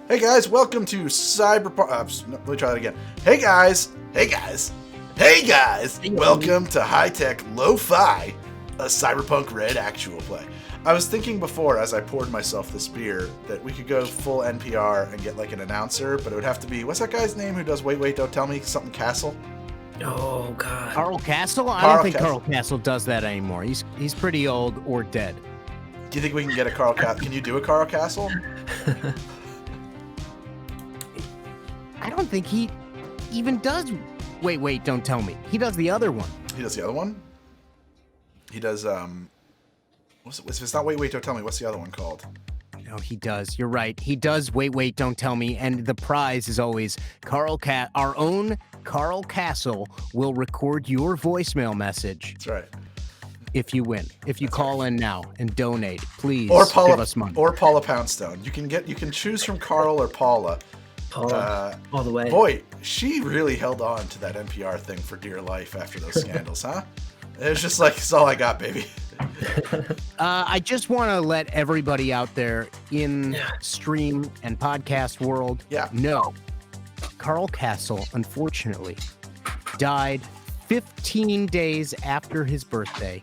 Hey guys, welcome to Cyberpunk. Let me try that again. Hey guys, welcome to High Tech Lo-Fi, a Cyberpunk RED actual play. I was thinking before, as I poured myself this beer, that we could go full NPR and get like an announcer, but it would have to be, what's that guy's name who does Wait, Don't Tell Me, something Castle? Oh God, Carl Castle? I don't think Carl Castle does that anymore. He's pretty old or dead. Do you think we can get a Carl Castle? Can you do a Carl Castle? I don't think he even does Wait, Don't Tell Me. He does the other one. He does the other one? He does, if it's not Wait, Don't Tell Me, what's the other one called? No, he does. You're right. He does Wait, Don't Tell Me, and the prize is always our own Carl Castle will record your voicemail message. That's right. If you win. If you call in now and donate, please or Paula, give us money. Or Paula Poundstone. You can choose from Carl or Paula. Paula, all the way. Boy, she really held on to that NPR thing for dear life after those scandals, huh? It was just like, it's all I got, baby. I just want to let everybody out there in stream and podcast world know Carl Castle, unfortunately, died 15 days after his birthday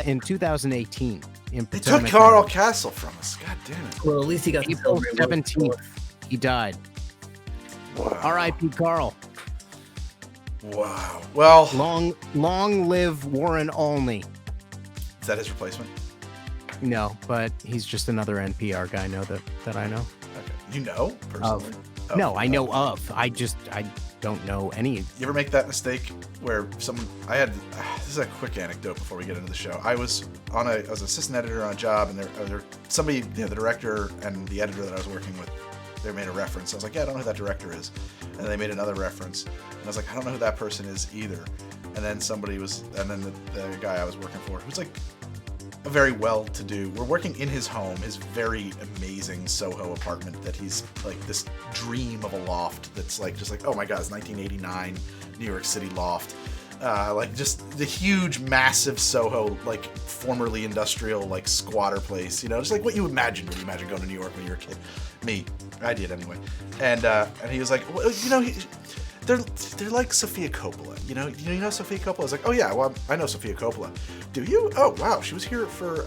in 2018. They took Carl Castle from us. God damn it. Well, at least he got April 17th. He died. Wow. R.I.P. Carl. Wow. Well, long live Warren Olney. Is that his replacement? No, but he's just another NPR guy. That I know. Okay. You know personally? No, I know of. I don't know any. You ever make that mistake where this is a quick anecdote before we get into the show. I was assistant editor on a job, and the director and the editor that I was working with, they made a reference. I was like, yeah, I don't know who that director is. And they made another reference, and I was like, I don't know who that person is either. And then the guy I was working for, who's like a very well-to-do, we're working in his home, his very amazing Soho apartment that he's like this dream of a loft that's like, just like, oh my God, it's 1989 New York City loft. Like just the huge, massive Soho, like formerly industrial, like squatter place, just like what you imagine when you imagine going to New York when you were a kid. Me, I did anyway. And he was like, well, they're like Sofia Coppola. You know Sofia Coppola? I was like, oh yeah, well, I know Sofia Coppola. Do you? Oh wow, she was here for.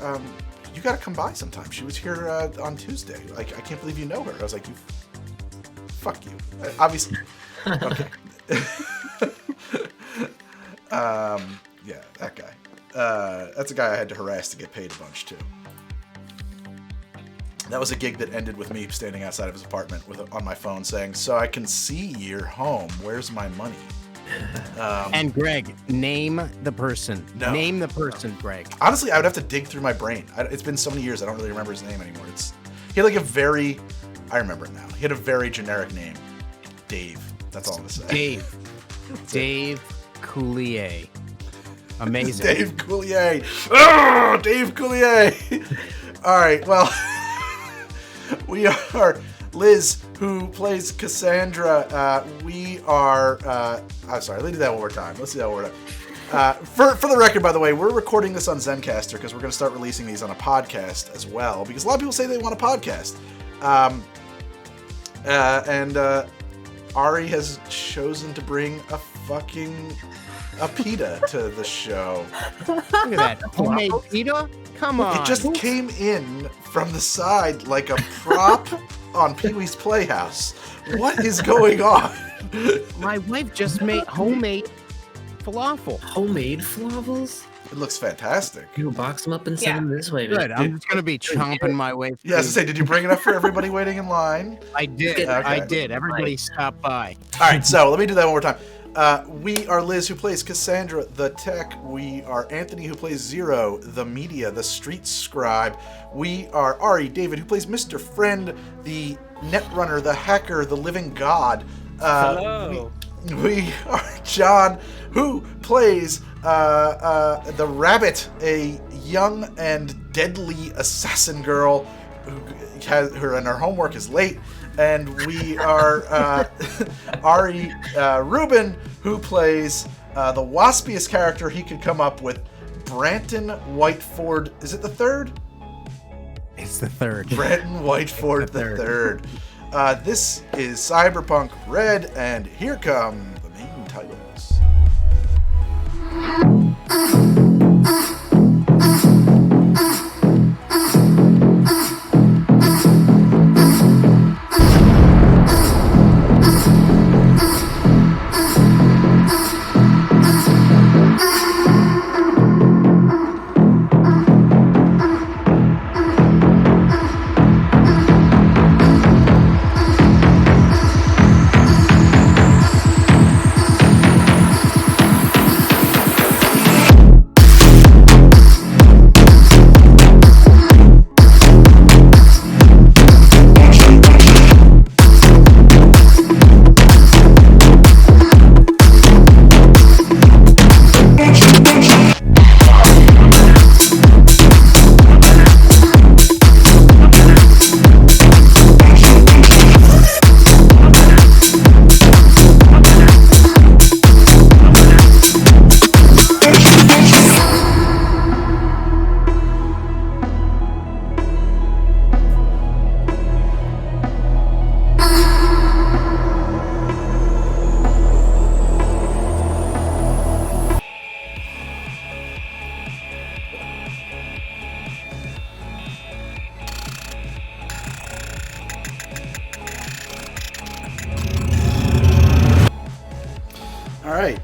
You got to come by sometime. She was here on Tuesday. Like, I can't believe you know her. I was like, fuck you. Obviously. Okay. Yeah, that guy. That's a guy I had to harass to get paid a bunch too. That was a gig that ended with me standing outside of his apartment on my phone saying, so I can see your home. Where's my money? And Greg, name the person. No. Name the person, Greg. Honestly, I would have to dig through my brain. It's been so many years, I don't really remember his name anymore. He had like I remember it now. He had a very generic name. Dave. That's all I'm going to say. Dave Coulier. Amazing. Dave Coulier. Oh, Dave Coulier. All right, well, we are Liz, who plays Cassandra. I'm sorry, let me do that one more time. Let's do that one more time. For the record, by the way, we're recording this on Zencastr because we're going to start releasing these on a podcast as well, because a lot of people say they want a podcast. And Ari has chosen to bring a pita to the show. Look at that. Homemade pita? Come on. It just came in from the side like a prop on Pee-wee's Playhouse. What is going on? My wife just made homemade falafel. Homemade falafels? It looks fantastic. You box them up and send them this way. Good. I'm just going to be chomping my way through. Yeah, I was going to say, did you bring enough for everybody waiting in line? I did. Okay. I did. Everybody stopped by. All right, so let me do that one more time. We are Liz, who plays Cassandra, the tech. We are Anthony, who plays Zero, the media, the street scribe. We are Ari, David, who plays Mr. Friend, the netrunner, the hacker, the living god. Hello. We are John, who plays the rabbit, a young and deadly assassin girl and her homework is late. And we are Ari Rubin, who plays the waspiest character he could come up with, Branton Whiteford. Is it the third? It's the third. Brenton Whiteford the third. This is Cyberpunk RED, and here come the main titles.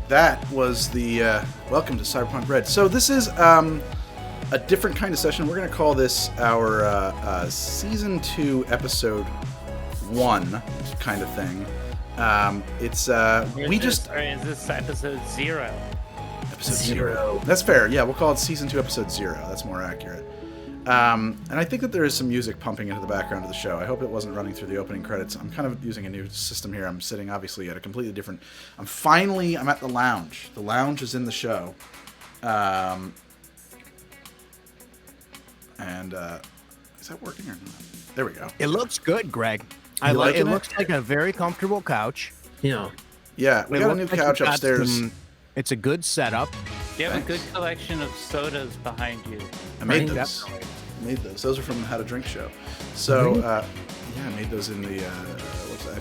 That was the welcome to Cyberpunk RED. So this is a different kind of session. We're going to call this our Season 2, Episode 1 kind of thing. It's we just... Or is this Episode 0? Episode 0. That's fair. Yeah, we'll call it Season 2, Episode 0. That's more accurate. And I think that there is some music pumping into the background of the show. I hope it wasn't running through the opening credits. I'm kind of using a new system here. I'm sitting, obviously, at a completely different... I'm at the lounge. The lounge is in the show. Is that working or not? There we go. It looks good, Greg. It looks like a very comfortable couch. Yeah. Yeah, we got a new couch upstairs. It's a good setup. You have a good collection of sodas behind you. I made those. Those are from the How to Drink show. So, I made those in the what's that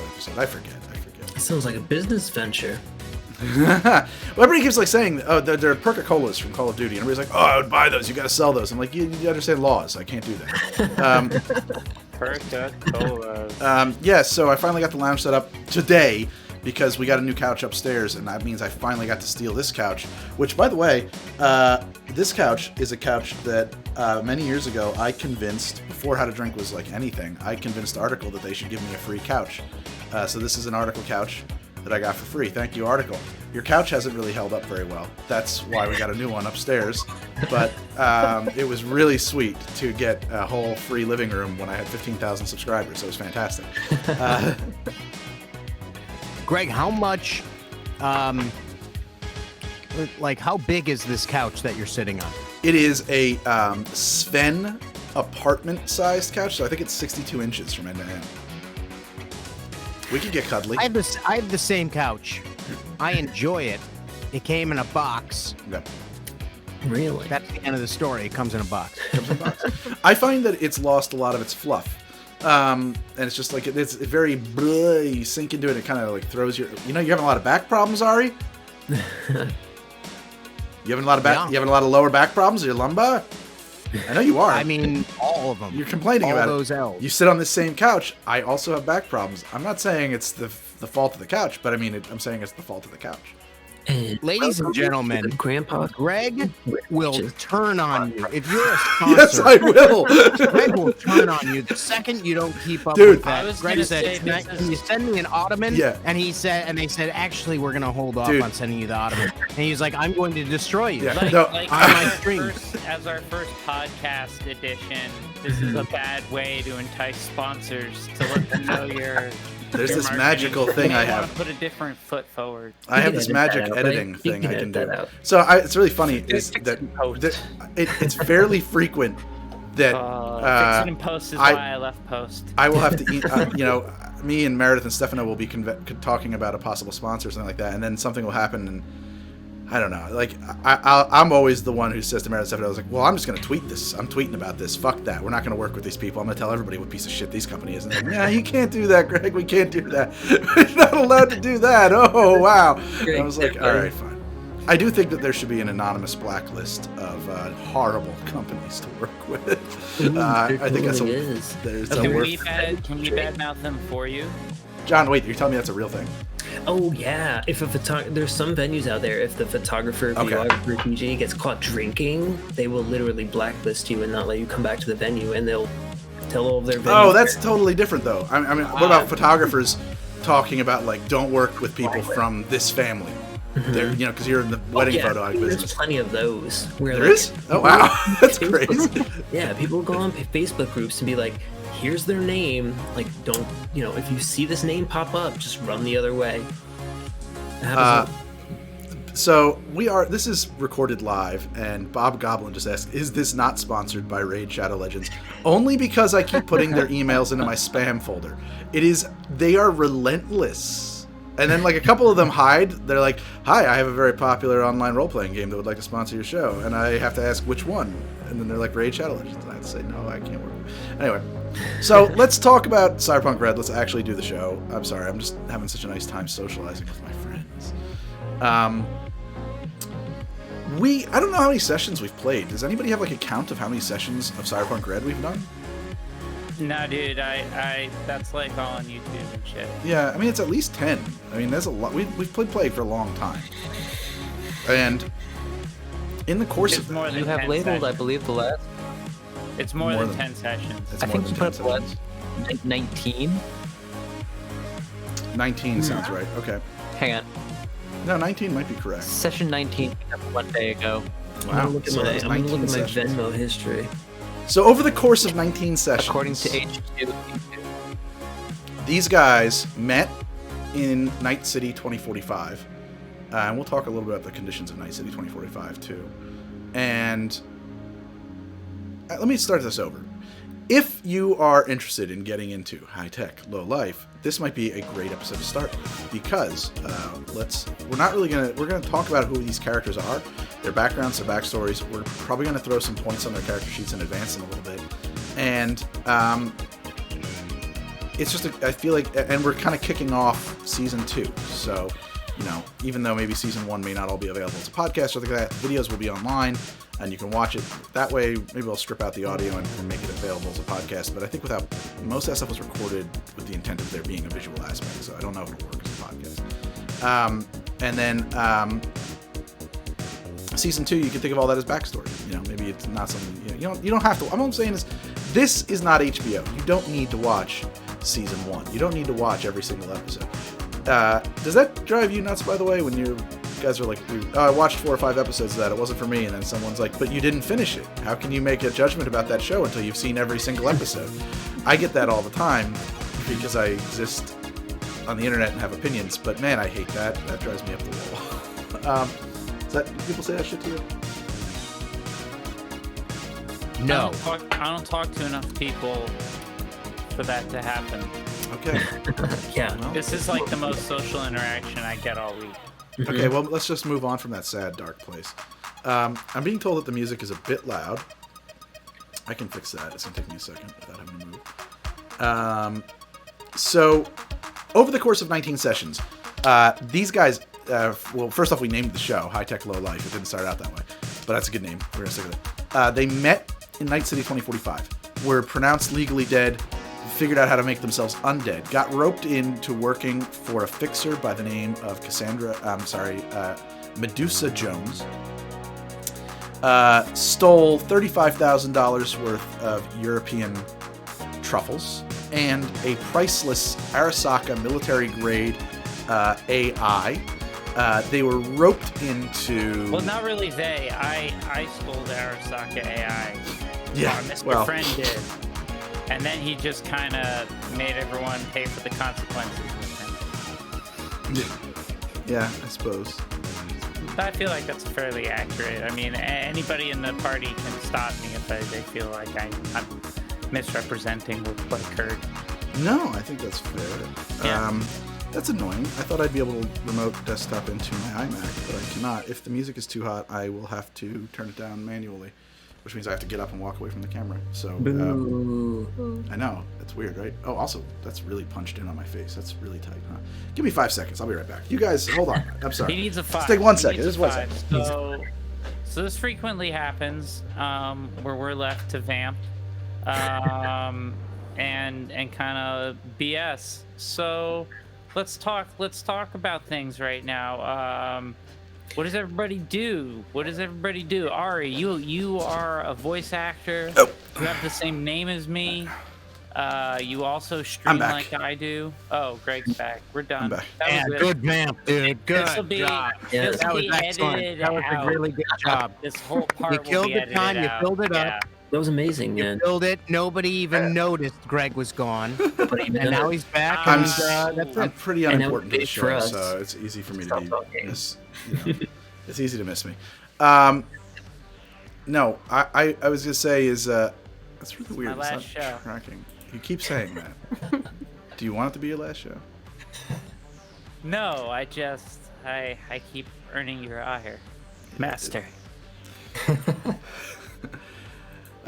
episode? I forget. It sounds like a business venture. Well, everybody keeps saying, "Oh, they're Perca-Colas from Call of Duty," and everybody's like, "Oh, I would buy those. You got to sell those." I'm like, "You understand laws? I can't do that." Perca-Colas. Yeah. So I finally got the lounge set up today because we got a new couch upstairs, and that means I finally got to steal this couch. Which, by the way, this couch is a couch that many years ago I convinced, before How to Drink was like anything, I convinced Article that they should give me a free couch. So this is an Article couch that I got for free. Thank you, Article. Your couch hasn't really held up very well. That's why we got a new one upstairs. But it was really sweet to get a whole free living room when I had 15,000 subscribers. So it was fantastic. Greg, how much, how big is this couch that you're sitting on? It is a Sven apartment-sized couch, so I think it's 62 inches from end to end. We could get cuddly. I have the same couch. I enjoy it. It came in a box. Yep. Really? That's the end of the story. It comes in a box. I find that it's lost a lot of its fluff. And it's just like, it's very, you sink into it, it kind of like throws your, you're having a lot of back problems, Ari? You having a lot of you having a lot of lower back problems, your lumbar? I know you are. I mean, all of them. You're complaining about those L's. You sit on this same couch. I also have back problems. I'm not saying it's the fault of the couch, but I mean, I'm saying it's the fault of the couch. Ladies and gentlemen, Grandpa Greg will turn on you. If you're a sponsor, yes, I will. Greg will turn on you the second you don't keep up Dude, with that. Greg said, "Can you send me an ottoman?" Yeah. And they said, "Actually, we're gonna hold off Dude. on sending you the ottoman." And he's like, "I'm going to destroy you." Yeah. As our first podcast edition, this is a bad way to entice sponsors to let them know you're. There's this magical thing I have. Want to put a different foot forward. I have this magic editing thing I can do. So it's really funny is that it's fairly frequent that fix it in post is why I left post. I will have to eat. Me and Meredith and Stefano will be talking about a possible sponsor or something like that, and then something will happen, and I don't know. Like, I'm always the one who says to Meredith stuff. And I was like, well, I'm just going to tweet this. I'm tweeting about this. Fuck that. We're not going to work with these people. I'm going to tell everybody what piece of shit these company is. And they're like, yeah, you can't do that, Greg. We can't do that. We're not allowed to do that. Oh, wow. And I was like, all right, fine. I do think that there should be an anonymous blacklist of horrible companies to work with. I think that's Can we badmouth them for you? John, wait, you're telling me that's a real thing? Oh yeah, if there's some venues out there, if the photographer, videographer, DJ gets caught drinking, they will literally blacklist you and not let you come back to the venue, and they'll tell all of their venues. Oh, that's totally different though. I mean, what about photographers talking about like, don't work with people from this family? They're, you know, because you're in the wedding photo business. There's plenty of those. Where there is? Oh wow, that's crazy. Yeah, people go on Facebook groups and be like, here's their name, like, don't, you know, if you see this name pop up, just run the other way. So this is recorded live, and Bob Goblin just asked, is this not sponsored by Raid Shadow Legends? Only because I keep putting their emails into my spam folder. They are relentless. And then, like, a couple of them hide. They're like, hi, I have a very popular online role-playing game that would like to sponsor your show. And I have to ask which one. And then they're like, Raid Shadow Legends. And I have to say, no, I can't work. Anyway, so let's talk about Cyberpunk RED. Let's actually do the show. I'm sorry, I'm just having such a nice time socializing with my friends. I don't know how many sessions we've played. Does anybody have, like, a count of how many sessions of Cyberpunk RED we've done? No, dude, I that's like all on YouTube and shit. Yeah, I mean, it's at least 10. I mean, there's a lot. We've played Plague for a long time. And in the course of... more than you have 10 labeled, sessions. I believe, the last... It's more than 10 sessions. It's I more think than we put 10 up, what, sessions. 19? 19 sounds right. Okay. Hang on. No, 19 might be correct. Session 19, one day ago. Wow. I'm gonna look at my Venmo history. So over the course of 19 sessions... According to HTD. These guys met in Night City 2045. And we'll talk a little bit about the conditions of Night City 2045, too. And let me start this over. If you are interested in getting into high-tech, low-life, this might be a great episode to start with, because we're gonna talk about who these characters are, their backgrounds, their backstories. We're probably gonna throw some points on their character sheets in advance in a little bit, and it's just I feel like, and we're kind of kicking off season 2, so you know, even though maybe season 1 may not all be available as a podcast or something like that, videos will be online. And you can watch it that way. Maybe I'll strip out the audio and make it available as a podcast. But I think most of that stuff was recorded with the intent of there being a visual aspect. So I don't know if it'll work as a podcast. And then season 2, you can think of all that as backstory. You know, maybe it's not something you don't have to. All I'm saying is, this is not HBO. You don't need to watch season 1. You don't need to watch every single episode. Does that drive you nuts, by the way, when you guys are like, I watched 4 or 5 episodes of that, it wasn't for me, and then someone's like, but you didn't finish it. How can you make a judgment about that show until you've seen every single episode? I get that all the time because I exist on the internet and have opinions, but man, I hate that. That drives me up the wall. Do people say that shit to you? No. I don't talk to enough people for that to happen. Okay. Yeah. Well, This is like the most social interaction I get all week. okay, well, let's just move on from that sad, dark place. I'm being told that the music is a bit loud. I can fix that. It's going to take me a second without having to move. So, over the course of 19 sessions, these guys... well, first off, we named the show High Tech Low Life. It didn't start out that way, but that's a good name. We're going to stick with it. They met in Night City 2045, were pronounced legally dead, figured out how to make themselves undead, got roped into working for a fixer by the name of Medusa Jones, stole $35,000 worth of European truffles, and a priceless Arasaka military-grade AI. They were roped into... Well, not really they. I stole the Arasaka AI. Yeah, Mr. Friend did. And then he just kind of made everyone pay for the consequences with him. Yeah, I suppose. I feel like that's fairly accurate. I mean, anybody in the party can stop me if they feel like I'm misrepresenting what occurred. No, I think that's fair. Yeah. That's annoying. I thought I'd be able to remote desktop into my iMac, but I cannot. If the music is too hot, I will have to turn it down manually, which means I have to get up and walk away from the camera. So, I know. That's weird, right? Oh, also, that's really punched in on my face. That's really tight, huh? Give me 5 seconds. I'll be right back. You guys, hold on. I'm sorry. He needs a 5. Let's take 1 He second. needs Just a 1 5. second. So this frequently happens where we're left to vamp and kind of BS. So let's talk about things right now. What does everybody do? Ari, you are a voice actor. Oh. You have the same name as me. You also stream like I do. Oh, Greg's back. We're done. I'm back. Yeah, good vamp, dude. Good job. Yeah, That was excellent. That was a really good job. This whole part You will killed be the edited time. You out. filled it Yeah. up. That was amazing, You man. filled it. Nobody even noticed Greg was gone, and now he's back. I'm, And that's I'm it. pretty And unimportant to the big for show, us. so it's easy for me to Stop be. talking. It's easy to miss me. No, I was gonna say is that's really weird. my It's last not show. tracking. You keep saying that. Do you want it to be your last show? No, I keep earning your ire, master.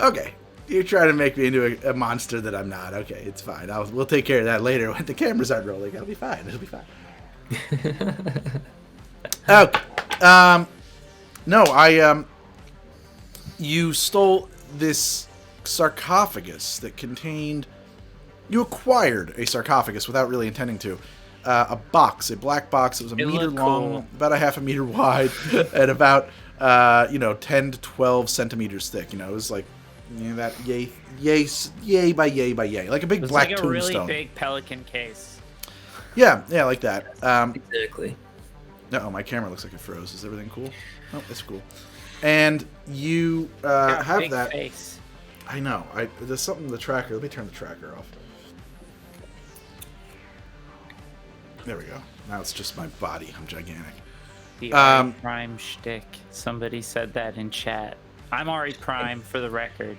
Okay, you're trying to make me into a monster that I'm not. Okay, it's fine. We'll take care of that later when the cameras aren't rolling. It'll be fine. It'll be fine. Okay. No, you stole this sarcophagus that contained. You acquired a sarcophagus without really intending to. A black box. It was a It meter looked long, cool. about a half a meter wide, and about 10 to 12 centimeters thick. It was like that yay by yay, like a big It's black like a tombstone. really big pelican case. Yeah, like that. Exactly. Oh, my camera looks like it froze. Is everything cool? Oh, it's cool. And you Got a have big that. face. I know. There's something in the tracker. Let me turn the tracker off. There we go. Now it's just my body. I'm gigantic. The Ari Prime shtick. Somebody said that in chat. I'm Ari Prime for the record.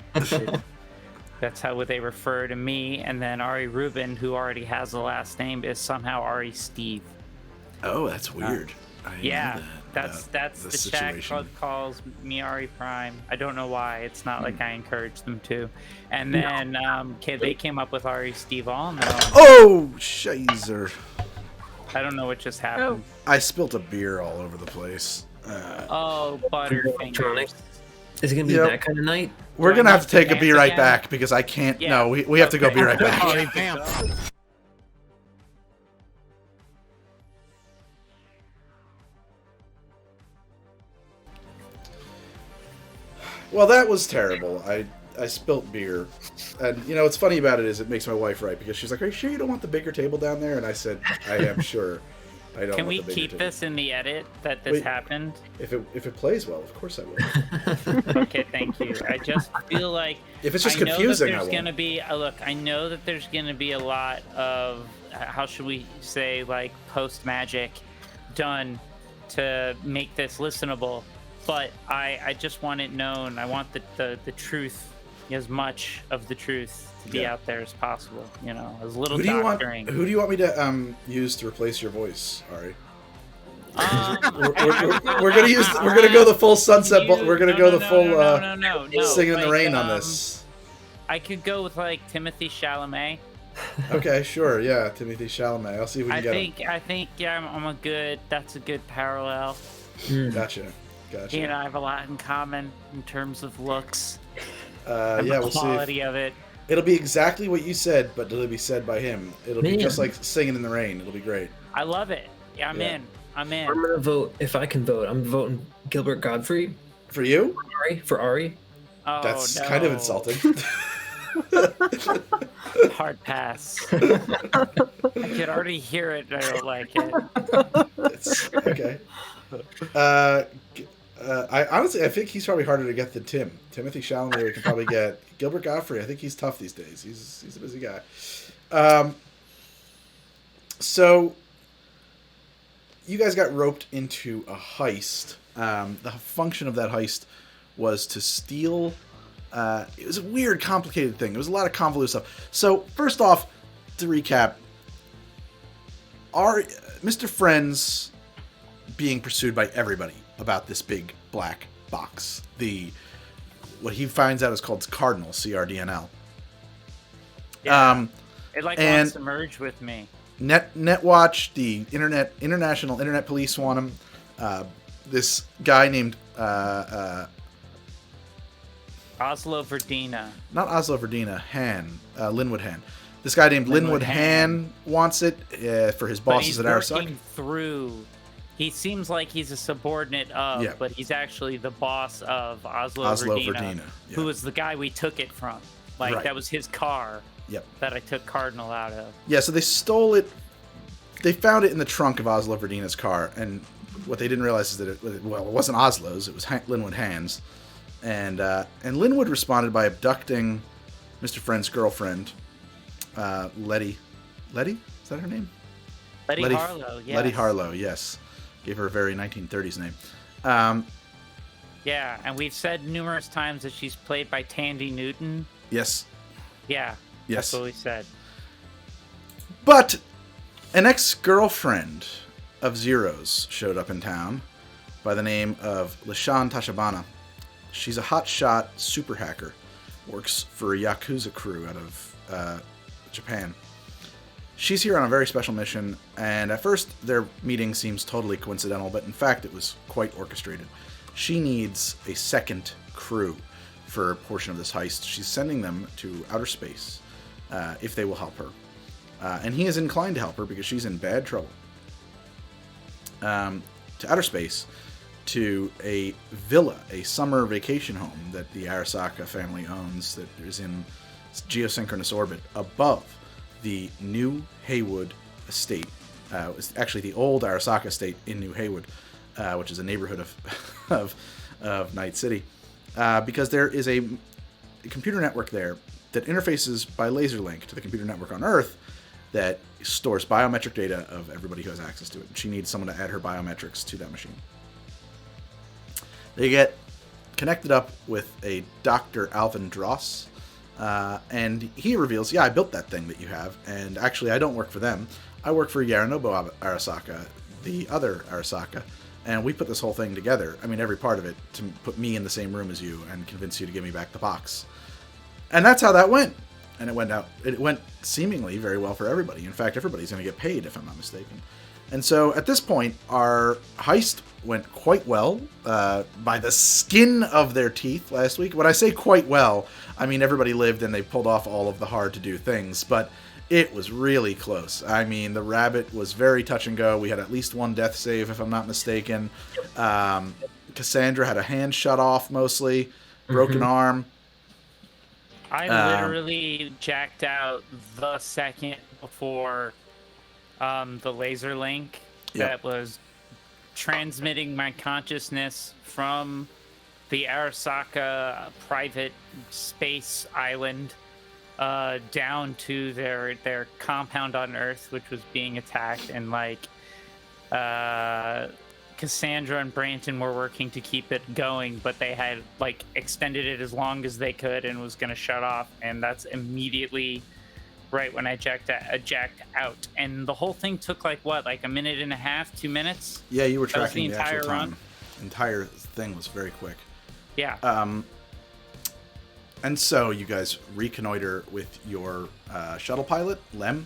That's how they refer to me. And then Ari Rubin, who already has the last name, is somehow Ari Steve. Oh, that's weird. I didn't Yeah, know that that's about the chat club calls me Ari Prime. I don't know why. It's not like I encouraged them to. And then they came up with Ari Steve on their own. Oh, shizer. I don't know what just happened. I spilt a beer all over the place. Oh, Butterfingers. Is it gonna be Yep. that kind of night? We're Do I going to have have to take to a be dance right again? back because I can't. Yeah. No, we have to go Okay. be right Good back. Ari vamp. Well, that was terrible. I spilt beer. And, what's funny about it is it makes my wife right because she's like, are you sure you don't want the bigger table down there? And I said, I am sure. I don't Can want we the bigger keep table. this in the edit that this Wait. happened? If it plays well, of course I will. Okay, thank you. I just feel like If it's just I know confusing, that I there's won't. gonna be look. I know that there's gonna be a lot of how should we say like post magic done to make this listenable, but I just want it known. I want the truth, as much of the truth to be Yeah. out there as possible. As little Who do you want? doctoring. Who do you want me to use to replace your voice, Ari? We're gonna go the full sunset. We're gonna go the full no, singing in the like, rain on this. I could go with like Timothy Chalamet. Okay, sure, yeah, Timothy Chalamet. I'll see if we can get I think yeah, that's a good parallel. him. Gotcha. He and I have a lot in common in terms of looks Yeah, and the we'll see. quality of it. It'll be exactly what you said, but it'll be said by him. It'll be Man. just like singing in the rain. It'll be great. I love it. Yeah, I'm Yeah. in. I'm in. I'm gonna vote. If I can vote, I'm voting Gilbert Godfrey For you, for Ari. Oh, that's no. kind of insulting. Hard pass. I could already hear it. I don't like it. It's, okay. I honestly, I think he's probably harder to get than Timothy Chalamet. We can probably get Gilbert Godfrey. I think he's tough these days. He's a busy guy. So you guys got roped into a heist. The function of that heist was to steal. It was a weird, complicated thing. It was a lot of convoluted stuff. So first off, to recap, Are Mr. Friend's being pursued by everybody about this big black box. What he finds out is called Cardinal, CRDNL. Yeah. It wants to merge with me. Netwatch, the international internet police want him. This guy named Oslo Verdina. Not Oslo Verdina, Linwood Han. This guy named Linwood Han wants it for his bosses at Arasaka. He seems like he's a subordinate of, but he's actually the boss of Oslo Verdina, who was the guy we took it from. That was his car that I took Cardinal out of. Yeah, so they stole it. They found it in the trunk of Oslo Verdina's car, and what they didn't realize is that it wasn't Oslo's, it was Linwood Han's. And Linwood responded by abducting Mr. Friend's girlfriend, Letty. Letty? Is that her name? Letty Harlow, yes. Letty Harlow, yes. Gave her a very 1930s name. Yeah, and we've said numerous times that she's played by Tandy Newton. Yes. Yeah, yes. That's what we said. But an ex-girlfriend of Zero's showed up in town by the name of Lashan Tashabana. She's a hotshot super hacker. Works for a Yakuza crew out of Japan. She's here on a very special mission, and at first their meeting seems totally coincidental, but in fact it was quite orchestrated. She needs a second crew for a portion of this heist. She's sending them to outer space if they will help her. And he is inclined to help her because she's in bad trouble. To outer space, to a villa, a summer vacation home that the Arasaka family owns that is in geosynchronous orbit above the New Haywood estate. It's actually the old Arasaka estate in New Haywood, which is a neighborhood of Night City. Because there is a computer network there that interfaces by laser link to the computer network on Earth that stores biometric data of everybody who has access to it. She needs someone to add her biometrics to that machine. They get connected up with a Dr. Alvin Dross, and he reveals, I built that thing that you have, and actually I don't work for them. I work for Yorinobu Arasaka, the other Arasaka, and we put this whole thing together, every part of it, to put me in the same room as you and convince you to give me back the box. And that's how that went. And it went seemingly very well for everybody. In fact, everybody's going to get paid, if I'm not mistaken. And so at this point, our heist went quite well, by the skin of their teeth last week. When I say quite well, everybody lived and they pulled off all of the hard-to-do things, but it was really close. The rabbit was very touch and go. We had at least one death save, if I'm not mistaken. Cassandra had a hand shut off, mostly. Broken arm. I literally jacked out the second before the laser link that was transmitting my consciousness from the Arasaka private space island down to their compound on Earth, which was being attacked, and Cassandra and Branton were working to keep it going, but they had extended it as long as they could and was going to shut off, and that's immediately right when I jacked out. And the whole thing took a minute and a half, 2 minutes? Yeah, you were tracking the actual entire time. run. Entire thing was very quick. Yeah. And so you guys reconnoiter with your shuttle pilot, Lem,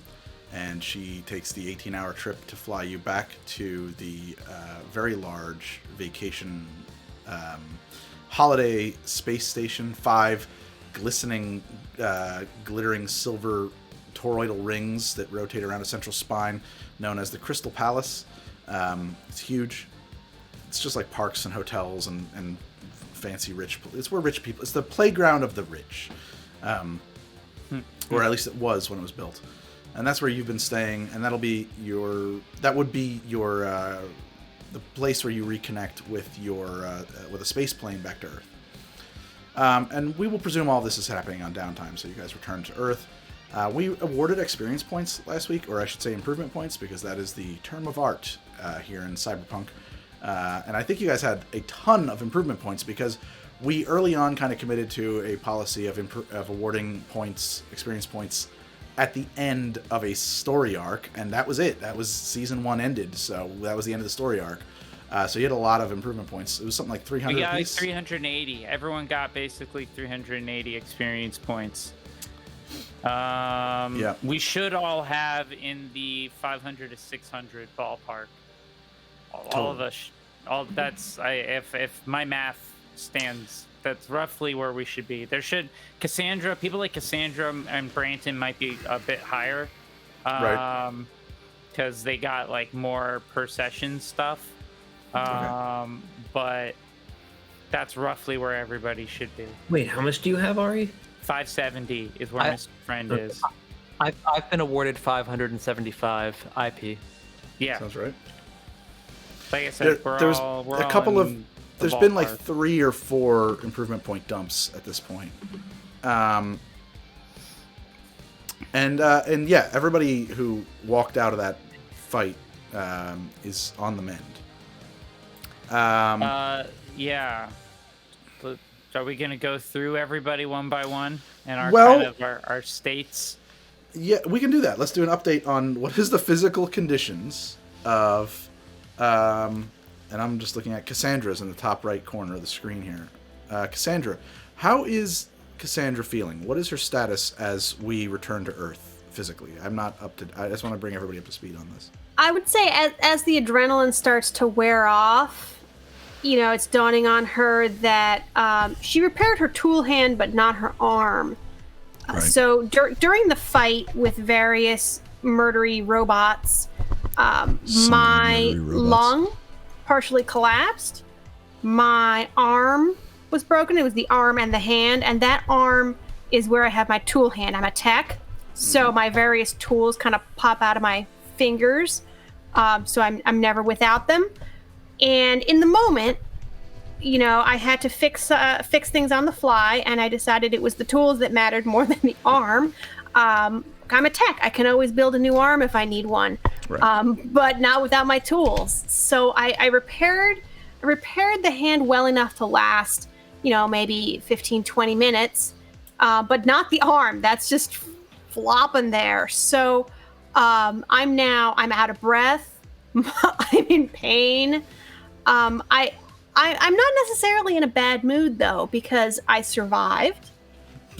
and she takes the 18-hour trip to fly you back to the very large vacation holiday space station. 5 glistening, glittering silver toroidal rings that rotate around a central spine known as the Crystal Palace. It's huge. It's just like parks and hotels and fancy rich. It's where rich people. It's the playground of the rich, or at least it was when it was built. And that's where you've been staying, and that would be your the place where you reconnect with with a space plane back to Earth. And we will presume all this is happening on downtime, so you guys return to Earth. We awarded experience points last week, or I should say improvement points, because that is the term of art here in Cyberpunk. And I think you guys had a ton of improvement points because we early on kind of committed to a policy of awarding points, experience points, at the end of a story arc, and that was it. That was season 1 ended, so that was the end of the story arc. So you had a lot of improvement points. It was something like 300 We got like apiece. 380. Everyone got basically 380 experience points. We should all have in the 500 to 600 ballpark. All of us. If my math stands, that's roughly where we should be. Cassandra, people like Cassandra and Branton might be a bit higher, Right. because they got like more per session stuff. But that's roughly where everybody should be. Wait, how much do you have, Ari? 570 is where my friend is. I've been awarded 575 IP. Yeah, Sounds right. like I said, There's we're a couple all of. in the There's been like ballpark. 3 or 4 improvement point dumps at this point. And yeah, everybody who walked out of that fight is on the mend. Yeah. But are we gonna go through everybody one by one and our states? Yeah, we can do that. Let's do an update on what is the physical conditions of, and I'm just looking at Cassandra's in the top right corner of the screen here. Cassandra, how is Cassandra feeling? What is her status as we return to Earth physically? I'm not up to. I just want to bring everybody up to speed on this. I would say as the adrenaline starts to wear off, it's dawning on her that she repaired her tool hand, but not her arm. Right. So during the fight with various murdery robots, my lung partially collapsed. My arm was broken. It was the arm and the hand, and that arm is where I have my tool hand. I'm a tech, so my various tools kind of pop out of my fingers. So I'm never without them. And in the moment, I had to fix things on the fly, and I decided it was the tools that mattered more than the arm. I'm a tech. I can always build a new arm if I need one, Right. but not without my tools. So I repaired the hand well enough to last, maybe 15, 20 minutes, but not the arm. That's just flopping there. So I'm out of breath. I'm in pain. I'm not necessarily in a bad mood though, because I survived.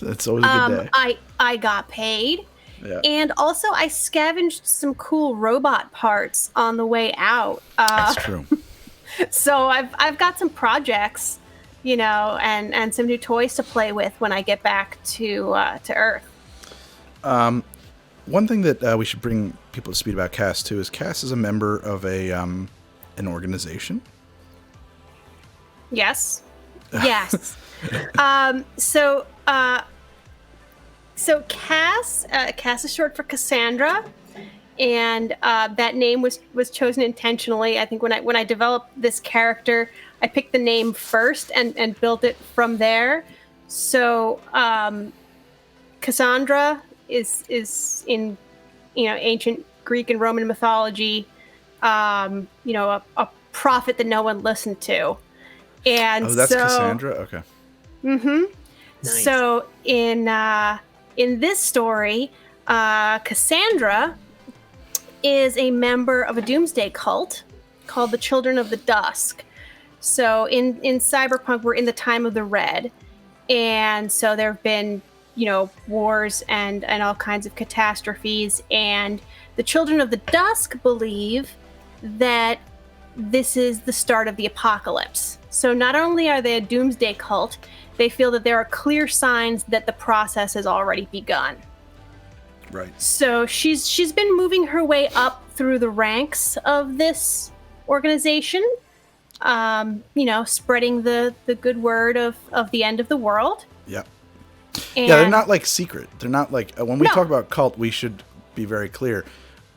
That's always a good day. I got paid. Yeah. And also I scavenged some cool robot parts on the way out. That's true. So I've got some projects, and some new toys to play with when I get back to Earth. One thing that we should bring people to speed about Cass too is Cass is a member of an organization. Yes. Yes. So Cass is short for Cassandra, and that name was chosen intentionally. I think when I developed this character, I picked the name first and built it from there. So Cassandra is in ancient Greek and Roman mythology, a prophet that no one listened to. And that's Cassandra? Okay. Mm-hmm. Nice. So in this story, Cassandra is a member of a doomsday cult called the Children of the Dusk. So in Cyberpunk, we're in the time of the Red. And so there have been, wars and all kinds of catastrophes. And the Children of the Dusk believe that this is the start of the apocalypse. So not only are they a doomsday cult, they feel that there are clear signs that the process has already begun. Right. So she's been moving her way up through the ranks of this organization, spreading the good word of the end of the world. Yeah. And Yeah, they're not like secret. They're not like when we No. talk about cult, we should be very clear.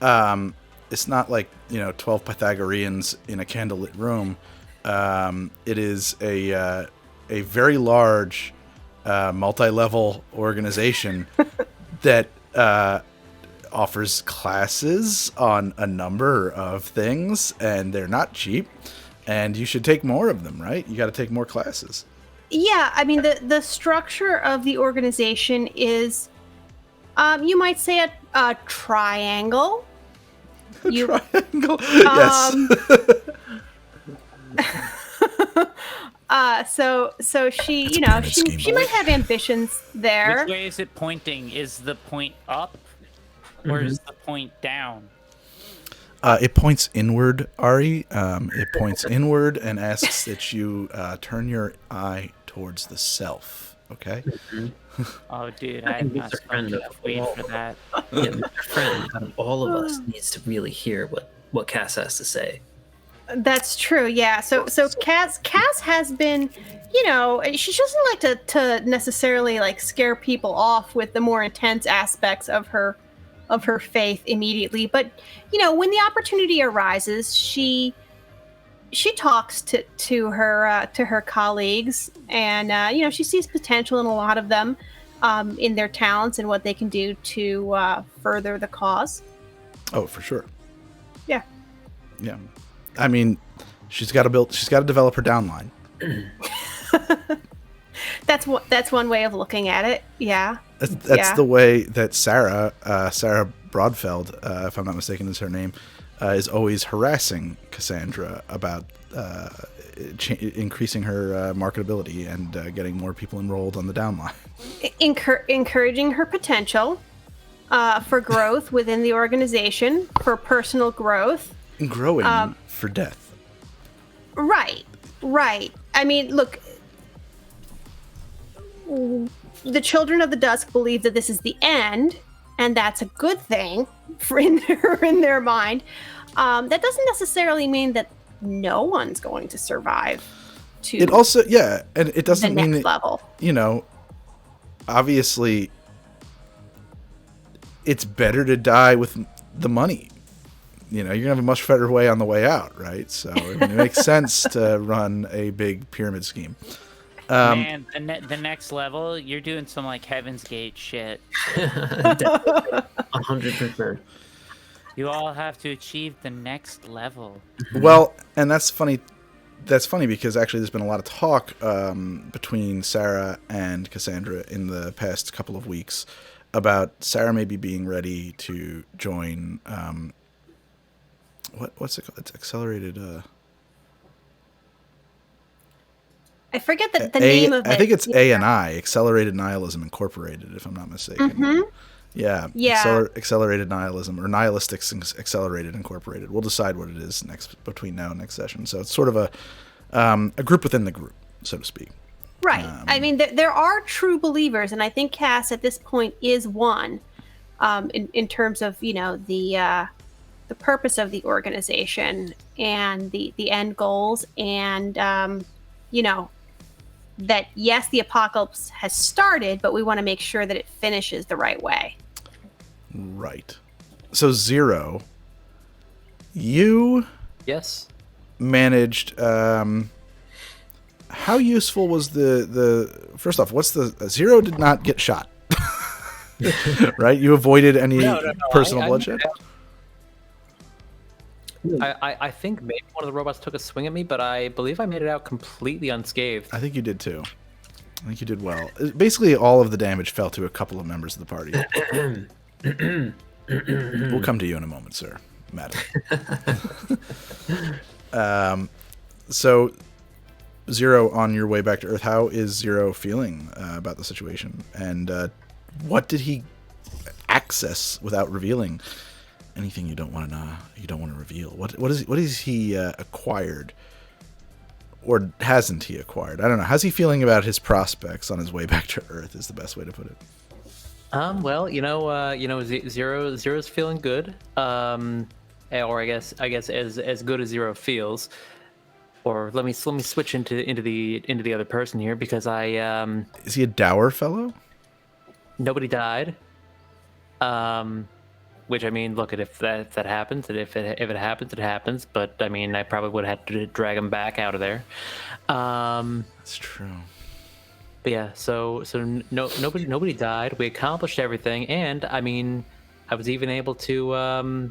It's not like 12 Pythagoreans in a candlelit room. It is a very large, multi-level organization that offers classes on a number of things, and they're not cheap. And you should take more of them, right? You got to take more classes. Yeah, I mean the structure of the organization is You might say a triangle. Triangle. Yes. So she, It's a you know, pyramid she scheme, she by the might have ambitions there. Which way is it pointing? Is the point up, or is the point down? It points inward, Ari. It points inward and asks that you turn your eye towards the self. Okay. Oh, dude, I'm not going to wait for that. Yeah, Mr. Friend out of all of us needs to really hear what Cass has to say. That's true, yeah. So Cass has been, you know, she doesn't like to necessarily like scare people off with the more intense aspects of her faith immediately, but you know, when the opportunity arises, she talks to her colleagues, and you know, she sees potential in a lot of them, in their talents and what they can do to further the cause. Oh, for sure. Yeah. Yeah. I mean, she's got to develop her downline. That's one way of looking at it. Yeah. That's the way that Sarah Broadfeld, if I'm not mistaken, is her name, is always harassing Cassandra about increasing her marketability and getting more people enrolled on the downline. Encouraging her potential for growth within the organization, for personal growth. Growing for death. Right. I mean, look, the Children of the Dusk believe that this is the end, and that's a good thing in their mind. That doesn't necessarily mean that no one's going to survive to it also, yeah, and it doesn't the mean next that, level. you know, obviously it's better to die with the money. You know, you're gonna have a much better way on the way out, right? So it makes sense to run a big pyramid scheme. Man, the next level, you're doing some like Heaven's Gate shit. 100%. You all have to achieve the next level. Well, and that's funny. That's funny because actually there's been a lot of talk between Sarah and Cassandra in the past couple of weeks about Sarah maybe being ready to join. What's it called? It's accelerated. I forget the name of it. I think it's A&I, Accelerated Nihilism Incorporated, if I'm not mistaken. Mm-hmm. Yeah. Accelerated Nihilism, or Nihilistics Accelerated Incorporated. We'll decide what it is between now and next session. So it's sort of a group within the group, so to speak. Right. I mean, there are true believers, and I think Cass at this point is one, in terms of, you know, the purpose of the organization and the end goals, and you know, that yes, the apocalypse has started, but we want to make sure that it finishes the right way. Right. So Zero, you Yes. managed. How useful was the first off? What's the Zero did not get shot, right? You avoided any personal bloodshed. I think maybe one of the robots took a swing at me, but I believe I made it out completely unscathed. I think you did too. I think you did well. Basically, all of the damage fell to a couple of members of the party. We'll come to you in a moment, sir, madam. So, Zero, on your way back to Earth, how is Zero feeling about the situation, and what did he access without revealing anything you don't want to know? You don't want to reveal. What is he acquired, or hasn't he acquired? I don't know. How's he feeling about his prospects on his way back to Earth? Is the best way to put it. Well, Zero's feeling good. Or I guess as good as Zero feels. Or let me switch into the other person here, because Is he a dour fellow? Nobody died. Which, I mean, look, if that happens, and if it happens, it happens. But I mean, I probably would have to drag him back out of there. That's true. But yeah, so nobody died. We accomplished everything, and I mean, I was even able to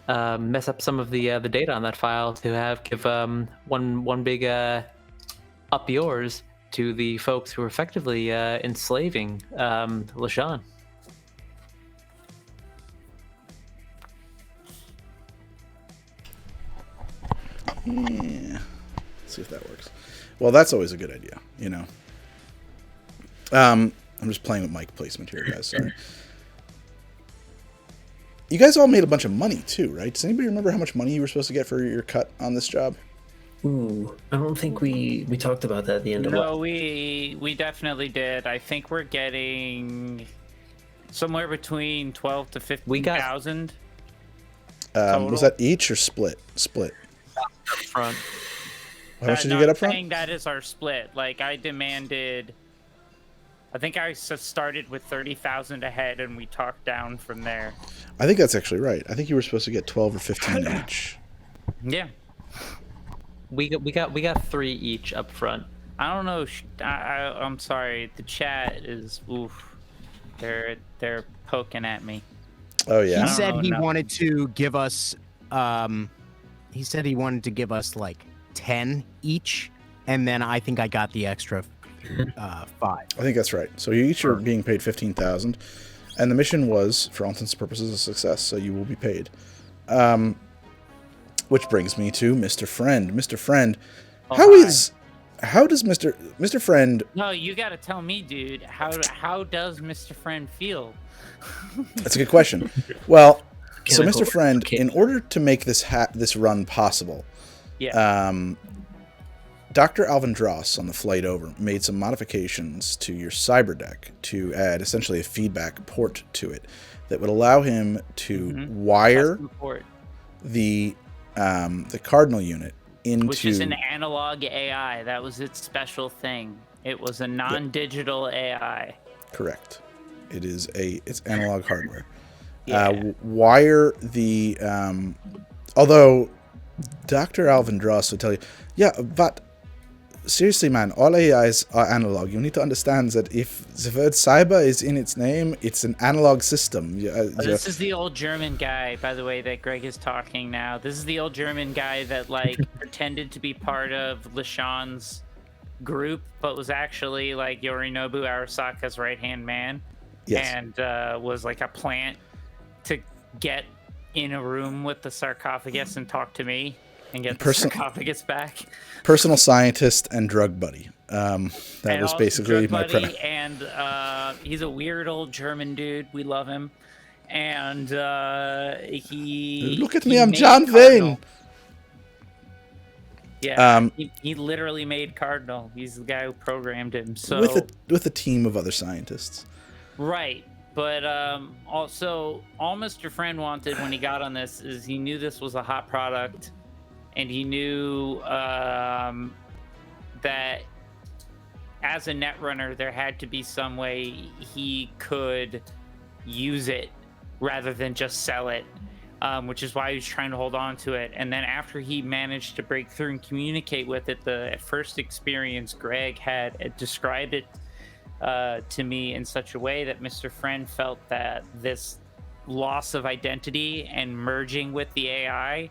mess up some of the data on that file to give one big up yours to the folks who are effectively enslaving LaShawn. Yeah. Let's see if that works. Well, that's always a good idea, you know. I'm just playing with mic placement here, guys. Sorry. You guys all made a bunch of money too, right? Does anybody remember how much money you were supposed to get for your cut on this job? Ooh, I don't think we talked about that at the end of No, we definitely did. I think we're getting somewhere between 12 to 15,000. Was that each or split? Split. Up front. How much did you get up front? I think that is our split. Like I demanded, I think I started with 30,000 ahead, and we talked down from there. I think that's actually right. I think you were supposed to get 12 or 15 each. Yeah. We got 3 each up front. I don't know. I'm sorry. The chat is oof. They're poking at me. Oh yeah. He said he no. wanted to give us. He said he wanted to give us like 10 each, and then I think I got the extra 5. I think that's right. So you each are being paid 15,000, and the mission was, for all intents and purposes, a success. So you will be paid. Which brings me to Mr. Friend. Mr. Friend, how does Mr. Friend? No, you got to tell me, dude. How does Mr. Friend feel? That's a good question. Well, so Mechanical Mr. Friend, okay. in order to make this run possible, Yeah. Dr. Alvin Dross on the flight over made some modifications to your cyber deck to add essentially a feedback port to it that would allow him to wire Custom port, the Cardinal unit into, which is an analog AI. That was its special thing. It was a non-digital AI. correct. It's analog hardware. Yeah. Wire the although Dr. Alvin Dross would tell you, yeah, but seriously, man, all AIs are analog. You need to understand that if the word cyber is in its name, it's an analog system. This is the old German guy, by the way, that Greg is talking now. This is the old German guy that like pretended to be part of LaShawn's group, but was actually like Yorinobu Arasaka's right-hand man. Yes. And was like a plant to get in a room with the sarcophagus and talk to me and get the sarcophagus back. Personal scientist and drug buddy. That was basically my premise. And he's a weird old German dude. We love him. And he... Look at me, I'm John Wayne. Yeah, he literally made Cardinal. He's the guy who programmed him. So with a team of other scientists. Right. But also, all Mr. Friend wanted when he got on this is he knew this was a hot product, and he knew that as a netrunner, there had to be some way he could use it rather than just sell it, which is why he was trying to hold on to it. And then after he managed to break through and communicate with it, the first experience Greg had described it to me in such a way that Mr. Friend felt that this loss of identity and merging with the AI,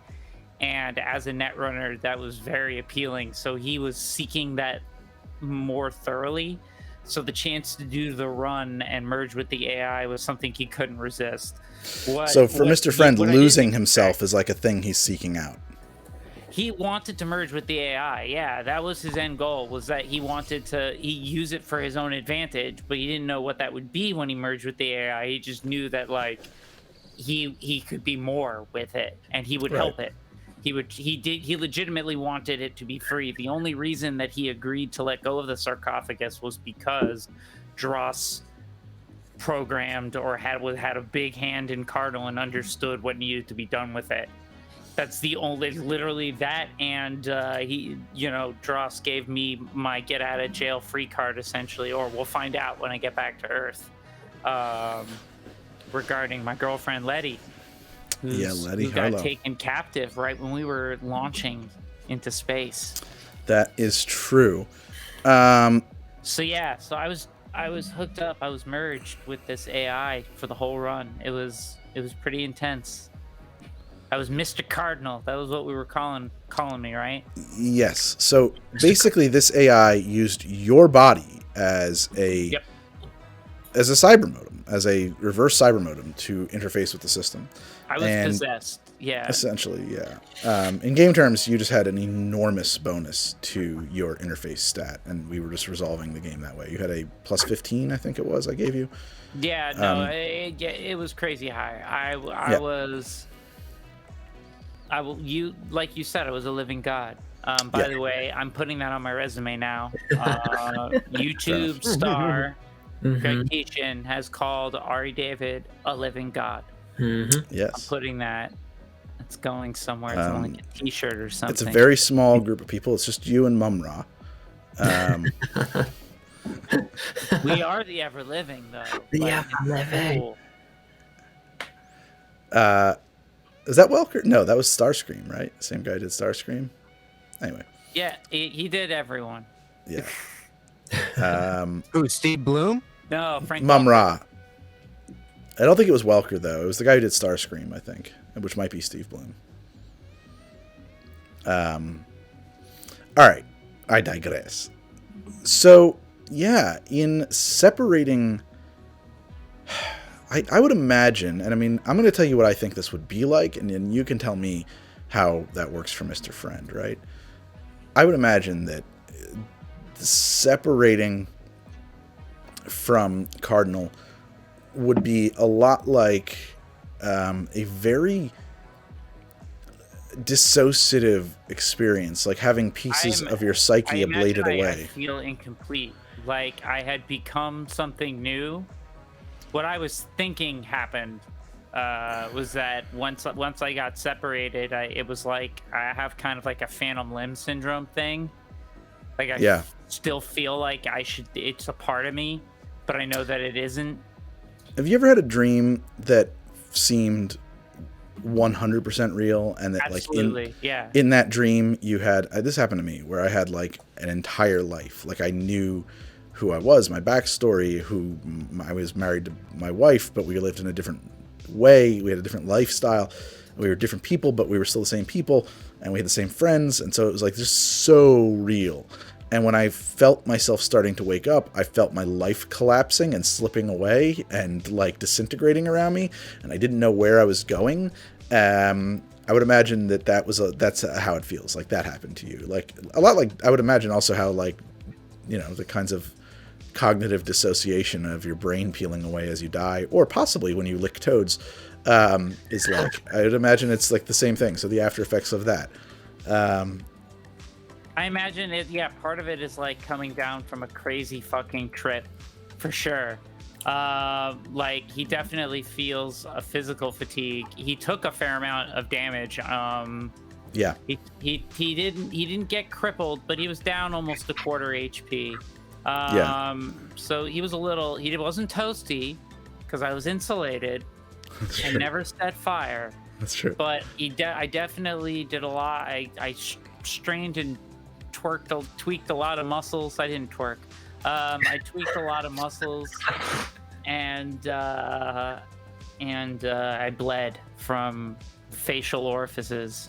and as a netrunner, that was very appealing. So he was seeking that more thoroughly. So the chance to do the run and merge with the AI was something he couldn't resist. Mr. Friend, losing himself is like a thing he's seeking out. He wanted to merge with the AI. Yeah, that was his end goal, was that he wanted to use it for his own advantage, but he didn't know what that would be when he merged with the AI. He just knew that like he could be more with it, and he would help it. He legitimately wanted it to be free. The only reason that he agreed to let go of the sarcophagus was because Dross programmed or had a big hand in Cardinal and understood what needed to be done with it. That's the only, literally that, and Dross gave me my get out of jail free card essentially, or we'll find out when I get back to Earth, regarding my girlfriend Letty. Who got taken captive right when we were launching into space. That is true. So I was hooked up. I was merged with this AI for the whole run. It was pretty intense. I was Mr. Cardinal. That was what we were calling me, right? Yes. So basically, this AI used your body as a cyber modem, as a reverse cyber modem to interface with the system. I was possessed. Yeah. Essentially, yeah. In game terms, you just had an enormous bonus to your interface stat, and we were just resolving the game that way. You had a plus 15, I think it was, I gave you. Yeah, no, it was crazy high. Like you said, I was a living god. By the way, I'm putting that on my resume now. YouTube star Greg Teachin has called Ari David a living god. Yes. I'm putting that. It's going somewhere. It's on like a T-shirt or something. It's a very small group of people. It's just you and Mumra. We are the ever living, though. The ever living. Cool. Is that Welker? No, that was Starscream, right? Same guy did Starscream. Anyway. Yeah, he did everyone. Yeah. Who, Steve Bloom? No, Frank Mumra. I don't think it was Welker, though. It was the guy who did Starscream, I think, which might be Steve Bloom. All right. I digress. So, yeah, in separating... I would imagine, and I mean, I'm going to tell you what I think this would be like, and then you can tell me how that works for Mr. Friend, right? I would imagine that separating from Cardinal would be a lot like a very dissociative experience, like having pieces of your psyche ablated away. I feel incomplete, like I had become something new. What I was thinking happened was that once I got separated, it was like I have kind of like a phantom limb syndrome thing. Like I still feel like it's a part of me, but I know that it isn't. Have you ever had a dream that seemed 100% real, and that Absolutely, in that dream you had this happened to me where I had like an entire life, like I knew who I was, my backstory, I was married to my wife, but we lived in a different way. We had a different lifestyle. We were different people, but we were still the same people, and we had the same friends. And so it was like just so real. And when I felt myself starting to wake up, I felt my life collapsing and slipping away and like disintegrating around me. And I didn't know where I was going. I would imagine that's how it feels. Like that happened to you. Like a lot like I would imagine also how like, the kinds of cognitive dissociation of your brain peeling away as you die, or possibly when you lick toads, is like. I would imagine it's like the same thing. So the after effects of that. I imagine it. Yeah, part of it is like coming down from a crazy fucking trip, for sure. Like he definitely feels a physical fatigue. He took a fair amount of damage. Yeah. He didn't get crippled, but he was down almost a quarter HP. So he wasn't toasty because I was insulated and never set fire. That's true. But I definitely did a lot. I strained and tweaked a lot of muscles. I didn't twerk. I tweaked a lot of muscles, and I bled from facial orifices.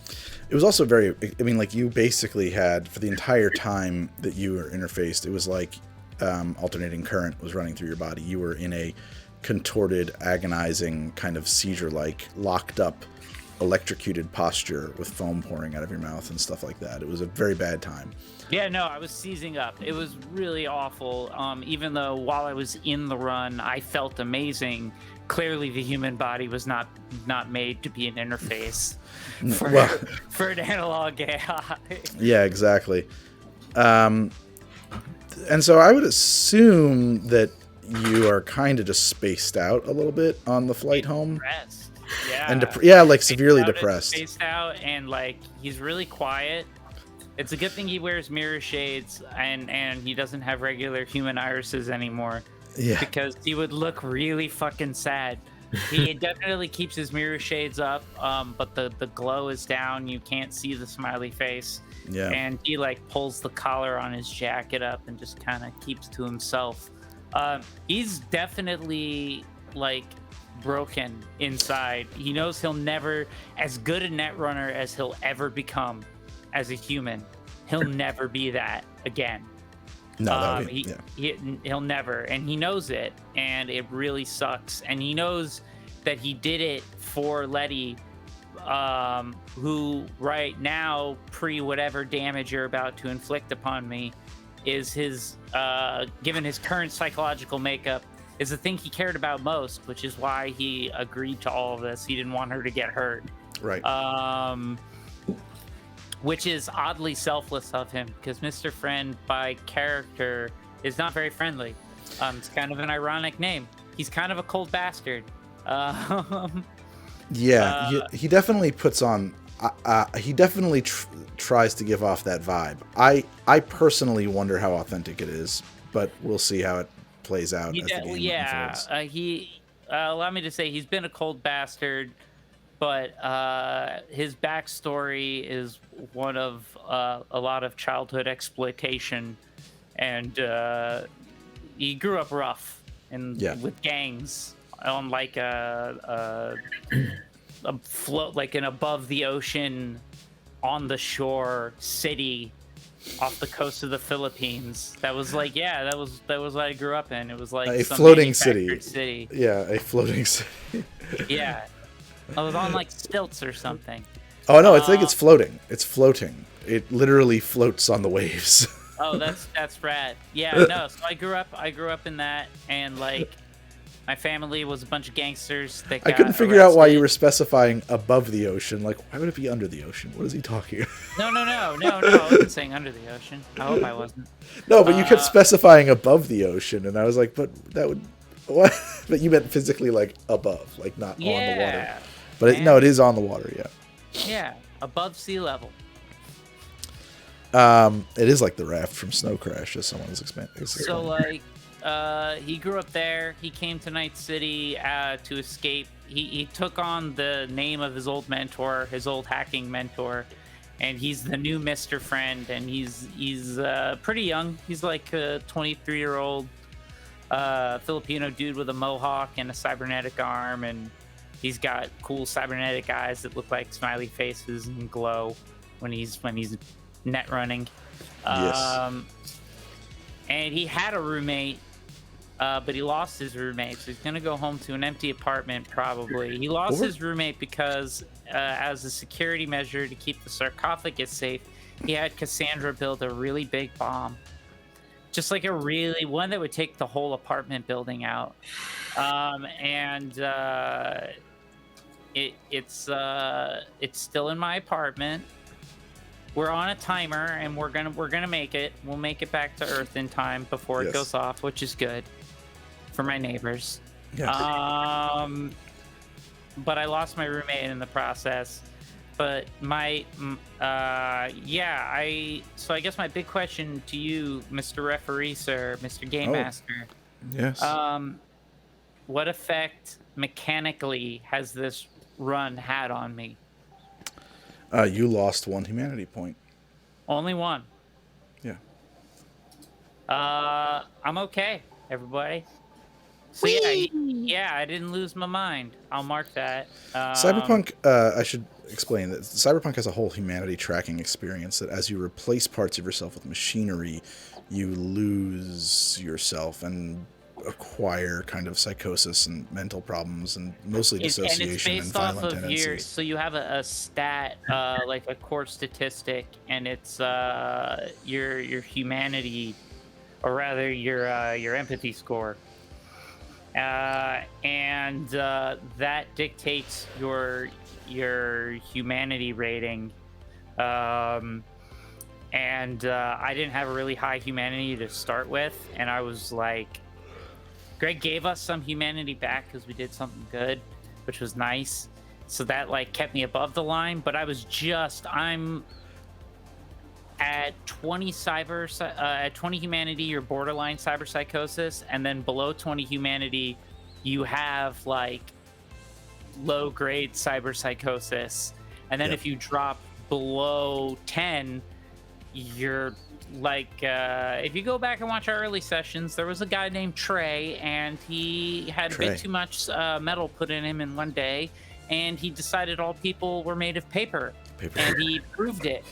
It was also very, I mean, like you basically had, for the entire time that you were interfaced, it was like alternating current was running through your body. You were in a contorted, agonizing, kind of seizure-like, locked up, electrocuted posture with foam pouring out of your mouth and stuff like that. It was a very bad time. Yeah, no, I was seizing up. It was really awful. Even though while I was in the run, I felt amazing. Clearly, the human body was not made to be an interface for an analog AI. Yeah, exactly. And so I would assume that you are kind of just spaced out a little bit on the flight home. Depressed. Yeah. And like severely depressed. Spaced out, and like he's really quiet. It's a good thing he wears mirror shades and he doesn't have regular human irises anymore. Yeah. Because he would look really fucking sad. He definitely keeps his mirror shades up, but the glow is down. You can't see the smiley face. Yeah. And he like pulls the collar on his jacket up and just kind of keeps to himself. He's definitely like broken inside. He knows he'll never, as good a net runner as he'll ever become as a human, he'll never be that again. No, he'll never, and he knows it, and it really sucks. And he knows that he did it for Letty, who right now, pre whatever damage you're about to inflict upon me, is his, given his current psychological makeup, is the thing he cared about most, which is why he agreed to all of this. He didn't want her to get hurt. Right. Which is oddly selfless of him, because Mr. Friend by character is not very friendly. It's kind of an ironic name. He's kind of a cold bastard. He definitely puts on. He definitely tries to give off that vibe. I personally wonder how authentic it is, but we'll see how it plays out. As the game unfolds. Allow me to say he's been a cold bastard, but his backstory is one of a lot of childhood exploitation, and he grew up rough and with gangs on like a float, like an above the ocean, on the shore city off the coast of the Philippines. That was like, that was what I grew up in. It was like a some floating city. Yeah, a floating city. Yeah. I was on like stilts or something. Oh no, it's like it's floating. It's floating. It literally floats on the waves. Oh, that's rad. Yeah, no. So I grew up in that, and like my family was a bunch of gangsters. That I couldn't figure out why you were specifying above the ocean. Like, why would it be under the ocean? What is he talking about? No. I wasn't saying under the ocean. I hope I wasn't. No, but you kept specifying above the ocean, and I was like, but that would what? But you meant physically like above, like not on the water. But it is on the water, yeah. Yeah, above sea level. It is like the raft from Snow Crash, as someone was explaining. So, like, he grew up there. He came to Night City to escape. He took on the name of his old mentor, his old hacking mentor, and he's the new Mr. Friend. And he's pretty young. He's like a 23-year-old Filipino dude with a mohawk and a cybernetic arm, and he's got cool cybernetic eyes that look like smiley faces and glow when he's net running. Yes. And he had a roommate, but he lost his roommate, so he's gonna go home to an empty apartment probably. He lost his roommate because, as a security measure to keep the sarcophagus safe, he had Cassandra build a really big bomb. Just like one that would take the whole apartment building out. It's still in my apartment. We're on a timer, and we're gonna make it. We'll make it back to Earth in time before it goes off, which is good for my neighbors. Yes. But I lost my roommate in the process. But so I guess my big question to you, Mr. Referee, sir, Mr. Game Master. Yes. What effect mechanically has this run had on me? You lost 1 humanity point. Only 1. Yeah. I'm okay, everybody. So I didn't lose my mind. I'll mark that. Cyberpunk, I should explain that Cyberpunk has a whole humanity tracking experience that as you replace parts of yourself with machinery, you lose yourself and acquire kind of psychosis and mental problems and mostly dissociation and violent tendencies. So you have a stat, like a core statistic, and it's your humanity, or rather your empathy score. And that dictates your humanity rating. And I didn't have a really high humanity to start with, and I was like, Greg gave us some humanity back because we did something good, which was nice. So that like kept me above the line, but I'm at 20 at 20 humanity, you're borderline cyberpsychosis, and then below 20 humanity, you have like low grade cyberpsychosis. And then if you drop below 10, you're like, if you go back and watch our early sessions, there was a guy named Trey, and he had a bit too much metal put in him in one day, and he decided all people were made of paper. And he proved it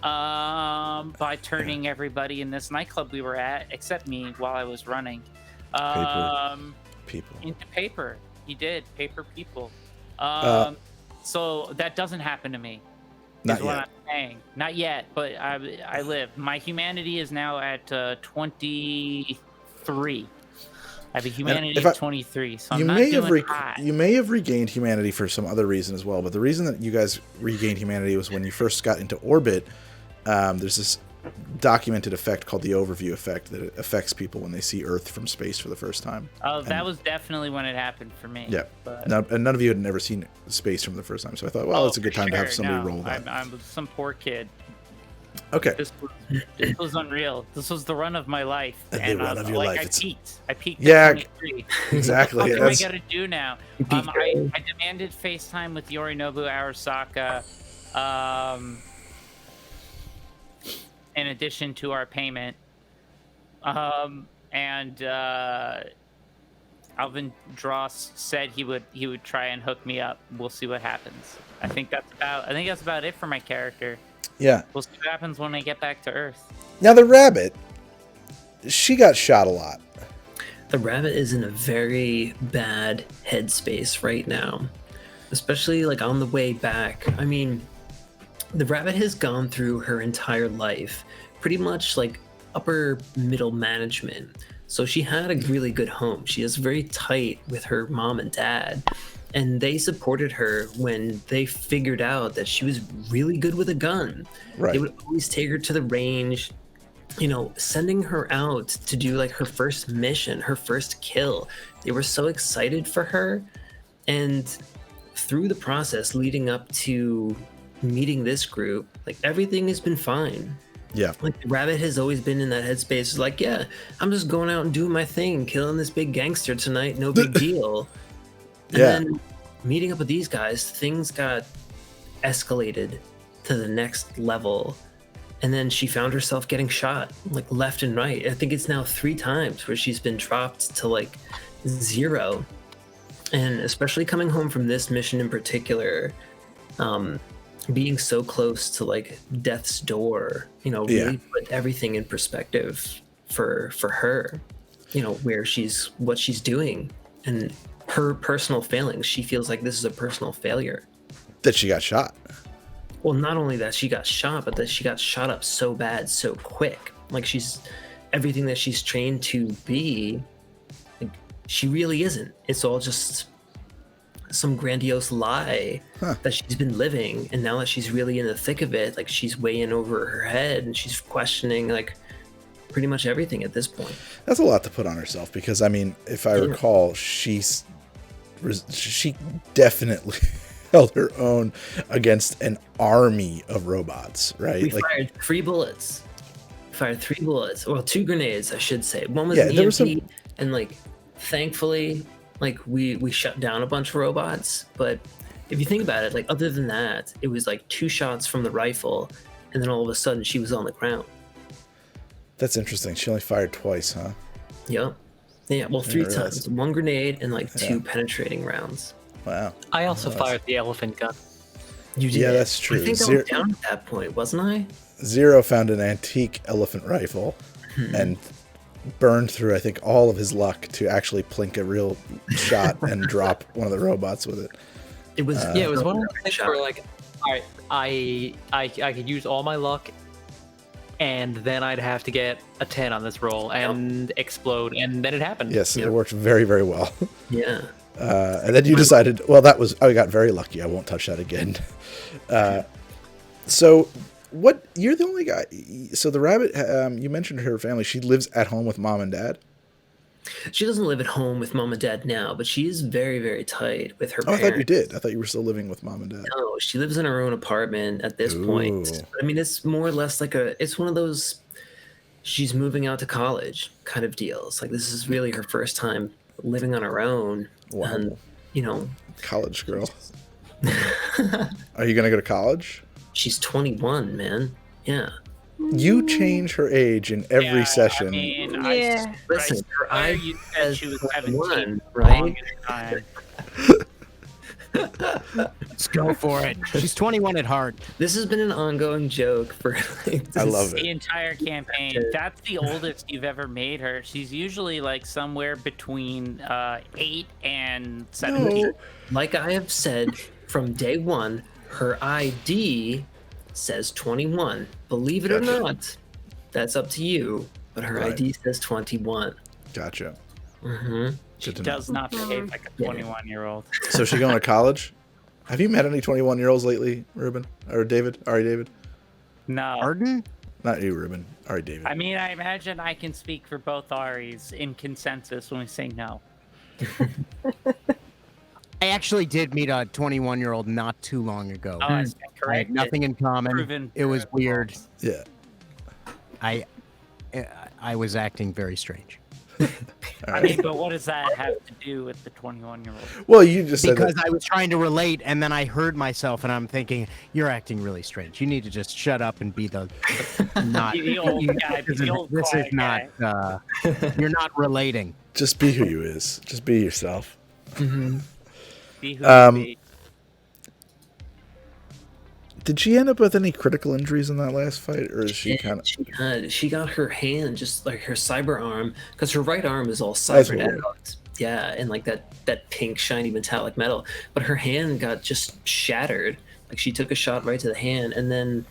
by turning everybody in this nightclub we were at, except me while I was running, people into paper. He did paper people. So that doesn't happen to me. Not is yet. What I'm saying. Not yet, but I live. My humanity is now at 23. I have a humanity of 23, so I'm not doing hot. You may have regained humanity for some other reason as well, but the reason that you guys regained humanity was when you first got into orbit. There's this documented effect called the overview effect that affects people when they see Earth from space for the first time. Oh, that was definitely when it happened for me. Yeah, and none of you had never seen space from the first time, so I thought, well, it's a good time to have somebody roll that. I'm some poor kid. Okay. This was unreal. This was the run of my life. The run of your life. I peaked Yeah, at 23. exactly. What do I got to do now? I demanded FaceTime with Yorinobu Arasaka. In addition to our payment, and Alvin Dross said he would try and hook me up. We'll see what happens. I think that's about it for my character. Yeah. We'll see what happens when I get back to Earth. Now the rabbit, she got shot a lot. The rabbit is in a very bad headspace right now, especially like on the way back. I mean, the rabbit has gone through her entire life pretty much like upper middle management. So she had a really good home. She is very tight with her mom and dad, and they supported her when they figured out that she was really good with a gun. Right. They would always take her to the range, sending her out to do like her first mission, her first kill. They were so excited for her. And through the process leading up to meeting this group, like everything has been fine. Yeah. Like the rabbit has always been in that headspace. Like, yeah, I'm just going out and doing my thing, killing this big gangster tonight, no big deal. And then meeting up with these guys, things got escalated to the next level. And then she found herself getting shot, like left and right. I think it's now 3 times where she's been dropped to like 0. And especially coming home from this mission in particular, being so close to like death's door, really put everything in perspective for her, what she's doing and her personal failings. She feels like this is a personal failure. That she got shot. Well, not only that she got shot, but that she got shot up so bad, so quick. Like she's everything that she's trained to be, like, she really isn't. It's all just some grandiose lie that she's been living, and now that she's really in the thick of it, like she's way in over her head and she's questioning like pretty much everything at this point. That's a lot to put on herself because, I mean, if I recall, she definitely held her own against an army of robots, right? We fired 3 bullets. Well, 2 grenades, I should say. One was an EMP, and like thankfully, like we shut down a bunch of robots. But if you think about it, like other than that, it was like 2 shots from the rifle, and then all of a sudden she was on the ground. That's interesting. She only fired twice, huh? Yep. Yeah, well, 3 times. 1 grenade and like 2 penetrating rounds. Wow. I also fired the elephant gun. You did? Yeah, that's true. I think I was down at that point, wasn't I? Zero found an antique elephant rifle and burned through, I think, all of his luck to actually plink a real shot and drop one of the robots with it. It was it was one of those things where like, all right, I could use all my luck, and then I'd have to get a 10 on this roll and explode, and then it happened. Yes, it worked very, very well. Yeah. And then you decided, well, I got very lucky. I won't touch that again. So you're the only guy. So the rabbit, you mentioned her family. She lives at home with mom and dad. She doesn't live at home with mom and dad now, but she is very, very tight with her parents. I thought you did. I thought you were still living with mom and dad. No, she lives in her own apartment at this point. I mean, it's more or less like it's one of those, she's moving out to college kind of deals. Like this is really her first time living on her own. Wow. And, college girl. Are you going to go to college? She's 21, man. Yeah. You change her age in every session. I mean, Yeah. Listen, her I eye you said she was 17 21, right? longest time. Let's go for it. She's 21 at heart. This has been an ongoing joke for like I love The it. entire campaign. That's the oldest you've ever made her. She's usually like somewhere between 8 and 17. No. Like I have said from day one, her ID says 21. Believe it or Gotcha. not, that's up to you. But her Right. ID says 21. Gotcha. Mm-hmm. She Good to know. does not behave like a 21-year-old. So is she going to college? Have you met any 21-year-olds lately, Rubin? Or David? Ari David? No. Arden? Not you, Rubin. Ari David. I mean, I imagine I can speak for both Aries in consensus when we say no. I actually did meet a 21-year-old not too long ago. Oh, I stand I had corrected. nothing in common. Proven It was weird. false. Yeah. I was acting very strange. All I right. mean, but what does that have to do with the 21-year-old? Well, you just said Because that. I was trying to relate, and then I heard myself, and I'm thinking, "You're acting really strange. You need to just shut up and be the not." The old guy, the old This is quiet not. guy. You're not relating. Just be who you is. Just be yourself. Be who Um, you be. Did she end up with any critical injuries in that last fight, or is she kind of? She got her hand, just like her cyber arm, because her right arm is all That's cybered weird. out. Yeah, and like that pink shiny metallic metal. But her hand got just shattered. Like she took a shot right to the hand, and then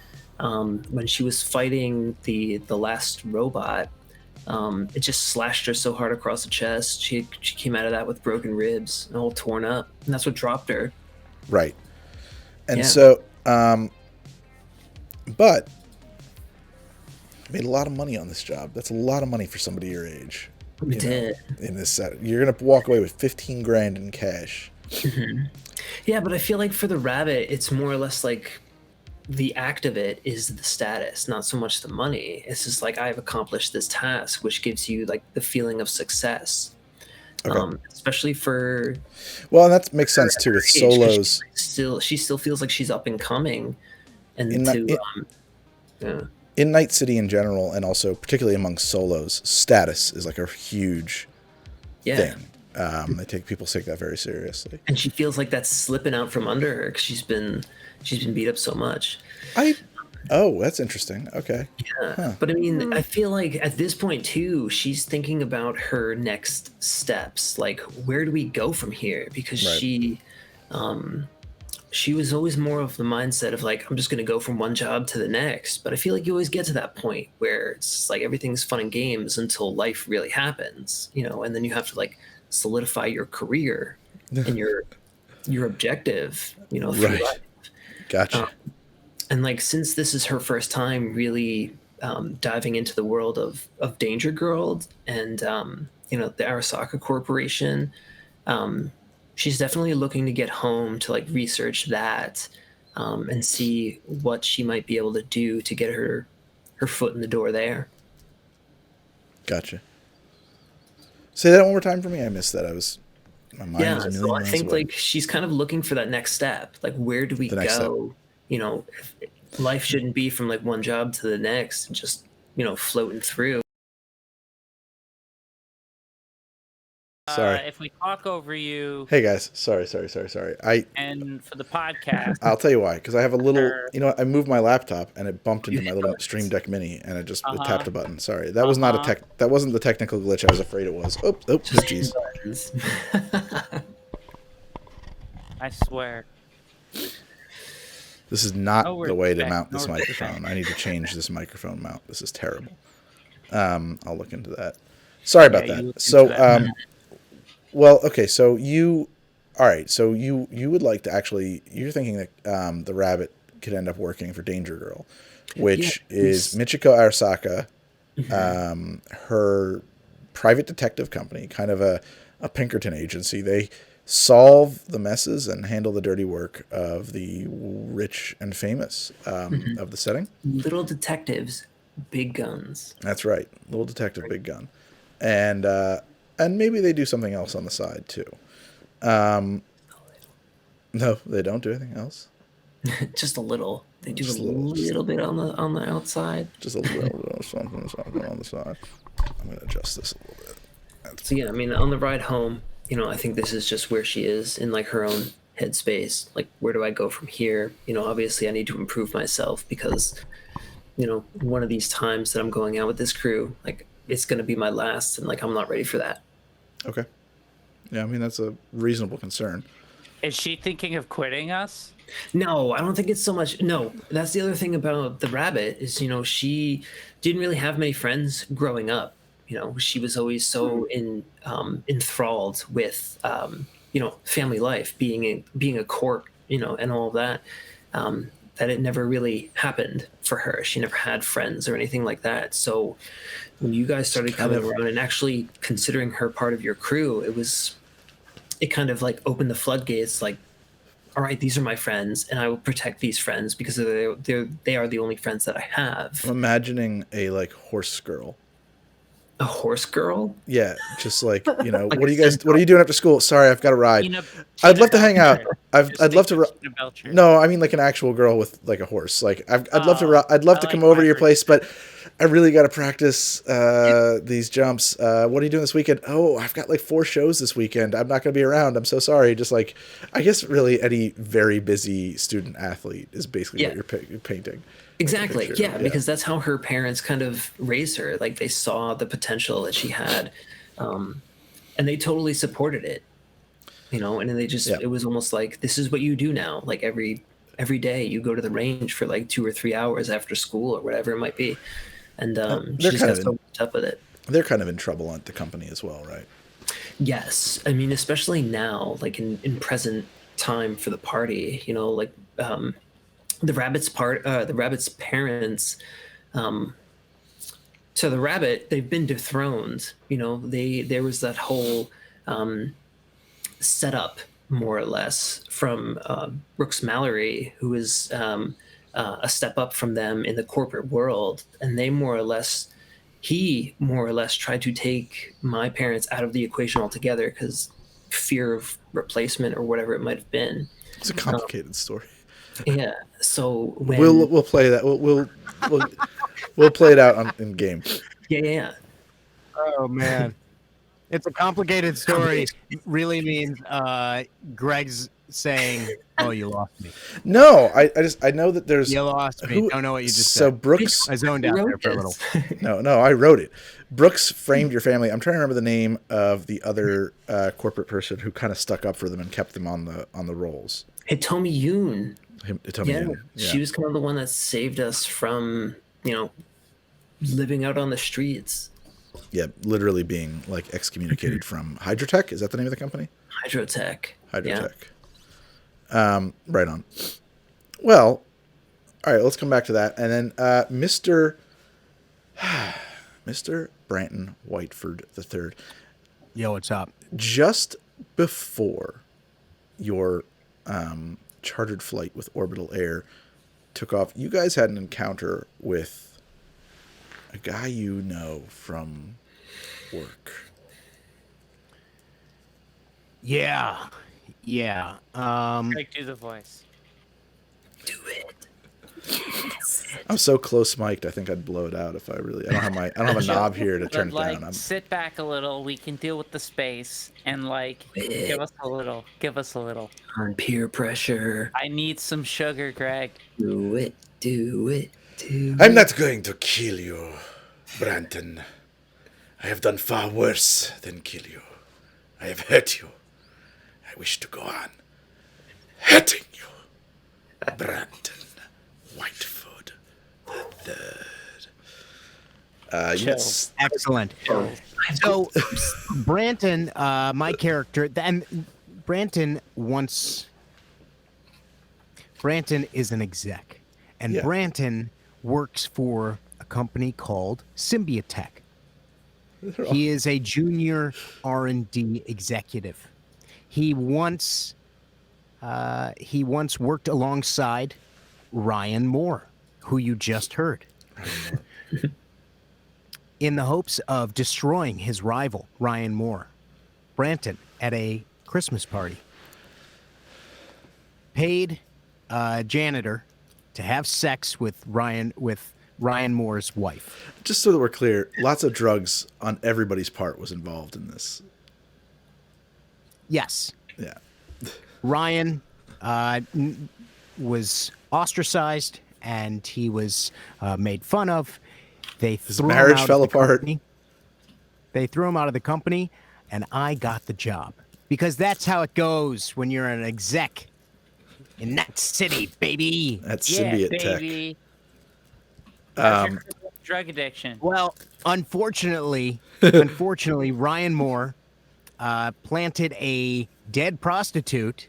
when she was fighting the last robot, it just slashed her so hard across the chest. She came out of that with broken ribs and all torn up, and that's what dropped her. Right. And Yeah. so, but made a lot of money on this job. That's a lot of money for somebody your age. We you know, did. in this set. You're gonna walk away with 15 grand in cash. Yeah, but I feel like for the rabbit, it's more or less like the act of it is the status, not so much the money. It's just like I've accomplished this task, which gives you like the feeling of success. Okay. Especially for Well, and that makes sense too with her age, 'cause solos. she still feels like she's up and coming, and yeah. In Night City in general, and also particularly among solos, status is like a huge thing. People take that very seriously. And she feels like that's slipping out from under her because she's been beat up so much. Oh, that's interesting. Okay. Yeah. Huh. But I mean, I feel like at this point too, she's thinking about her next steps. Like, where do we go from here? Because Right. she was always more of the mindset of like, I'm just going to go from one job to the next. But I feel like you always get to that point where it's like everything's fun and games until life really happens, and then you have to like solidify your career and your objective, through Right. life. Gotcha. And like, since this is her first time really diving into the world of Danger Girl and the Arasaka Corporation, she's definitely looking to get home to like research that and see what she might be able to do to get her foot in the door there. Gotcha. Say that one more time for me. I missed that. My mind Yeah, was a million so I miles think away. like she's kind of looking for that next step. Like, where do we The next go? Life shouldn't be from like one job to the next, just floating through. Sorry. If we talk over you, Hey guys, sorry. and for the podcast, I'll tell you why. Because I have a little, Sure. I moved my laptop and it bumped into my little Stream Deck Mini, and it tapped a button. Sorry, that was not that wasn't the technical glitch I was afraid it was. Oh, jeez. I swear. This is not No the way to respect, mount no this respect. microphone. I need to change this microphone mount. This is terrible. I'll look into that. Sorry about Yeah, you that. look So, into that. well, okay. So all right. So you would like to actually, you're thinking that the rabbit could end up working for Danger Girl, which is Michiko Arasaka, her private detective company, kind of a Pinkerton agency. They solve the messes and handle the dirty work of the rich and famous of the setting. Little detectives, big guns. That's right, little detective, big gun, and maybe they do something else on the side too. No, they don't do anything else. Just a little. They do Just a a little, little bit on the outside. Just a little bit of something on the side. I'm gonna adjust this a little bit. So yeah, I mean, on the ride home, I think this is just where she is in like her own headspace. Like, where do I go from here? Obviously I need to improve myself because, one of these times that I'm going out with this crew, like it's gonna be my last, and like I'm not ready for that. Okay. Yeah, I mean that's a reasonable concern. Is she thinking of quitting us? No, I don't think it's so much. No, that's the other thing about the rabbit is, she didn't really have many friends growing up. She was always so enthralled with, family life, being a court, and all of that, that it never really happened for her. She never had friends or anything like that. So when you guys started coming around and actually considering her part of your crew, it kind of like opened the floodgates. Like, all right, these are my friends, and I will protect these friends because they are the only friends that I have. I'm imagining a like horse girl. A horse girl? Yeah, just like Like what are you doing after school? Sorry, I've got to ride. I'd love to hang out. I'd love to. No, I mean like an actual girl with like a horse. Like I'd love to. I'd love to come over to your place, but I really got to practice these jumps. What are you doing this weekend? Oh, I've got like 4 shows this weekend. I'm not going to be around. I'm so sorry. Just like, I guess really any very busy student athlete is basically what you're painting. Exactly. Yeah, because that's how her parents kind of raised her. Like they saw the potential that she had, and they totally supported it. And then they just it was almost like, this is what you do now. Like every day you go to the range for like 2 or 3 hours after school or whatever it might be. And she just got so much up with it. They're kind of in trouble at the company as well, right? Yes. I mean, especially now, like in present time for the party, like the rabbit's parents, so the rabbit, they've been dethroned. There was that whole setup, more or less, from Brooks Mallory, who is a step up from them in the corporate world, and he more or less tried to take my parents out of the equation altogether because fear of replacement or whatever it might have been. It's a complicated story. Yeah. So when we'll play that. We'll play it out in game. Yeah. Oh man, it's a complicated story. Really means Greg's saying, "Oh, you lost me." No, I know that there's. You lost me. Don't know what you just said. So Brooks, I zoned out there for a little. No, I wrote it. Brooks framed your family. I'm trying to remember the name of the other corporate person who kind of stuck up for them and kept them on the rolls. Hitomi Yoon. Yeah, she was kind of the one that saved us from, living out on the streets. Yeah, literally being like excommunicated from Hydrotech. Is that the name of the company? Hydrotech. Yeah. Right on. Well, all right, let's come back to that. And then Mr. Branton Whiteford III. Yo, what's up? Just before your chartered flight with Orbital Air took off, you guys had an encounter with a guy you know from work. Yeah. Greg, do the voice. Do it. I'm so close mic'd. I think I'd blow it out if I don't have a knob here to turn it down. Sit back a little. We can deal with the space and give us a little. On peer pressure. I need some sugar, Greg. Do it. I'm not going to kill you, Branton. I have done far worse than kill you. I have hurt you. I wish to go on hurting you, Branton Whitefoot the Third. Yes, excellent. So, Branton, my character, and Branton is an exec, and Branton works for a company called Symbiotech. He is a junior R&D executive. He once worked alongside Ryan Moore, who you just heard, in the hopes of destroying his rival, Ryan Moore. Branton, at a Christmas party, paid a janitor to have sex with Ryan Moore's wife. Just so that we're clear, lots of drugs on everybody's part was involved in this. Yes. Yeah. Ryan was ostracized and he was made fun of. His marriage fell apart. They threw him out of the company, and I got the job. Because that's how it goes when you're an exec in that city, baby. That's Yeah, symbiote baby. tech. Drug addiction. Well, unfortunately, Ryan Moore planted a dead prostitute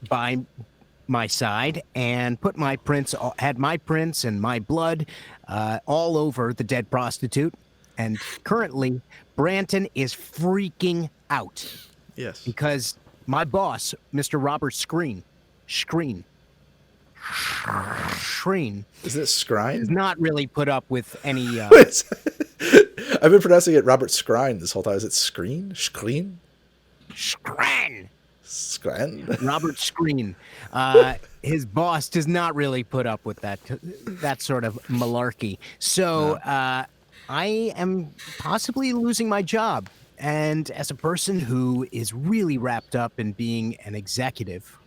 by my side and put my prints, had my prints and my blood all over the dead prostitute. And currently, Branton is freaking out Yes. because my boss, Mr. Robert Screen, Is it Scrine? does not really put up with any. I've been pronouncing it Robert Scrine this whole time. Is it Screen? Screen? Screen. Screen? Robert Screen. His boss does not really put up with that sort of malarkey. So I am possibly losing my job. And as a person who is really wrapped up in being an executive,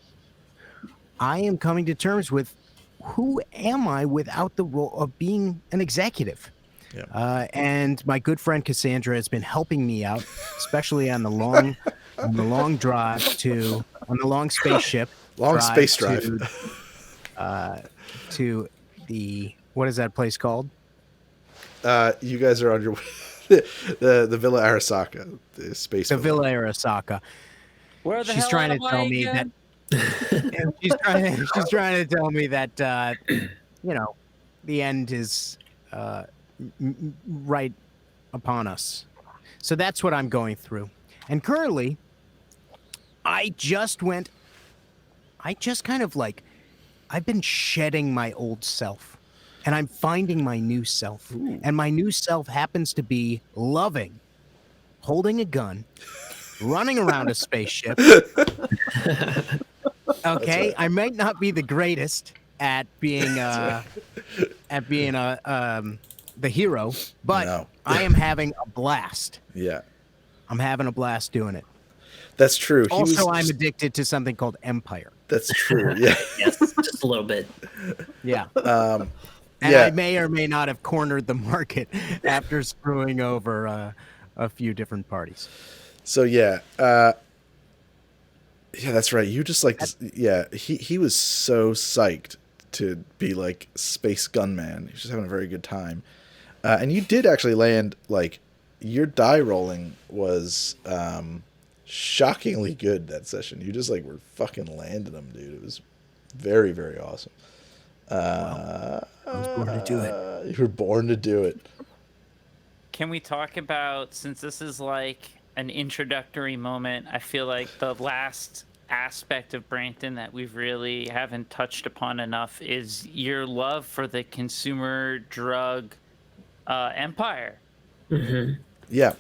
I am coming to terms with who am I without the role of being an executive? Yeah. And my good friend Cassandra has been helping me out, especially on the long spaceship. Long space drive. To the, what is that place called? You guys are on your way. The Villa Arasaka, the space. The Villa Arasaka. Where the She's hell trying am to I tell me that. again? And she's trying to tell me that the end is right upon us. So that's what I'm going through. And currently, I've been shedding my old self. And I'm finding my new self. Ooh. And my new self happens to be loving, holding a gun, running around a spaceship. Okay, I might not be the greatest at being the hero, but no. I am having a blast. Yeah, I'm having a blast doing it. That's true. Also, I'm addicted to something called Empire. That's true. Yeah. Yes, just a little bit. Yeah. And I may or may not have cornered the market after screwing over a few different parties. So yeah, that's right. You just like, he was so psyched to be like space gunman. He was just having a very good time, and you did actually land like your die rolling was shockingly good that session. You just like were fucking landing them, dude. It was very, very awesome. I was born to do it. You were born to do it. Can we talk about, since this is like an introductory moment, I feel like the last aspect of Branton that we've really haven't touched upon enough is your love for the consumer drug empire. Mm-hmm. Yeah.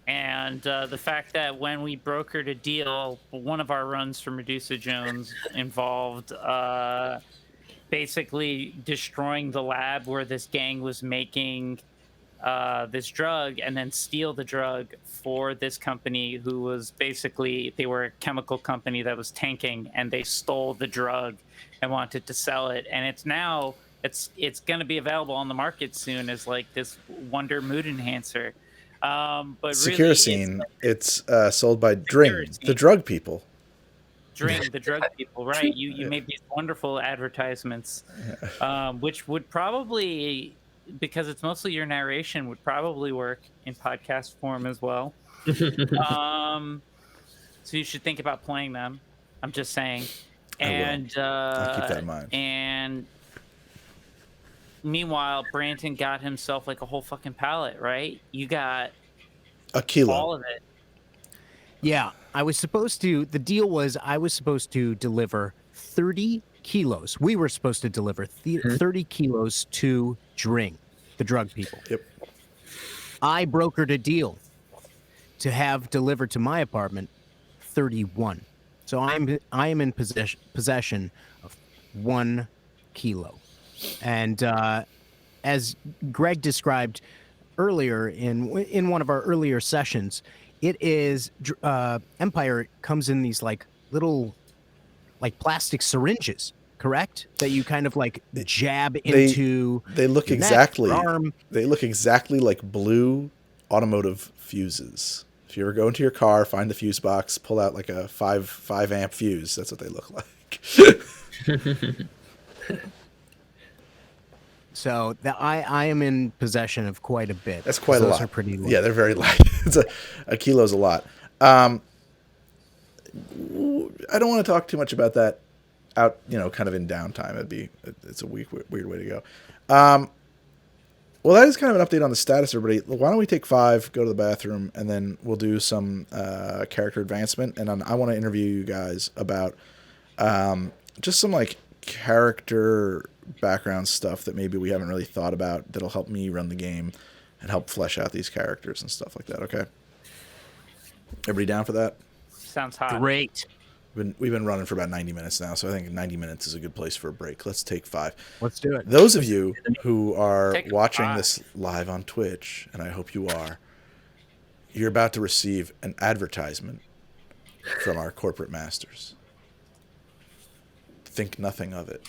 And the fact that when we brokered a deal, one of our runs for Medusa Jones involved basically destroying the lab where this gang was making this drug and then steal the drug for this company who was basically, they were a chemical company that was tanking, and they stole the drug and wanted to sell it. And it's now, it's going to be available on the market soon as like this wonder mood enhancer. But Securocene, really, it's sold by Dring, the drug people. Dring, the drug people, right? You made these wonderful advertisements, which would probably, because it's mostly your narration, would probably work in podcast form as well. So you should think about playing them. I'm just saying. And I'll keep that in mind. And meanwhile, Branton got himself like a whole fucking pallet, right? You got a kilo. All of it. Yeah, the deal was I was supposed to deliver 30 kilos. We were supposed to deliver 30 kilos to Dring, the drug people. Yep. I brokered a deal to have delivered to my apartment 31. So I am in possession of 1 kilo. And as Greg described earlier in one of our earlier sessions, it is Empire comes in these like little like plastic syringes, correct? That you kind of like jab into. They look your neck, exactly. your arm. They look exactly like blue automotive fuses. If you ever go into your car, find the fuse box, pull out like a 5 amp fuse. That's what they look like. So I am in possession of quite a bit. That's quite a lot. Those are pretty light. Yeah, they're very light. A kilo's a lot. I don't want to talk too much about that out, kind of in downtime. It's a weird way to go. Well, that is kind of an update on the status, everybody. Why don't we take 5, go to the bathroom, and then we'll do some character advancement. And I want to interview you guys about just some like character background stuff that maybe we haven't really thought about that'll help me run the game and help flesh out these characters and stuff like that. Okay, everybody down for that? Sounds hot. Great. We've been running for about 90 minutes now, so I think 90 minutes is a good place for a break. Let's take 5. Let's do it. Those of you who are Take watching 5. this live on Twitch, and I hope you are, you're about to receive an advertisement from our corporate masters. Think nothing of it.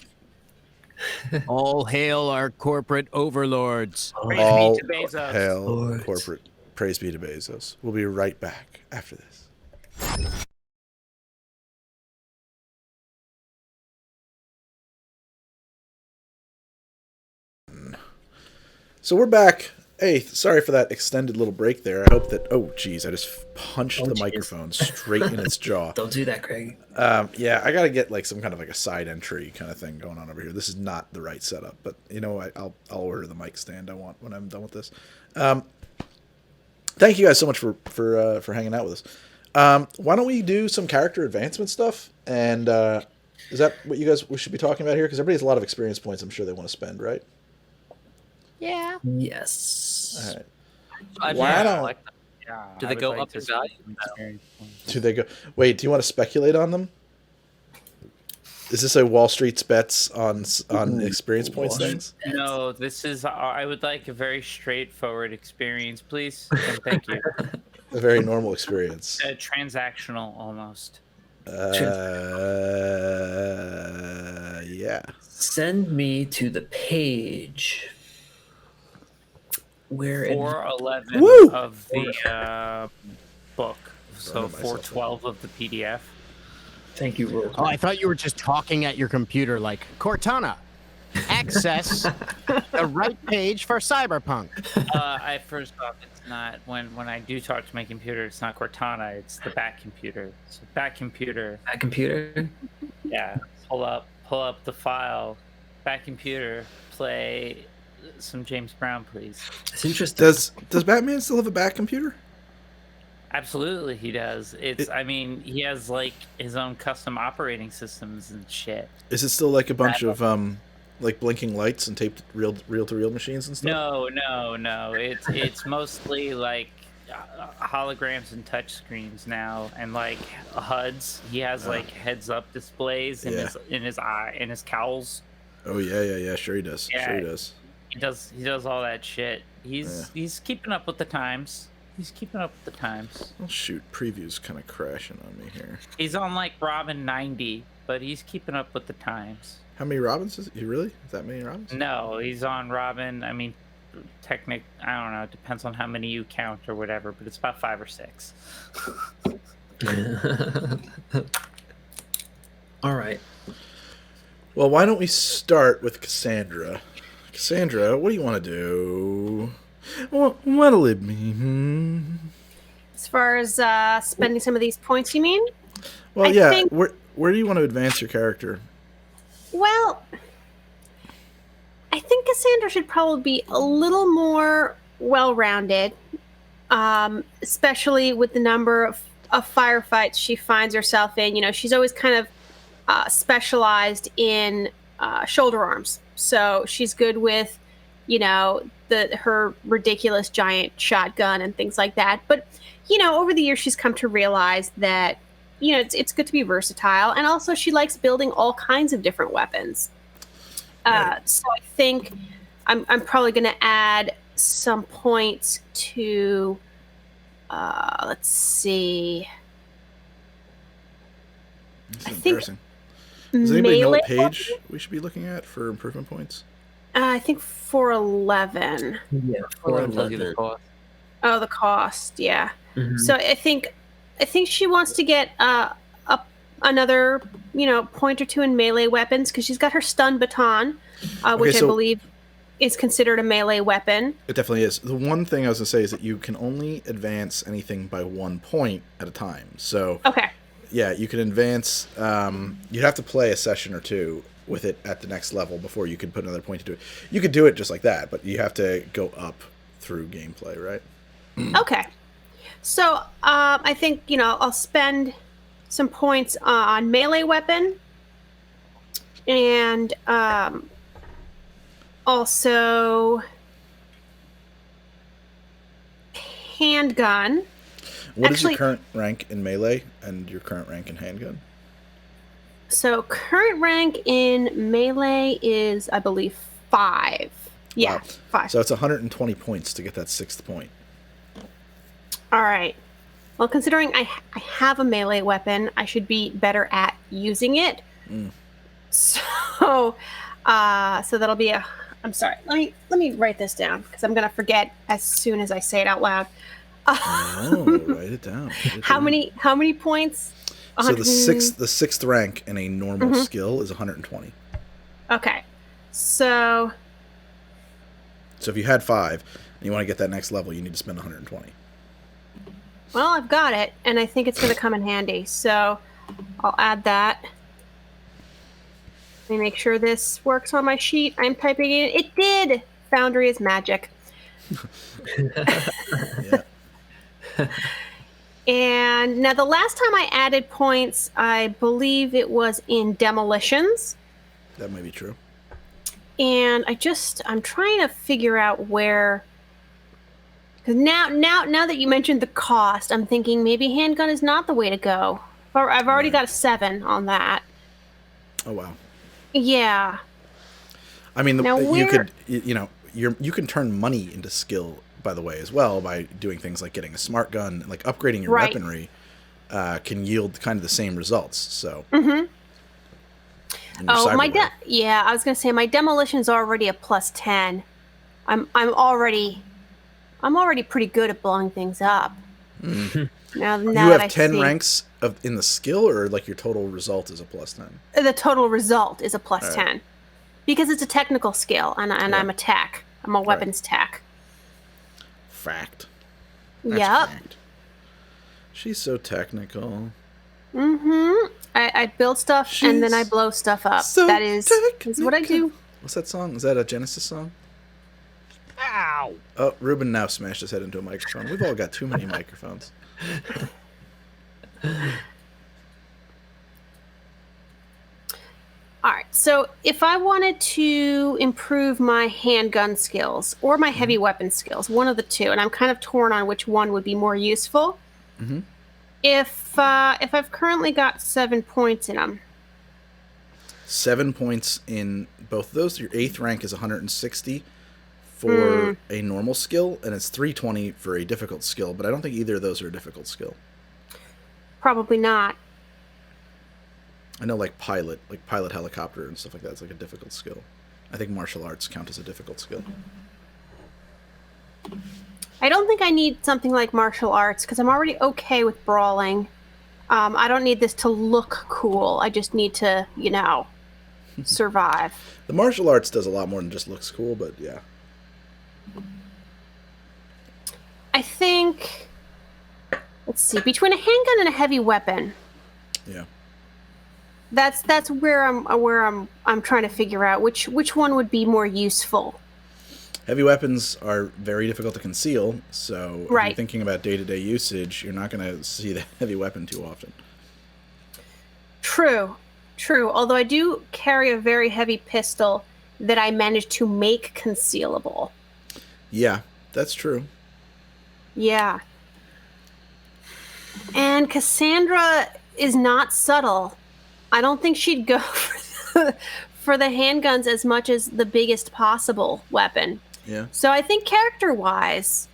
All hail our corporate overlords. Praise All be to Bezos. hail Lords. corporate. Praise be to Bezos. We'll be right back after this. So we're back. Hey, sorry for that extended little break there. I hope that... Oh, geez, I just punched the geez. microphone straight in its jaw. Don't do that, Craig. Yeah, I got to get like some kind of like a side entry kind of thing going on over here. This is not the right setup, but I'll order the mic stand I want when I'm done with this. Thank you guys so much for hanging out with us. Why don't we do some character advancement stuff? And is that what we should be talking about here? Because everybody has a lot of experience points I'm sure they want to spend, right? Yeah. Yes. All right. Yeah, don't- I like that. Yeah, Do I they would go like up to in see value? some experience points. Do they go? Wait, do you want to speculate on them? Is this a Wall Street's bets on experience points things? No, this is. I would like a very straightforward experience, please, and thank you. A very normal experience. Transactional almost. Yeah. Send me to the page where it 411 Woo! of the book, so Running myself 412 of the PDF. Thank you, Roll. Oh, I thought you were just talking at your computer like, Cortana, access the right page for Cyberpunk. I first off, it's not when I do talk to my computer, it's not Cortana, it's the back computer. So back computer, That computer. yeah. Pull up the file. Back computer, play some James Brown, please. It's interesting. Does Batman still have a back computer? Absolutely, he does. I mean, he has like his own custom operating systems and shit. Is it still like a bunch of like blinking lights and taped reel to reel machines and stuff? No. It's mostly like holograms and touch screens now, and like HUDs. He has like heads up displays in his cowls. Oh yeah. Sure he does. Yeah. Sure he does. He does all that shit. He's keeping up with the times. He's keeping up with the times. Oh shoot, preview's kind of crashing on me here. He's on like Robin 90, but he's keeping up with the times. How many Robins is he really? Is that many Robins? No, he's on Robin. I mean, I don't know. It depends on how many you count or whatever, but it's about 5 or 6. All right. Well, why don't we start with Cassandra? Cassandra, what do you want to do? What'll it be? As far as spending some of these points, you mean? Well, I yeah. think- Where do you want to advance your character? Well, I think Cassandra should probably be a little more well-rounded, especially with the number of firefights she finds herself in. You know, she's always kind of specialized in shoulder arms, so she's good with, her ridiculous giant shotgun and things like that. But over the years, she's come to realize that it's good to be versatile, and also she likes building all kinds of different weapons. So I think I'm probably going to add some points to. Let's see. This is I think embarrassing. Does anybody know what melee page we should be looking at for improvement points? I think 411. Yeah, Or for tells you the 11. cost. Oh, the cost, yeah. Mhm. So I think she wants to get another point or two in melee weapons because she's got her stun baton, which I so- believe is considered a melee weapon. It definitely is. The one thing I was going to say is that you can only advance anything by 1 point at a time. So, Okay. yeah, you can advance. You'd have to play a session or two with it at the next level before you could put another point into it. You could do it just like that, but you have to go up through gameplay, right? Okay. So I think I'll spend some points on melee weapon, and also handgun. What is Actually- your current rank in melee and your current rank in handgun? So current rank in melee is, I believe, 5. Yeah, Wow. 5. So it's 120 points to get that 6th point. All right. Well, considering I have a melee weapon, I should be better at using it. So that'll be a. I'm sorry. Let me write this down because I'm gonna forget as soon as I say it out loud. Oh, write it down. Write it How down. many points? So the 100 sixth rank in a normal skill is 120. Okay. So So if you had 5 and you want to get that next level, you need to spend 120. well, I've got it, and I think it's gonna come in handy. So I'll add that. Let me make sure this works on my sheet. I'm typing in. It did. Foundry is magic. Yeah. And now the last time I added points, I believe it was in demolitions. That might be true. And I'm trying to figure out where. Because now that you mentioned the cost, I'm thinking maybe handgun is not the way to go. I've already got a 7 on that. Oh wow. Yeah. I mean, Now you where- could you can turn money into skill, by the way, as well, by doing things like getting a smart gun, like upgrading your Right. weaponry, can yield kind of the same results. So. Mm-hmm. in your Oh, cyberware. yeah, I was gonna say my demolition's already a plus 10. I'm already pretty good at blowing things up. Now You that I have 10 see, ranks in the skill, or like your total result is a plus 10? the total result is a plus All right. 10 because it's a technical skill, and I'm a tech. I'm a weapons tech. Fact. That's Yep. fact. She's so technical. Mm-hmm. I build stuff and then I She's blow stuff up. so That is what I do. What's that song? Is that a Genesis song? Ow! Oh, Rubin now smashed his head into a microphone. We've all got too many microphones. All right. So if I wanted to improve my handgun skills or my heavy weapon skills, one of the two, and I'm kind of torn on which one would be more useful. Mhm. If I've currently got 7 points in them, 7 points in both of those. Your 8th rank is 160 for a normal skill, and it's 320 for a difficult skill, but I don't think either of those are a difficult skill. probably not. I know like pilot helicopter and stuff like that is like a difficult skill. I think martial arts count as a difficult skill. I don't think I need something like martial arts because I'm already okay with brawling. I don't need this to look cool. I just need to, survive. The martial arts does a lot more than just looks cool, but yeah. I think. Let's see. Between a handgun and a heavy weapon, Yeah. that's where I'm trying to figure out which one would be more useful. Heavy weapons are very difficult to conceal, so if you're Right. thinking about day-to-day usage, you're not going to see the heavy weapon too often. True. Although I do carry a very heavy pistol that I managed to make concealable. Yeah, that's true. Yeah. And Cassandra is not subtle. I don't think she'd go for the handguns as much as the biggest possible weapon. Yeah. So I think character-wise,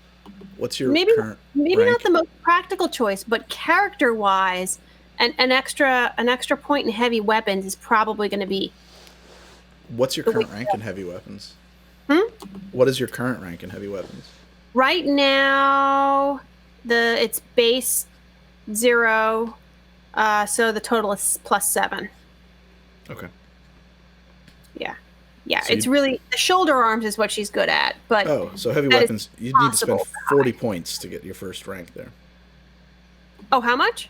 What's your maybe current maybe rank? not the most practical choice, but character-wise, an extra point in heavy weapons is probably going to be. What's your current rank in heavy weapons? What is your current rank in heavy weapons? Right now, it's base 0, so the total is +7. Okay. Yeah, So it's really the shoulder arms is what she's good at. But Oh, so heavy that is weapons, you need to spend possible. 40 points to get your first rank there. oh, how much?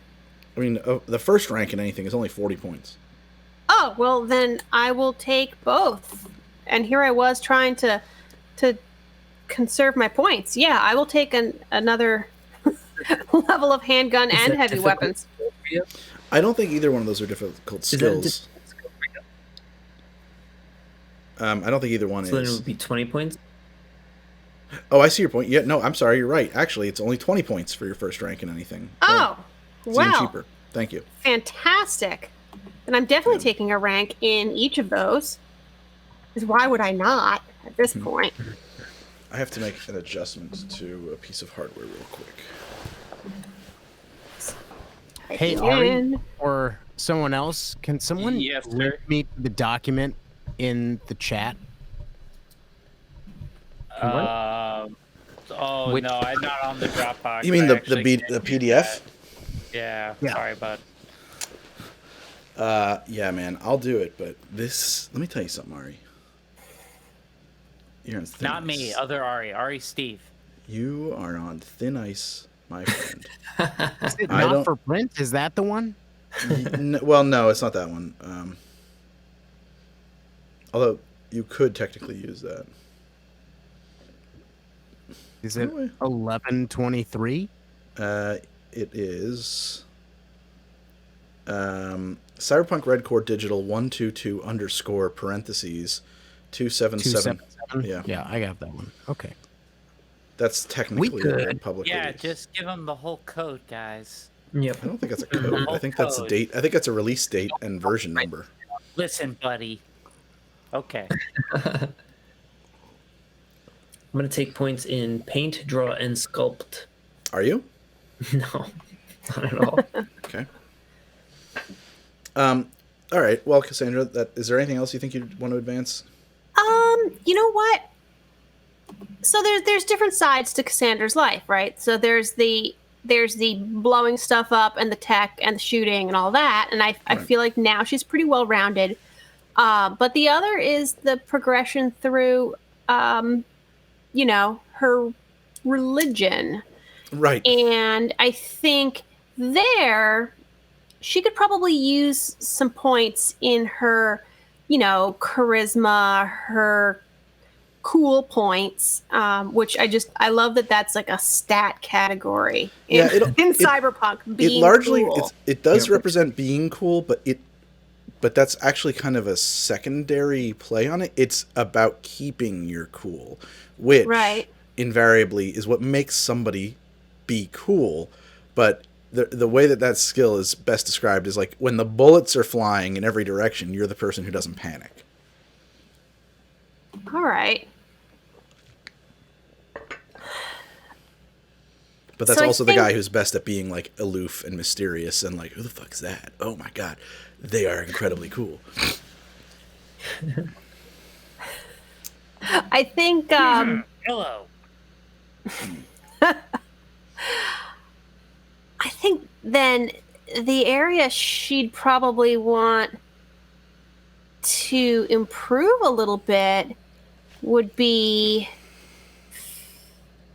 I mean, the first rank in anything is only 40 points. Oh, well then I will take both. And here I was trying to conserve my points. Yeah, I will take another level of handgun Is and that heavy difficult weapons. for you? I don't think either one of those are difficult Is that skills. difficult for you? I don't think either one So then it is. would be 20 points. Oh, I see your point. Yeah, no, I'm sorry, you're right. Actually, it's only 20 points for your first rank in anything. Oh, It's even wow. cheaper. Thank you. Fantastic. And I'm definitely taking a rank in each of those. Because why would I not at this point? I have to make an adjustment to a piece of hardware real quick. Hey, Typing Ari, in. or someone else, can someone Yes, link sir. me the document in the chat? Oh Which- no, I'm not on the Dropbox. You mean I the actually can't do PDF? that. Yeah, Yeah. sorry, bud. Yeah, man, I'll do it, but this... Let me tell you something, Ari. You're on thin Not me, ice. other Ari Steve. You are on thin ice, my friend. Is it I not don't- for print? Is that the one? Well, no, it's not that one. Although, you could technically use that. Is it Really? 1123? It is... Cyberpunk RED Core Digital 122 underscore parentheses 277. 277? Yeah. Yeah, I got that one. Okay. That's technically We could. a public Yeah, release. just give him the whole code, guys. Yep. I don't think that's a code. I think that's a Code. date. I think that's a release date and version number. Listen, buddy. Okay. I'm going to take points in paint, draw, and sculpt. Are you? No, not at all. Okay. All right. Well, Cassandra, is there anything else you think you'd want to advance? You know what? So there's different sides to Cassandra's life, right? So there's the blowing stuff up and the tech and the shooting and all that, and I Right. feel like now she's pretty well rounded. But the other is the progression through, her religion. Right. And I think there she could probably use some points in her, charisma, her cool points, which I love that that's like a stat category in, Yeah, in Cyberpunk. It Being largely cool. it does Yeah. represent being cool, but that's actually kind of a secondary play on it. It's about keeping your cool, which Right. invariably is what makes somebody be cool. But the way that skill is best described is like when the bullets are flying in every direction, you're the person who doesn't panic. All right. But that's So I also the think- guy who's best at being like aloof and mysterious and like, who the fuck's that? Oh my god, they are incredibly cool. I think Hello. I think then the area she'd probably want to improve a little bit would be,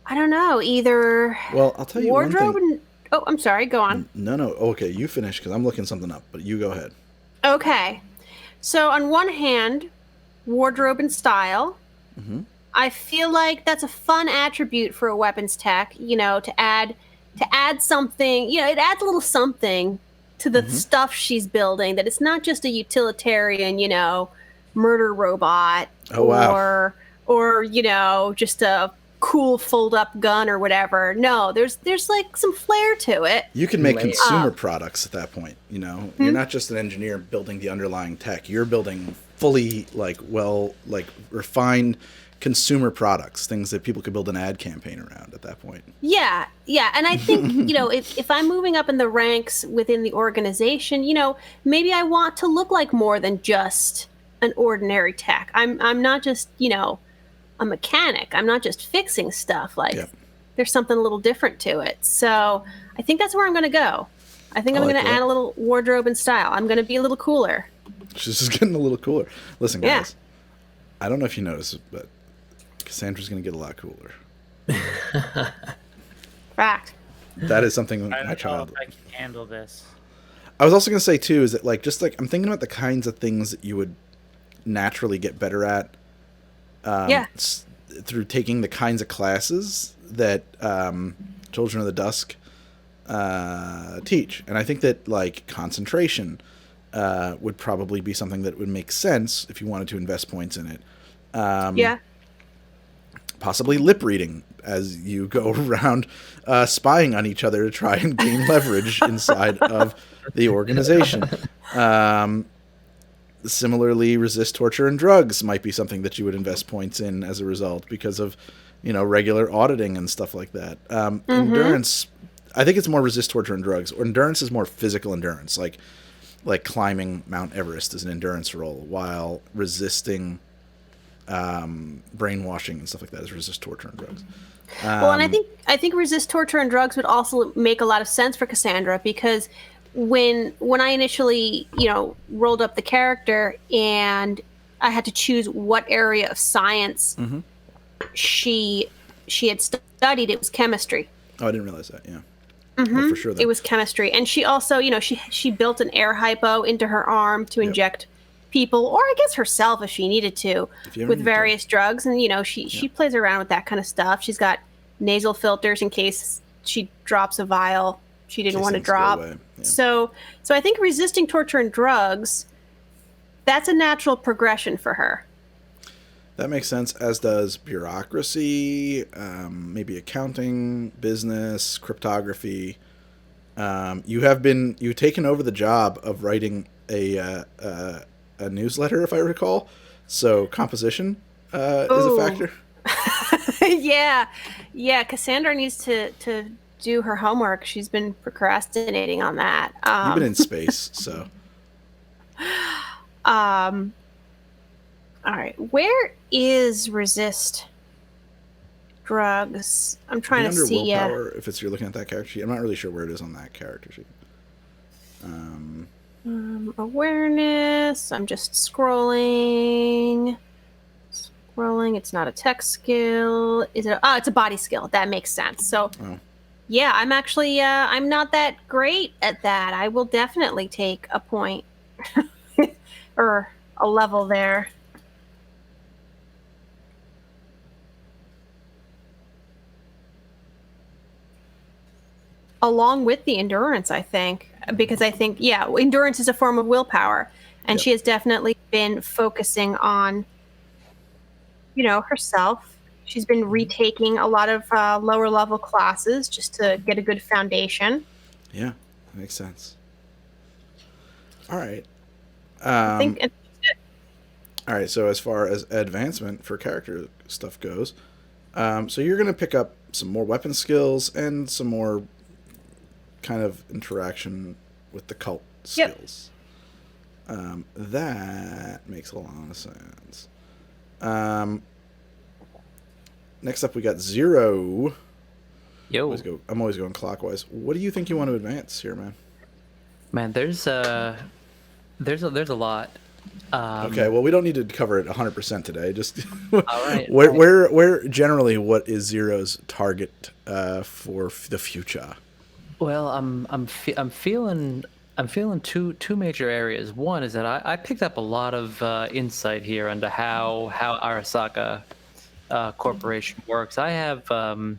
I don't know, either Well, I'll tell you wardrobe one thing. and oh, I'm sorry, go on. No. Okay, you finish because I'm looking something up. But you go ahead. Okay. So on one hand, wardrobe and style. Mhm. I feel like that's a fun attribute for a weapons tech, to add something, it adds a little something to the stuff she's building, that it's not just a utilitarian, murder robot Oh, wow. or just a cool fold up gun or whatever. No, there's like some flair to it. You can make consumer products at that point. You know, you're not just an engineer building the underlying tech. You're building fully refined consumer products, things that people could build an ad campaign around at that point. Yeah. And I think, if I'm moving up in the ranks within the organization, maybe I want to look like more than just an ordinary tech. I'm not just, a mechanic. I'm not just fixing stuff. There's something a little different to it. So I think that's where I'm going to go. I think I'm going to add a little wardrobe and style. I'm going to be a little cooler. She's just getting a little cooler. Listen, guys, I don't know if you noticed, but Cassandra's going to get a lot cooler. Fact. That is something I my don't child. know if I can handle this. I was also going to say too is that I'm thinking about the kinds of things that you would naturally get better at. Through taking the kinds of classes that Children of the Dusk teach, and I think that concentration would probably be something that would make sense if you wanted to invest points in it. Possibly lip reading as you go around spying on each other to try and gain leverage inside of the organization. Similarly, resist torture and drugs might be something that you would invest points in as a result because of, regular auditing and stuff like that. Endurance, I think it's more resist torture and drugs. Endurance is more physical endurance, like climbing Mount Everest is an endurance role, while resisting brainwashing and stuff like that is resist torture and drugs. Well, and I think resist torture and drugs would also make a lot of sense for Cassandra because when I initially, rolled up the character and I had to choose what area of science she had studied, it was chemistry. Oh, I didn't realize that. Yeah. Well, for sure. It was chemistry, and she also, she built an air hypo into her arm to inject people, or I guess herself if she needed to, with various drugs, and she plays around with that kind of stuff. She's got nasal filters in case she drops a vial she didn't want to drop. Yeah. So I think resisting torture and drugs, that's a natural progression for her. That makes sense, as does bureaucracy, maybe accounting, business, cryptography. You've taken over the job of writing a newsletter, if I recall. So composition is a factor. Yeah. Cassandra needs to do her homework. She's been procrastinating on that. You've been in space, so. All right, where is resist drugs? I'm trying to see. Willpower, if you're looking at that character sheet, I'm not really sure where it is on that character sheet. Awareness. I'm just scrolling. It's not a tech skill. Is it? Oh, it's a body skill. That makes sense. So, yeah, I'm actually I'm not that great at that. I will definitely take a point or a level there. Along with the endurance, I think, because I think, endurance is a form of willpower, and she has definitely been focusing on, herself. She's been retaking a lot of lower level classes just to get a good foundation. Yeah, that makes sense. All right. I think all right, so as far as advancement for character stuff goes, so you're going to pick up some more weapon skills and some more kind of interaction with the cult skills. That makes a lot of sense. Next up, we got Zero. Yo. I'm always going clockwise. What do you think you want to advance here, man? Man, there's a lot. Okay, well, we don't need to cover it 100% today. Just all right. Where generally, what is Zero's target for the future? Well, I'm feeling two major areas. One is that I picked up a lot of insight here into how Arasaka Corporation works. I have a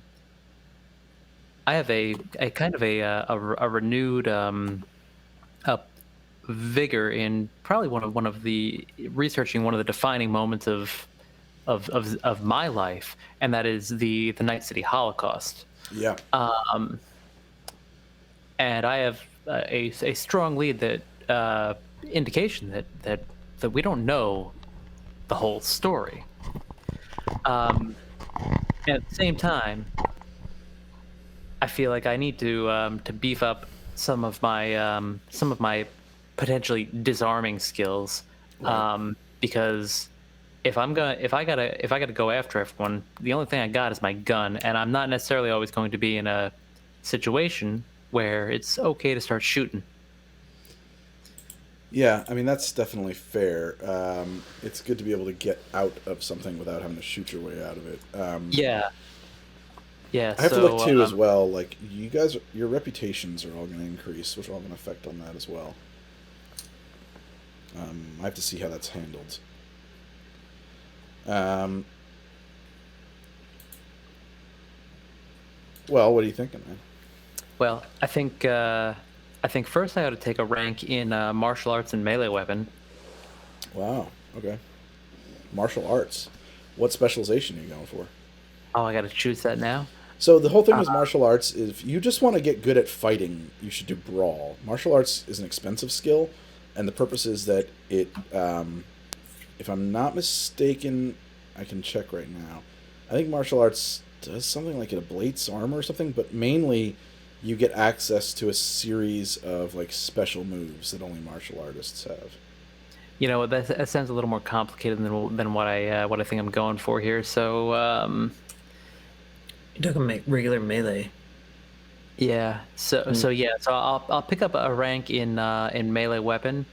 kind of a renewed vigor in probably one of the researching one of the defining moments of of my life, and that is the Night City Holocaust. Yeah. And I have a strong lead that indication that we don't know the whole story. And at the same time, I feel like I need to beef up some of my potentially disarming skills, because if I gotta go after everyone, the only thing I got is my gun, and I'm not necessarily always going to be in a situation where it's okay to start shooting. Yeah, I mean, that's definitely fair. It's good to be able to get out of something without having to shoot your way out of it. Yeah. I have to look too as well. Like, you guys, your reputations are all going to increase, which will have an effect on that as well. I have to see how that's handled. Well, what are you thinking, man? Well, I think first I ought to take a rank in martial arts and melee weapon. Wow. Okay. Martial arts. What specialization are you going for? Oh, I got to choose that now. So the whole thing with martial arts is, if you just want to get good at fighting, you should do brawl. Martial arts is an expensive skill, and the purpose is that it, if I'm not mistaken, I can check right now. I think martial arts does something like it ablates armor or something, but mainly you get access to a series of like special moves that only martial artists have. You know, that sounds a little more complicated than what I think I'm going for here. So You're talking regular melee. yeah. So I'll pick up a rank in melee weapon,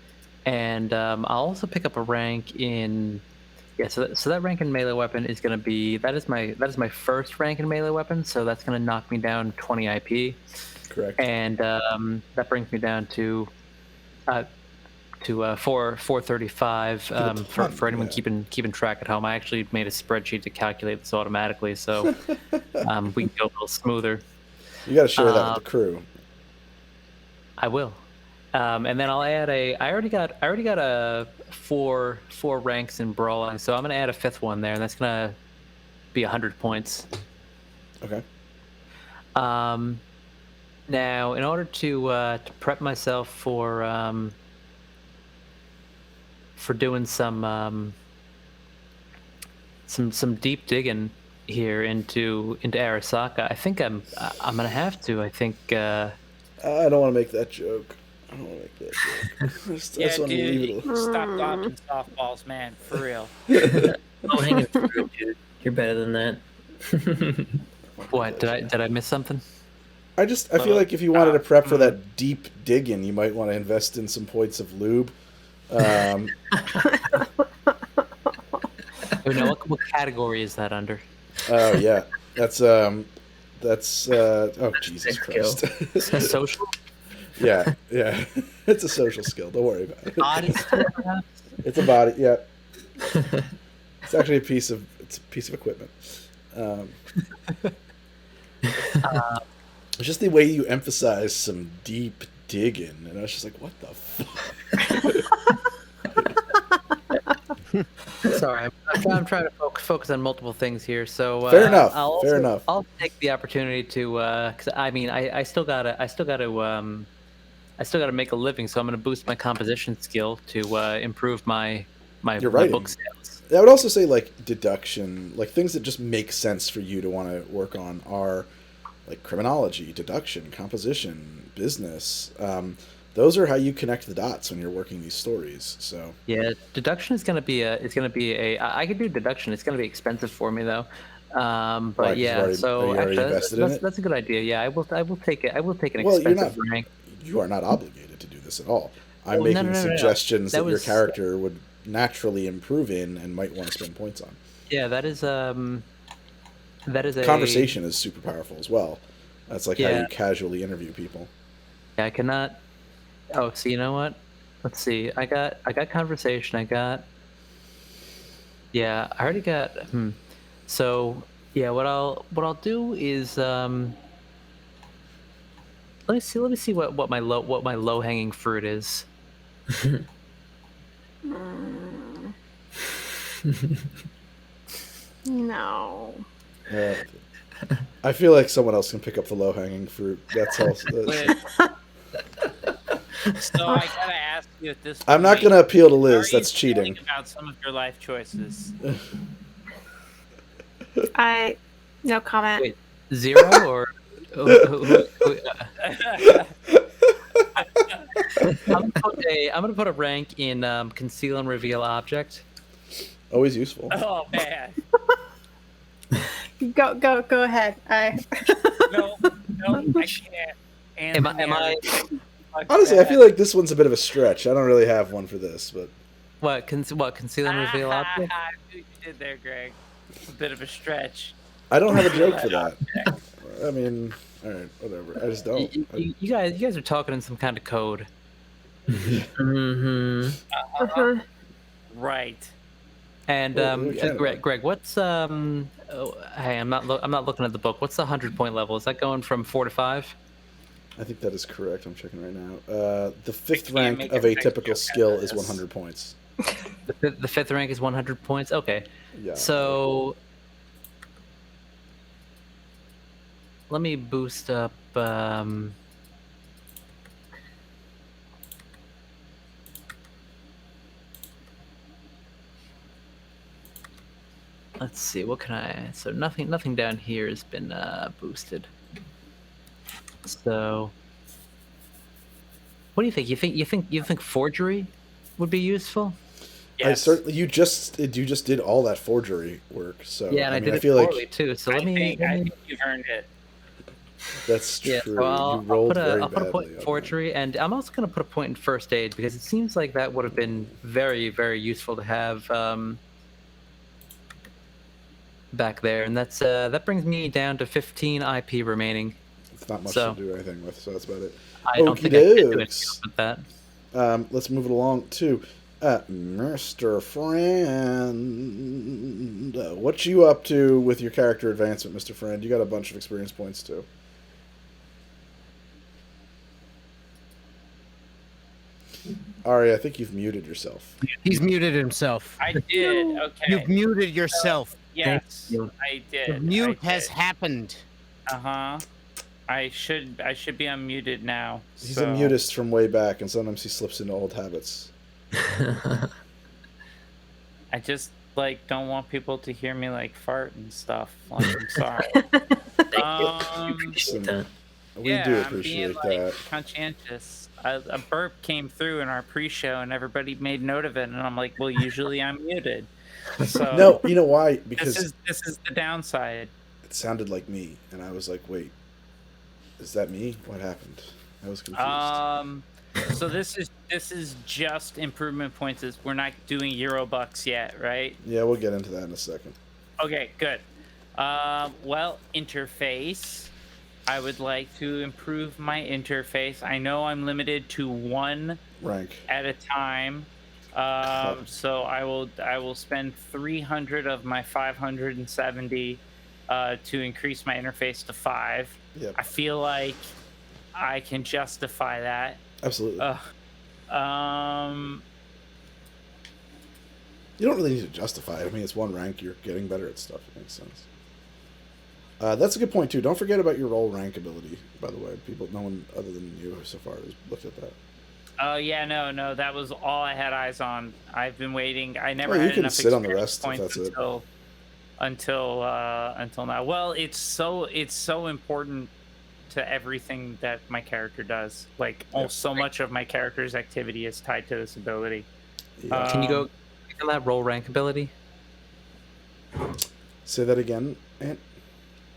and I'll also pick up a rank in So that rank in melee weapon is going to be that is my first rank in melee weapon. So that's going to knock me down 20 IP. Correct. And that brings me down to 435. For anyone keeping track at home, I actually made a spreadsheet to calculate this automatically, so we can go a little smoother. You got to share that with the crew. I will. And then I'll add I already got a four ranks in brawling, so I'm gonna add a fifth one there, and that's gonna be 100 points. Okay. Now, in order to prep myself for doing some deep digging here into Arasaka, I think I'm gonna have to. I think. I don't want to make that joke. I don't want to make that joke. Yeah, dude, stop dropping softballs, man. For real. Oh, hang it, dude. You're better than that. What? Did I miss something? I feel like if you wanted to prep for that deep digging, you might want to invest in some points of lube. What category is that under? Oh yeah, that's oh Jesus Christ. Social? Yeah, it's a social skill. Don't worry about it. Body skill, perhaps? It's a body. Yeah, it's actually a piece of equipment. It's just the way you emphasize some deep digging, and I was just like, "What the fuck?" Sorry, I'm trying to focus on multiple things here. So fair enough. I'll take the opportunity to, because I mean, I still gotta make a living, so I'm gonna boost my composition skill to improve my book sales. I would also say like deduction, like things that just make sense for you to want to work on are like criminology, deduction, composition, business. Those are how you connect the dots when you're working these stories. So yeah, deduction is gonna be I could do deduction. It's gonna be expensive for me though. But right, yeah, so actually, that's a good idea. Yeah, I will take it. I will take an expensive rank. You are not obligated to do this at all. I'm making suggestions that your character would naturally improve in and might want to spend points on. Yeah, that is a conversation is super powerful as well. That's like how you casually interview people. Yeah, I cannot. Oh, so you know what? Let's see. I got conversation. I already got. So yeah, what I'll do is let me see what my low hanging fruit is. No. I feel like someone else can pick up the low-hanging fruit. That's all. So I gotta ask you at this point. I'm not going to appeal to how Liz. are you That's cheating. feeling about some of your life choices? No comment. Wait, 0 or? I'm gonna put a rank in conceal and reveal object. Always useful. Oh man. Go ahead. No, I can't. Am I? Honestly, I feel like this one's a bit of a stretch. I don't really have one for this, but What conceal and reveal object? I see what you did there, Greg. It's a bit of a stretch. I don't have a joke for that. I mean, all right, whatever. I just don't. You guys are talking in some kind of code. Right. And Greg, what's hey, I'm not looking at the book. What's the 100-point level? Is that going from 4 to 5? I think that is correct. I'm checking right now. The 5th rank of a typical skill is 100 points. The 5th rank is 100 points. Okay. Yeah. So let me boost up. Let's see. What can I? So nothing down here has been boosted. So, what do you think? You think forgery would be useful? Yes. I certainly. You just did all that forgery work. So yeah, and I did it feel poorly like too. So I think you've earned it. That's true. Yeah, so I'll put a point in forgery, that. and I'm also going to put a point in first aid because it seems like that would have been very, very useful to have back there, and that brings me down to 15 IP remaining. It's not much to do anything with, so that's about it. I don't think I can do anything with that. Let's move it along to Mr. Friend. What you up to with your character advancement, Mr. Friend? You got a bunch of experience points too. Ari, I think you've muted yourself. He's muted himself. I did. Okay. You've muted yourself. Yes, I did. The mute has happened. I should be unmuted now. He's a mutist from way back, and sometimes he slips into old habits. I just don't want people to hear me fart and stuff. I'm sorry. We do appreciate that. Conscientious. A burp came through in our pre-show, and everybody made note of it. And I'm like, well, usually I'm muted. So no, you know why? Because this is the downside. It sounded like me, and I was like, wait, is that me? What happened? I was confused. So this is just improvement points. We're not doing Eurobucks yet, right? Yeah, we'll get into that in a second. Okay, good. Well, interface. I would like to improve my interface. I know I'm limited to 1 rank at a time. So I will spend 300 of my 570 to increase my interface to 5. Yep. I feel like I can justify that. Absolutely. You don't really need to justify it. I mean, it's 1 rank. You're getting better at stuff. It makes sense. That's a good point too. Don't forget about your roll rank ability. By the way, no one other than you so far has looked at that. Oh yeah, no, that was all I had eyes on. I've been waiting. I never you had can enough sit on the rest points if that's until now. Well, it's so important to everything that my character does. So much of my character's activity is tied to this ability. Yeah. Can you go on that roll rank ability? Say that again, Ant.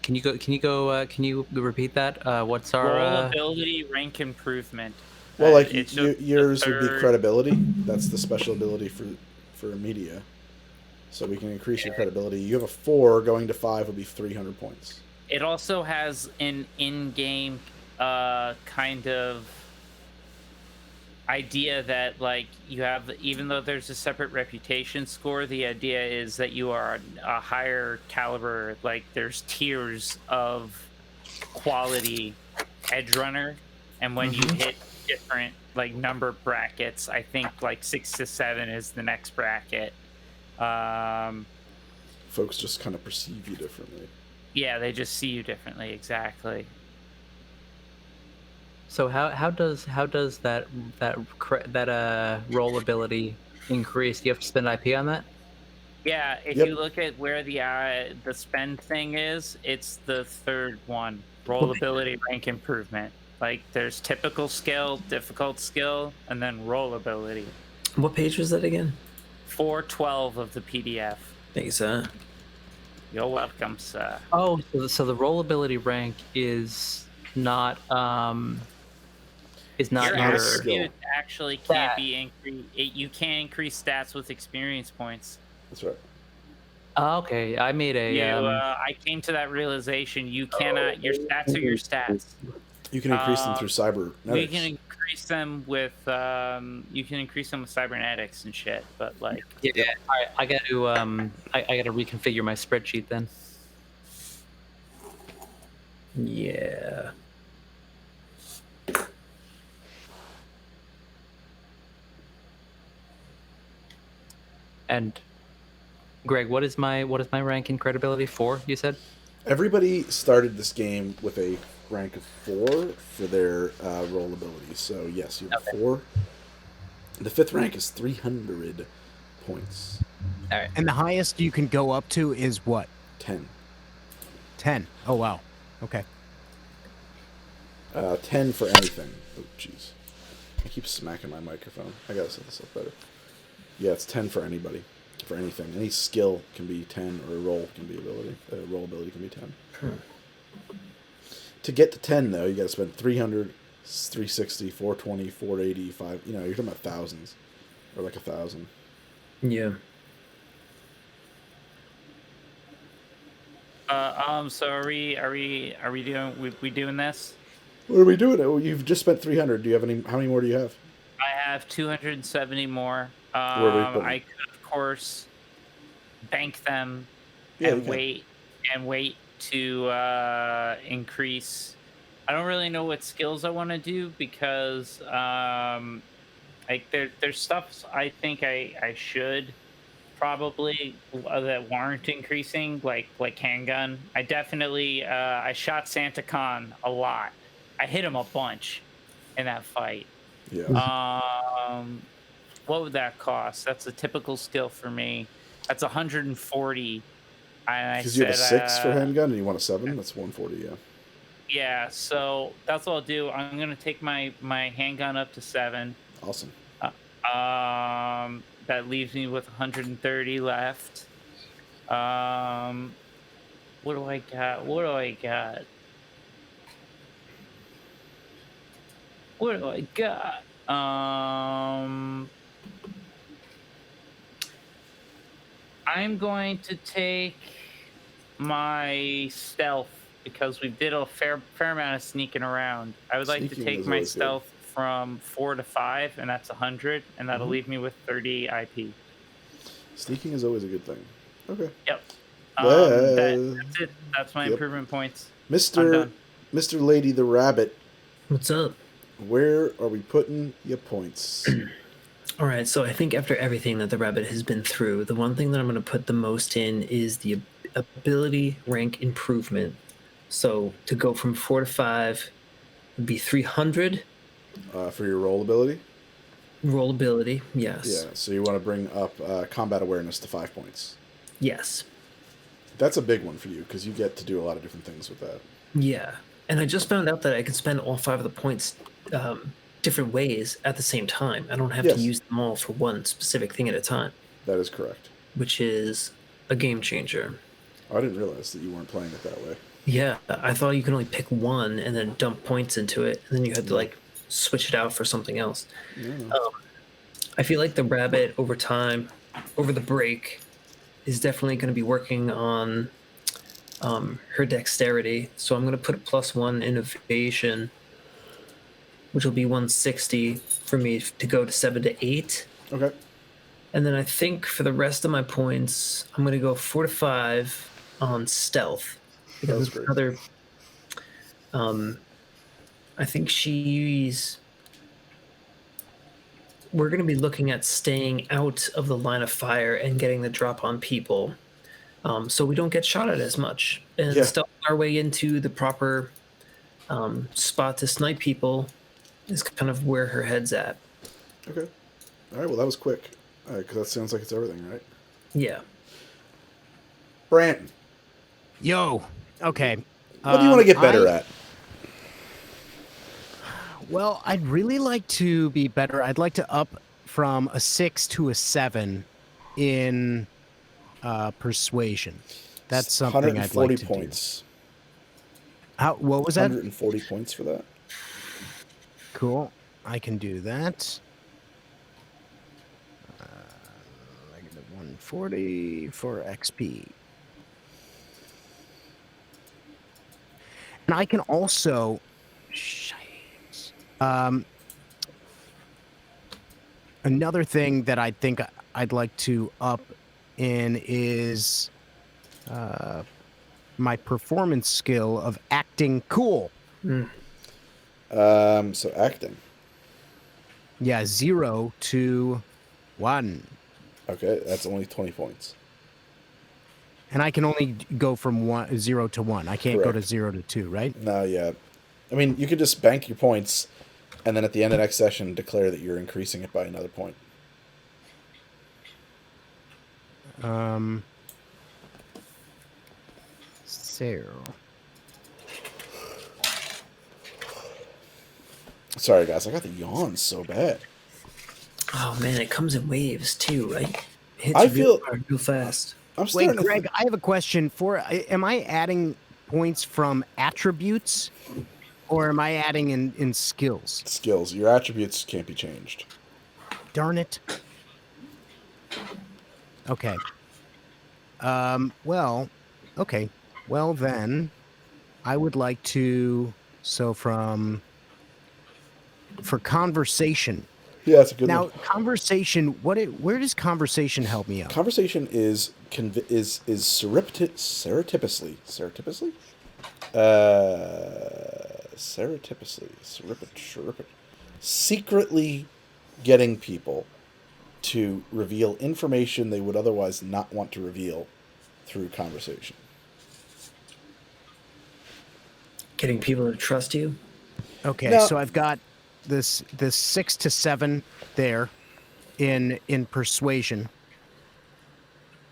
Can you repeat that? What's our roll ability rank improvement? Well, yours would be credibility. That's the special ability for media. So we can increase your credibility. You have a 4, going to 5 would be 300 points. It also has an in-game kind of idea that you have, even though there's a separate reputation score, the idea is that you are a higher caliber. There's tiers of quality edge runner, and when you hit different number brackets, I think 6 to 7 is the next bracket. folks just kind of perceive you differently. Yeah, they just see you differently. Exactly. So how does that roll ability increase? Do you have to spend IP on that? Yeah, if Yep. you look at where the spend thing is, it's the third one. Roll ability rank improvement. Like there's typical skill, difficult skill, and then roll ability. What page was that again? 412 of the PDF. Thanks, sir. You're welcome, sir. Oh, so the roll ability rank is not Your your attribute actually can't Stat. be increased. You can't increase stats with experience points. That's right. Oh, okay, I made a I came to that realization. You cannot. Your stats are your stats. You can increase them through cybernetics. You can increase them with cybernetics and shit. But like, yeah. All right, I got to I got to reconfigure my spreadsheet then. Yeah. And Greg, what is my rank in credibility? 4, you said? Everybody started this game with a rank of 4 for their roll ability. So yes, you have 4. The 5th rank is 300 points. All right. And the highest you can go up to is what? 10. 10. Oh, wow. Okay. 10 for anything. Oh, jeez. I keep smacking my microphone. I gotta set this up better. Yeah, it's 10 for anybody. For anything. Any skill can be 10, or a roll can be ability. Roll ability can be 10. To get to 10, though, you gotta spend 300, 360, 420, 480, 5. You know, you're talking about thousands. Or like 1,000. Yeah. So are we doing this? What are we doing? Oh, you've just spent 300. Do you have any? How many more do you have? I have 270 more. Where are we putting I could, of course, bank them Yeah, and you can. wait to increase. I don't really know what skills I want to do because like there's stuff I think I should probably that warrant increasing, like handgun. I definitely I shot Santa Con a lot. I hit him a bunch in that fight. Yeah. What would that cost? That's a typical skill for me. That's 140. Because you have a 6 for handgun and you want a 7? That's 140, yeah. Yeah, so that's what I'll do. I'm gonna take my handgun up to 7. Awesome. That leaves me with 130 left. What do I got? What do I got? What do I got? I'm going to take my stealth because we did a fair amount of sneaking around. I would like to Sneaking take is my always good. stealth from 4 to 5, and that's 100, and that'll Mm-hmm. leave me with 30 IP. Sneaking is always a good thing. Okay. Yep. Well, That's it. That's my yep. improvement points. I'm Mr. done. Mr. Lady the Rabbit, What's up? where are we putting your points? All right, so I think after everything that the rabbit has been through, the one thing that I'm going to put the most in is the ability rank improvement. So to go from 4 to 5 would be 300 For your roll ability? roll ability. Yes. Yeah, so you want to bring up combat awareness to 5 points. Yes. That's a big one for you because you get to do a lot of different things with that. Yeah. And I just found out that I could spend all 5 of the points different ways at the same time. I don't have Yes. to use them all for one specific thing at a time, That is correct. which is a game changer. I didn't realize that you weren't playing it that way. Yeah, I thought you could only pick one and then dump points into it, and then you had to like switch it out for something else. I feel like the rabbit over time, over the break, is definitely going to be working on her dexterity. So I'm going to put a +1 innovation, which will be 160 for me to go to 7 to 8. Okay. And then I think for the rest of my points, I'm going to go 4 to 5 on stealth. Because That's great. another, I think we're going to be looking at staying out of the line of fire and getting the drop on people. so we don't get shot at as much. And Yeah. stealthing our way into the proper spot to snipe people is kind of where her head's at. Okay. All right. Well, that was quick. All right, because that sounds like it's everything, right? Yeah. Brant, Yo. Okay. what do you want to get better at? Well, I'd really like to be better. I'd like to up from a 6 to a 7 in persuasion. That's something I'd like to points. do. What was that? 140 points for that. Cool. I can do that. Negative 140 for XP. And I can also... another thing that I think I'd like to up in is my performance skill of acting cool. So acting. Yeah, 0 to 1. Okay, that's only 20 points. And I can only go from 0 to 1. I can't go to Correct. 0 to 2, right? No, yeah. I mean, you could just bank your points, and then at the end of next session, declare that you're increasing it by another point. So... Sorry, guys. I got the yawns so bad. Oh man, it comes in waves too, right? It hits I you real feel- hard, real fast. I'm Wait, starting to Greg, I have a question. Am I adding points from attributes, or am I adding in skills? skills. Your attributes can't be changed. Darn it. Okay. Well, okay. Well then, I would like to. So for conversation. Yeah, that's a good Now, one. conversation. Where does conversation help me out? Conversation is surreptitiously. Secretly getting people to reveal information they would otherwise not want to reveal through conversation. Getting people to trust you. Okay, Now- so I've got this 6 to 7 there in persuasion.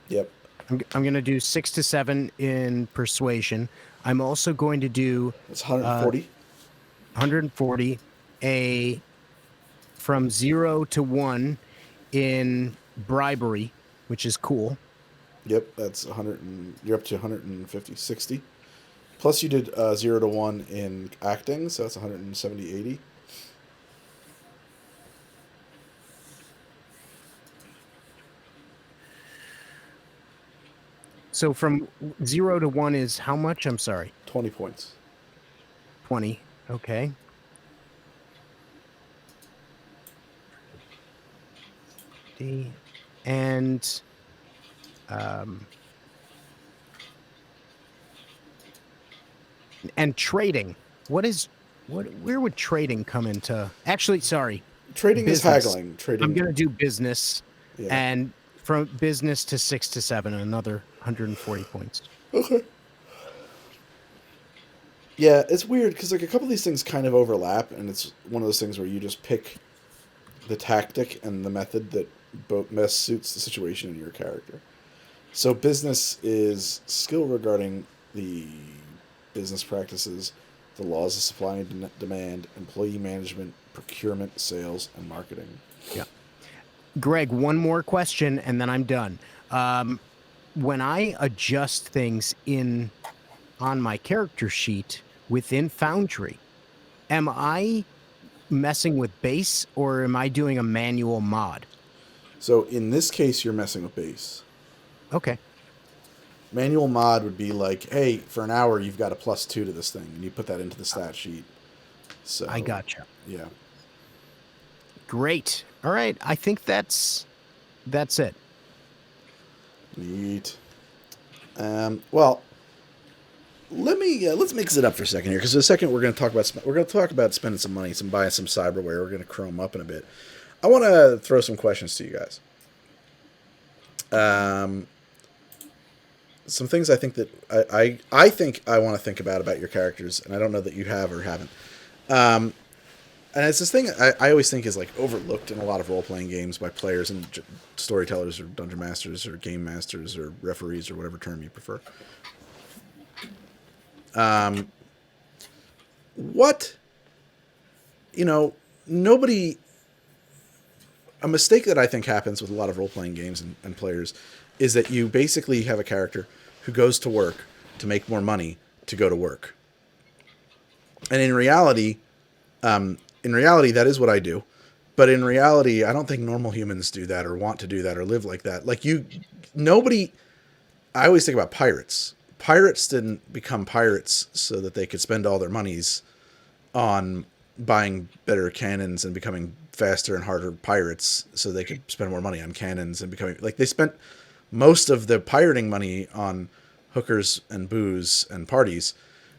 Yep. I'm going to do 6 to 7 in persuasion. I'm also going to do It's 140. 140 from 0 to 1 in bribery, which is cool. Yep, that's 100. You're up to 150, 60. Plus, you did 0 to 1 in acting, so that's 170, 80. So from 0 to 1 is how much? I'm sorry. 20 points. 20. Okay. And trading. Where would trading come into? Actually, sorry. Trading Business. is haggling. Trading. I'm going to do business, Yeah. and from business to 6 to 7, another 140 points. Okay. Yeah, it's weird because like a couple of these things kind of overlap, and it's one of those things where you just pick the tactic and the method that best suits the situation in your character. So business is skill regarding the business practices, the laws of supply and demand, employee management, procurement, sales, and marketing. Yeah. Greg, one more question, and then I'm done. When I adjust things on my character sheet within Foundry, am I messing with base or am I doing a manual mod? So in this case, you're messing with base. Okay. Manual mod would be like, hey, for an hour you've got a +2 to this thing, and you put that into the stat sheet. So I gotcha. Yeah. Great. All right. I think that's it. Neat. Well, let's mix it up for a second here, because in a second we're going to talk about spending some money, buying some cyberware. We're going to chrome up in a bit. I want to throw some questions to you guys. some things I think that I think I want to think about your characters, and I don't know that you have or haven't. And it's this thing I always think is like overlooked in a lot of role-playing games by players and storytellers or dungeon masters or game masters or referees or whatever term you prefer. Nobody... A mistake that I think happens with a lot of role-playing games and players is that you basically have a character who goes to work to make more money to go to work. And in reality, that is what I do. But in reality, I don't think normal humans do that or want to do that or live like that. Like I always think about pirates. Pirates didn't become pirates so that they could spend all their monies on buying better cannons and becoming faster and harder pirates so they could spend more money on cannons and becoming... Like, they spent most of the pirating money on hookers and booze and parties.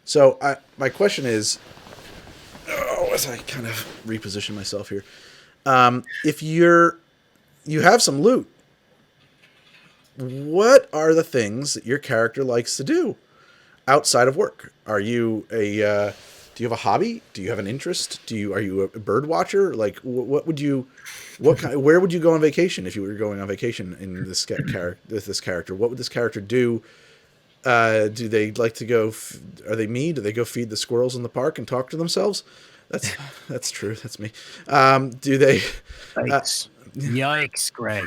So my question is... as I kind of reposition myself here, if you have some loot, what are the things that your character likes to do outside of work? Are you do you have a hobby? Do you have an interest? Are you a bird watcher? Like, where would you go on vacation if you were going on vacation in this character? What would this character do? Do they like to go? Are they me? Do they go feed the squirrels in the park and talk to themselves? That's true. That's me. Do they? Yikes, Greg.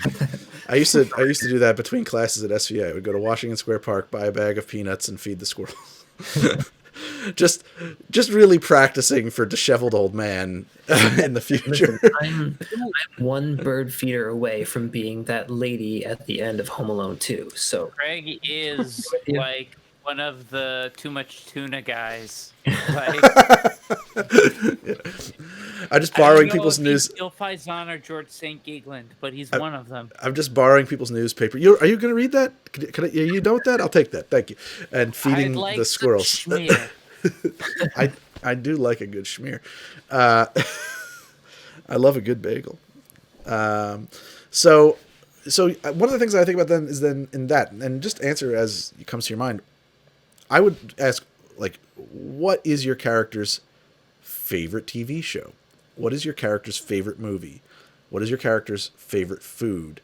I used to do that between classes at SVA. I would go to Washington Square Park, buy a bag of peanuts, and feed the squirrels. just really practicing for disheveled old man in the future. I'm one bird feeder away from being that lady at the end of Home Alone 2. So Greg is like one of the too much tuna guys. Like, I'm just borrowing people's news. Bill Faison or George St. Geegland, but he's one of them. I'm just borrowing people's newspaper. Are you going to read that? Are you done with that? I'll take that. Thank you. And feeding the squirrels. I do like a good schmear. I love a good bagel. So one of the things I think about then is in that, and just answer as it comes to your mind. I would ask, like, what is your character's favorite TV show? What is your character's favorite movie? What is your character's favorite food?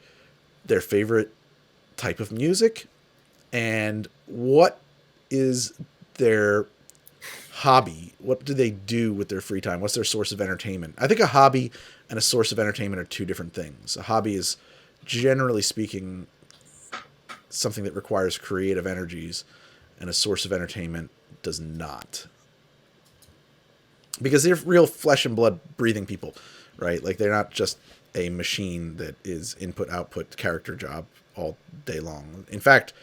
Their favorite type of music? And what is their hobby? What do they do with their free time? What's their source of entertainment? I think a hobby and a source of entertainment are two different things. A hobby is, generally speaking, something that requires creative energies, and a source of entertainment does not. Because they're real flesh and blood breathing people, right? Like, they're not just a machine that is input-output character job all day long. In fact,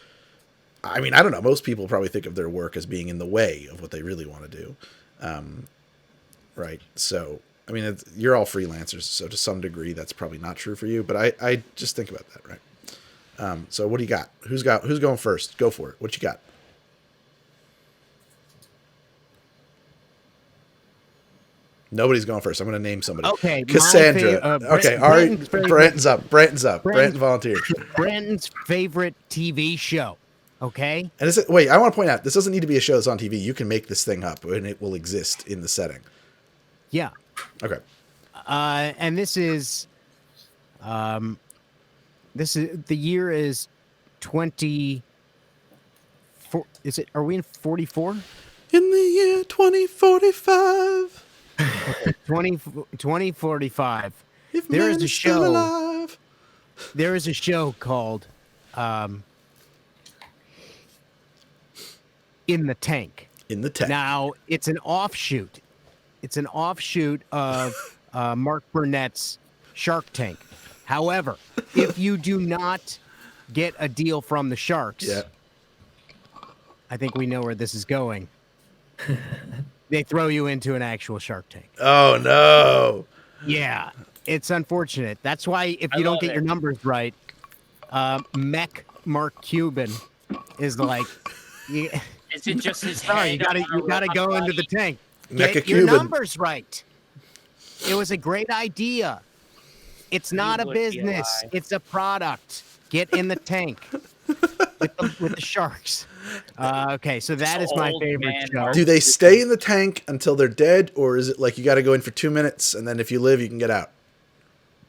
I mean, I don't know, most people probably think of their work as being in the way of what they really want to do. Right? So, I mean, you're all freelancers, so to some degree that's probably not true for you, but I just think about that, right? So what do you got? Who's going first? Go for it. What you got? Nobody's going first. I'm going to name somebody. Okay. Cassandra. Okay. Ari. Brandon's up. Brandon volunteered. Brandon's favorite TV show. Okay. And wait, I want to point out, this doesn't need to be a show that's on TV. You can make this thing up and it will exist in the setting. Yeah. Okay. And this is the year is 24. Are we in 44? In the year 2045. 2045. If there is man a is still show. alive. There is a show called In the Tank. In the Tank. Now, it's an offshoot. It's an offshoot of Mark Burnett's Shark Tank. However, if you do not get a deal from the Sharks, I think we know where this is going. They throw you into an actual Shark Tank. Oh, no. Yeah, it's unfortunate. That's why if you don't get your numbers right, Mech Mark Cuban is like... Is it just his Sorry, head? you gotta go into the tank. Mecha Get your Cuban. numbers right. It was a great idea. It's not a business. It's a product. Get in the tank. with the sharks. Okay, so that is my Old favorite man show. art. Do they stay in the tank until they're dead, or is it like you got to go in for 2 minutes and then if you live, you can get out?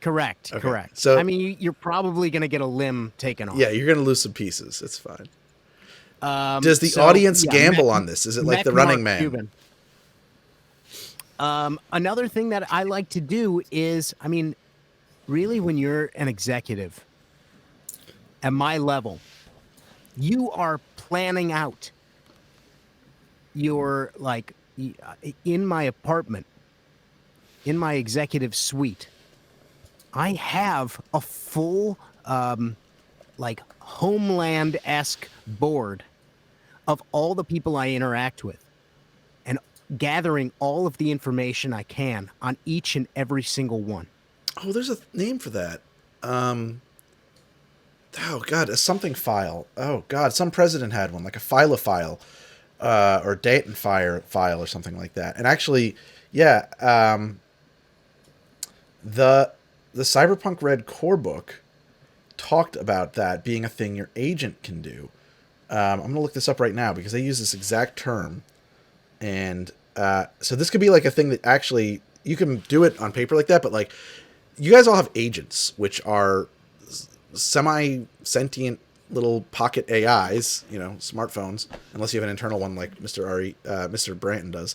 Correct, Okay, correct. so- I mean, you're probably going to get a limb taken off. Yeah, you're gonna lose some pieces. It's fine. Um, Does the so, audience yeah, gamble on this? Is it like Mech the Running Mark Man? Cuban. Another thing that I like to do is, I mean, really, when you're an executive at my level, you are planning out your, like, in my apartment, in my executive suite, I have a full, like, Homeland-esque board of all the people I interact with and gathering all of the information I can on each and every single one. Oh, there's a name for that. Oh God, a something file. Oh God, some president had one, like a file, or Dayton file or something like that. And actually, yeah, the Cyberpunk RED core book talked about that being a thing your agent can do. I'm gonna look this up right now because they use this exact term, and so this could be like a thing that actually you can do it on paper like that, but like you guys all have agents, which are semi-sentient little pocket AIs, you know, smartphones, unless you have an internal one like Mr. Branton does.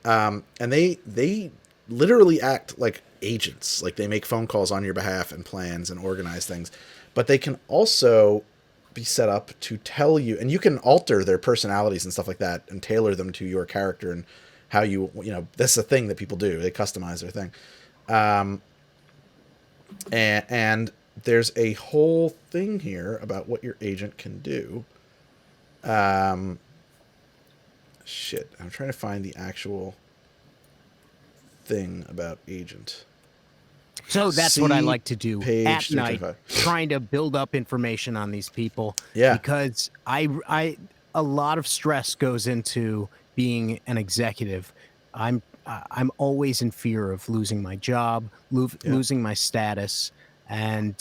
And they literally act like agents. Like they make phone calls on your behalf and plans and organize things. But they can also be set up to tell you, and you can alter their personalities and stuff like that and tailor them to your character and how you know, that's the thing that people do. They customize their thing. And there's a whole thing here about what your agent can do. Shit, I'm trying to find the actual thing about agent. So that's what I like to do page at night, 225. trying to build up information on these people. Yeah. Because I a lot of stress goes into being an executive. I'm always in fear of losing my job, losing my status, and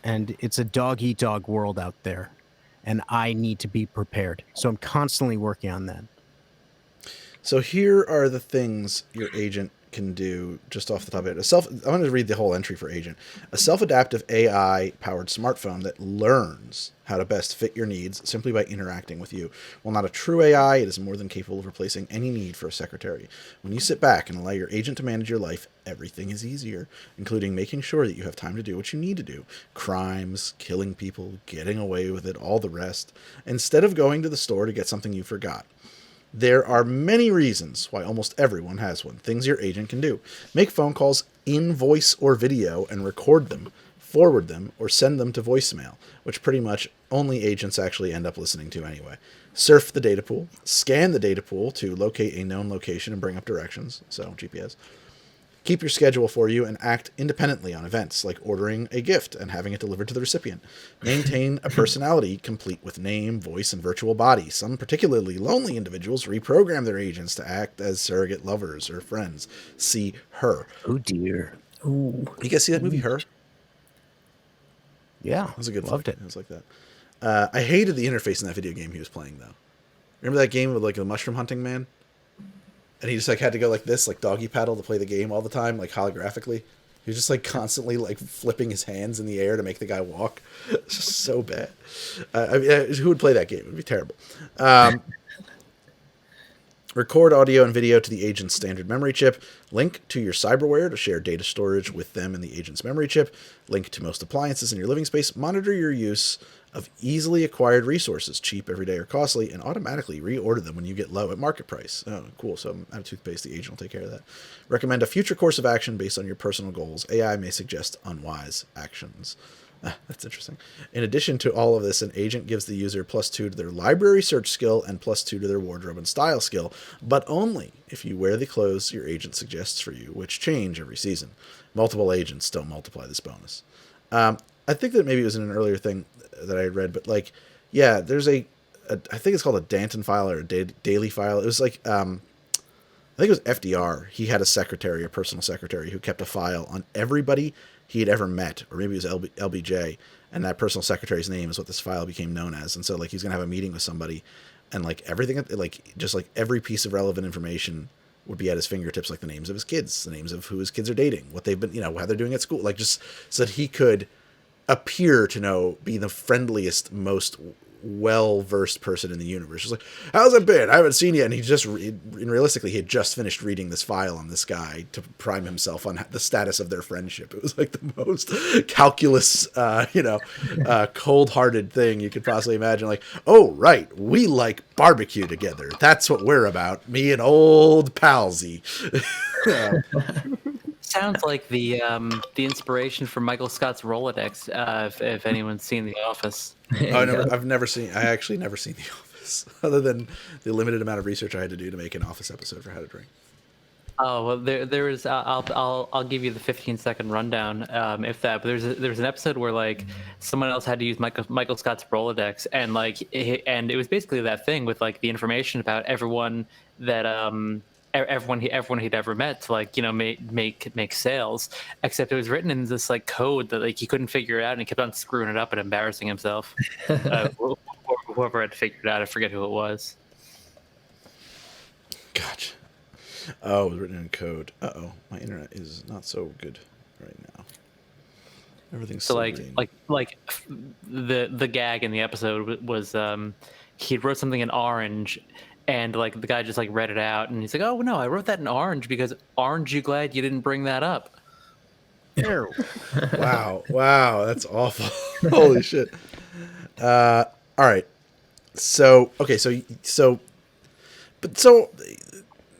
it's a dog-eat-dog world out there, and I need to be prepared. So I'm constantly working on that. So here are the things your agent can do just off the top of it. I'm going to read the whole entry for agent. A self-adaptive AI-powered smartphone that learns how to best fit your needs simply by interacting with you. While not a true AI, it is more than capable of replacing any need for a secretary. When you sit back and allow your agent to manage your life, everything is easier, including making sure that you have time to do what you need to do. Crimes, killing people, getting away with it, all the rest, instead of going to the store to get something you forgot. There are many reasons why almost everyone has one. Things your agent can do. Make phone calls in voice or video and record them, forward them, or send them to voicemail, which pretty much only agents actually end up listening to anyway. Surf the data pool. Scan the data pool to locate a known location and bring up directions, so GPS. Keep your schedule for you and act independently on events, like ordering a gift and having it delivered to the recipient. Maintain a personality complete with name, voice, and virtual body. Some particularly lonely individuals reprogram their agents to act as surrogate lovers or friends. See Her. Oh, dear. Ooh. You guys see that movie, Her? Yeah. It was a good Loved flick. it. It was like that. I hated the interface in that video game he was playing, though. Remember that game with like the mushroom hunting man? And he just like had to go like this, like doggy paddle to play the game all the time, like holographically. He was just like constantly like flipping his hands in the air to make the guy walk. It's just so bad. I mean, who would play that game? It would be terrible. Record audio and video to the agent's standard memory chip. Link to your cyberware to share data storage with them in the agent's memory chip. Link to most appliances in your living space. Monitor your use of easily acquired resources, cheap, everyday, or costly, and automatically reorder them when you get low at market price. Oh, cool. So I'm out of toothpaste. The agent will take care of that. Recommend a future course of action based on your personal goals. AI may suggest unwise actions. That's interesting. In addition to all of this, an agent gives the user +2 to their library search skill and +2 to their wardrobe and style skill, but only if you wear the clothes your agent suggests for you, which change every season. Multiple agents don't multiply this bonus. I think that maybe it was in an earlier thing that I had read, but like, yeah, there's I think it's called a Danton file or a daily file. It was like, I think it was FDR. He had a secretary, a personal secretary, who kept a file on everybody he had ever met, or maybe it was LBJ, and that personal secretary's name is what this file became known as. And so, like, he's gonna have a meeting with somebody, and like everything, like just like every piece of relevant information would be at his fingertips, like the names of his kids, the names of who his kids are dating, what they've been, how they're doing at school, like just so that he could appear to be the friendliest, most well-versed person in the universe. Just like, how's it been? I haven't seen you. And realistically, he had just finished reading this file on this guy to prime himself on the status of their friendship. It was like the most calculus, cold-hearted thing you could possibly imagine. Like, oh, right, we like barbecue together. That's what we're about. Me and old Palsy. Sounds like the inspiration for Michael Scott's Rolodex. If anyone's seen The Office. I've never seen. I actually never seen The Office, other than the limited amount of research I had to do to make an Office episode for How to Drink. Oh well, there is. I'll give you the 15-second rundown, if that. But there's an episode where like someone else had to use Michael Scott's Rolodex, and and it was basically that thing with like the information about everyone that everyone he'd ever met to make sales, except it was written in this like code that like he couldn't figure it out, and he kept on screwing it up and embarrassing himself. Whoever had figured it out, I forget who it was. Gotcha. Oh, it was written in code. My internet is not so good right now. Everything's so green. like the gag in the episode was he wrote something in orange. And like the guy just like read it out, and he's like, "Oh no, I wrote that in orange because aren't you glad you didn't bring that up?" Wow, that's awful. Holy shit. All right. So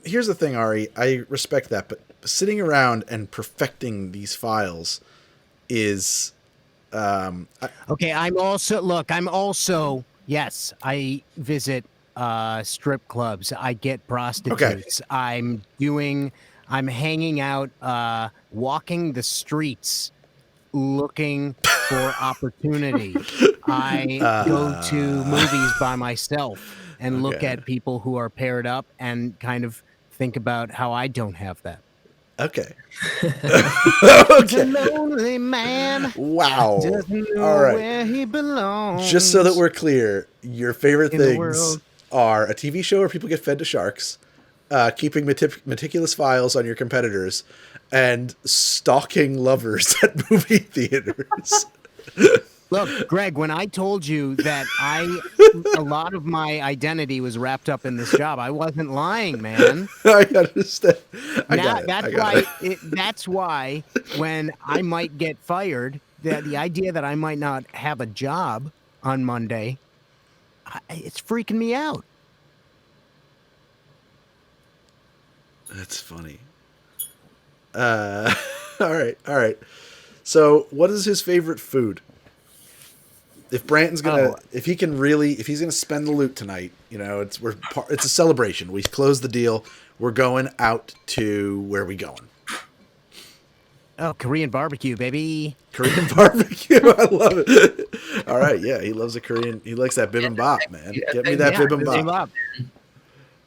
here's the thing, Ari. I respect that, but sitting around and perfecting these files is okay. I'm also yes. I visit strip clubs. I get prostitutes. Okay. I'm hanging out, walking the streets, looking for opportunity. I go to movies by myself and look at people who are paired up and kind of think about how I don't have that. Okay. Okay. Lonely man. Wow. Doesn't know all right. where he belongs. Just so that we're clear, your favorite things are a TV show where people get fed to sharks, keeping meticulous files on your competitors, and stalking lovers at movie theaters. Look, Greg, when I told you that a lot of my identity was wrapped up in this job, I wasn't lying, man. I understand. That's why when I might get fired, the idea that I might not have a job on Monday, it's freaking me out. That's funny. All right. So, what is his favorite food? If Branton's if he's gonna spend the loot tonight, it's a celebration. We close the deal. We're going out to where we going? Oh, Korean barbecue, baby. Korean barbecue. I love it. All right, yeah, he loves a Korean. He likes that bibimbap, man. Get me that bibimbap.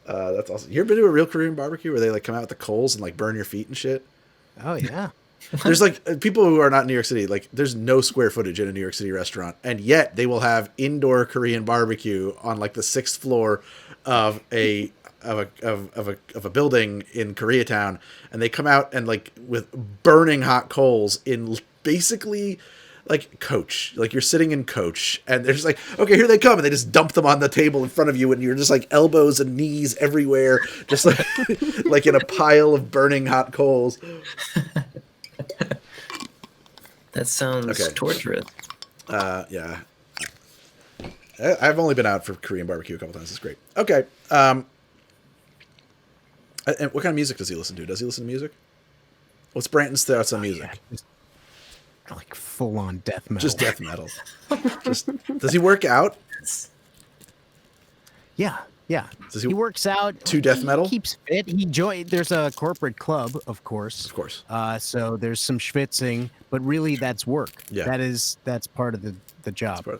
That's awesome. You ever been to a real Korean barbecue where they like come out with the coals and like burn your feet and shit? Oh yeah. There's like people who are not in New York City, like there's no square footage in a New York City restaurant, and yet they will have indoor Korean barbecue on like the 6th floor of a building in Koreatown, and they come out and like with burning hot coals in basically like Coach, like you're sitting in Coach, and they're just like, okay, here they come, and they just dump them on the table in front of you, and you're just like elbows and knees everywhere, just like like in a pile of burning hot coals. That sounds torturous. Yeah. I've only been out for Korean barbecue a couple times. It's great. Okay. And what kind of music does he listen to? Does he listen to music? What's Branton's thoughts on music? Yeah, like full on death metal. Just death metal. Does he work out? Yeah. He works out to death metal. He keeps fit. There's a corporate club, of course. Of course. So there's some schwitzing, but really that's work. Yeah. That's part of the job.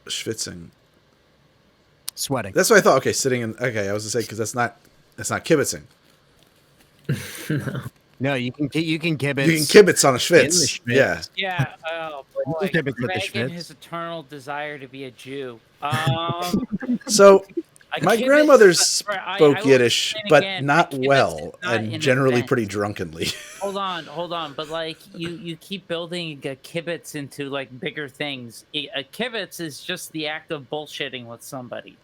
Schwitzing. Sweating. That's what I thought. Okay, sitting in. Okay, I was gonna say because that's not It's not kibitzing. No, you can kibitz. You can kibitz on a schwitz. schwitz. Yeah. Yeah. Oh boy. Kibitz with the Greg and Schwitz. his eternal desire to be a Jew. So A my kibitz- grandmother I spoke will Yiddish, explain but again, not a kibitz well, is not and an generally event. pretty drunkenly. Hold on. But like you keep building a kibitz into like bigger things. A kibitz is just the act of bullshitting with somebody.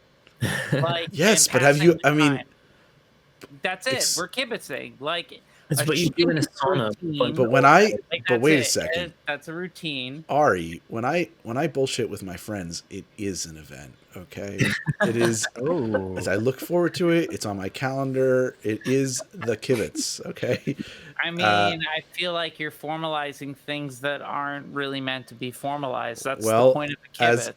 Like Yes, and but have you? passing I mean, time. That's it. it's- We're kibitzing. Like It's what you do in a sauna. routine. but when I, Like, but that's wait a it. second, That's a routine. Ari, when I bullshit with my friends, it is an event. Okay, it is. Oh. As I look forward to it, it's on my calendar. It is the kibitz. Okay. I mean, I feel like you're formalizing things that aren't really meant to be formalized. That's Well, the point of a kibitz.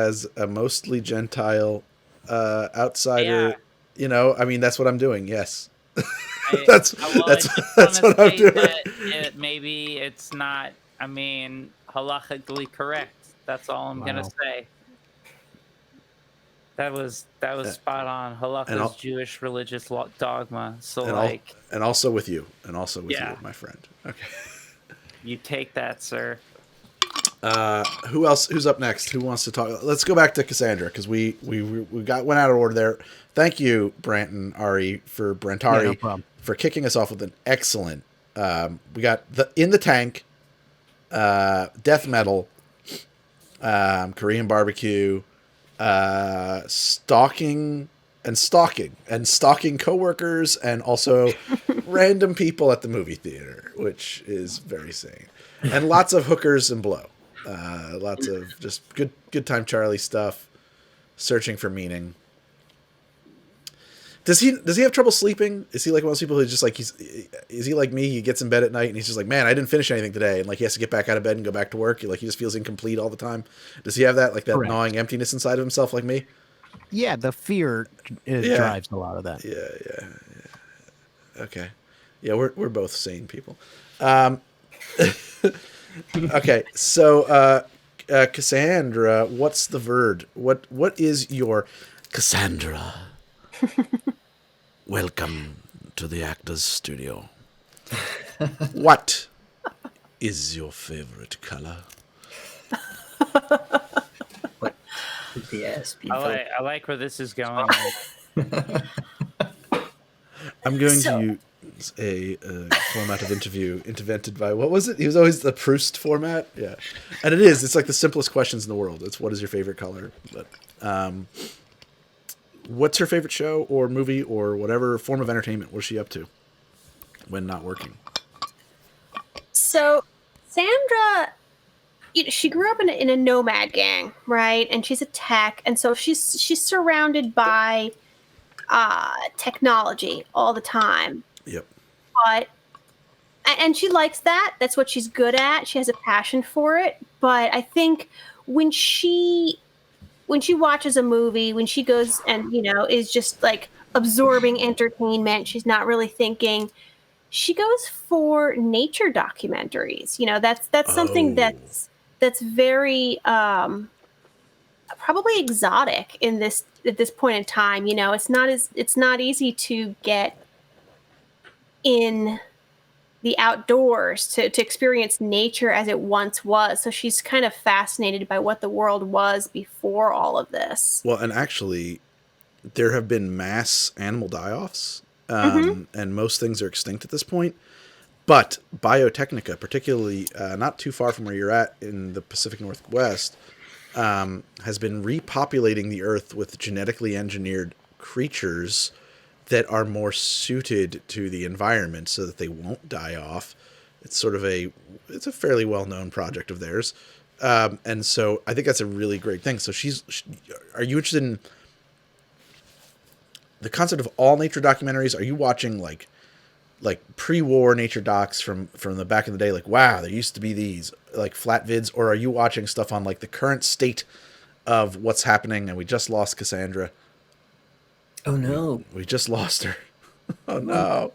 as a mostly Gentile outsider, I mean that's what I'm doing. Yes, that's what I'm doing. Maybe it's not. I mean, halachically correct. That's all I'm gonna Wow. say. That was spot on. Halakha's Jewish religious dogma. So and also with you, you, my friend. Okay. You take that, sir. Who else? Who's up next? Who wants to talk? Let's go back to Cassandra because we went out of order there. Thank you, Brantari, Yeah, no problem. for kicking us off with an excellent. We got In the Tank, death metal, Korean barbecue, stalking coworkers, and also random people at the movie theater, which is very sane, and lots of hookers and blow. Lots of just good time Charlie stuff, searching for meaning. Does he have trouble sleeping? Is he like one of those people who just like is he like me? He gets in bed at night and he's just like, man, I didn't finish anything today, and like he has to get back out of bed and go back to work. He just feels incomplete all the time. Does he have that Correct. gnawing emptiness inside of himself like me? Yeah, the fear drives a lot of that. Yeah. Okay. Yeah, we're both sane people. Okay, so Cassandra, what's the word? What is your Cassandra? Welcome to the Actors Studio. What is your favorite color? Yes, I like where this is going. I'm going to use a format of interview invented by, what was it? He was always the Proust format. Yeah. And it is. It's like the simplest questions in the world. It's what is your favorite color? But what's her favorite show or movie or whatever form of entertainment was she up to when not working? So, Sandra, she grew up in a nomad gang, right? And she's a tech, and so she's surrounded by technology all the time. Yep. And she likes that. That's what she's good at. She has a passion for it. But I think when she watches a movie, when she goes and is just like absorbing entertainment, she's not really thinking. She goes for nature documentaries. That's something that's very probably exotic at this point in time. It's not easy to get in the outdoors to experience nature as it once was. So she's kind of fascinated by what the world was before all of this. Well, and actually, there have been mass animal die-offs, and most things are extinct at this point. But Biotechnica, particularly not too far from where you're at in the Pacific Northwest, has been repopulating the Earth with genetically engineered creatures that are more suited to the environment so that they won't die off. It's a fairly well-known project of theirs. And so I think that's a really great thing. So are you interested in the concept of all nature documentaries? Are you watching like pre-war nature docs from the back in the day? Like, wow, there used to be these like flat vids, or are you watching stuff on like the current state of what's happening? And we just lost Cassandra. Oh no. We just lost her. Oh no.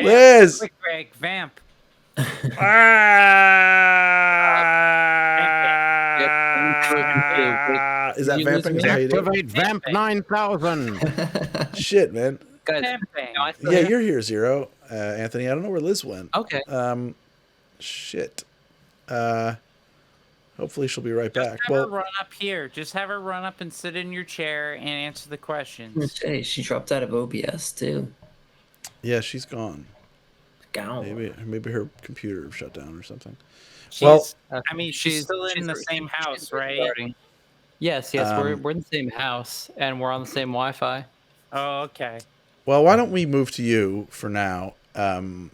Liz! Quick, Greg, vamp. Is that you vamping lose is me? how you do it? Activate Vamp 9000. Shit, man. Guys, Vamping. no, I still Yeah, have- you're here, Zero. Anthony, I don't know where Liz went. Okay. Shit. Hopefully she'll be right back. Have her Well, run up here. Just have her run up and sit in your chair and answer the questions. Hey, she dropped out of OBS too. yeah, she's gone. Gow. Maybe her computer shut down or something. She's, Well- I mean, she's still in the same house, right? restarting. Yes, we're in the same house and we're on the same Wi-Fi. Oh, okay. Well, why don't we move to you for now, and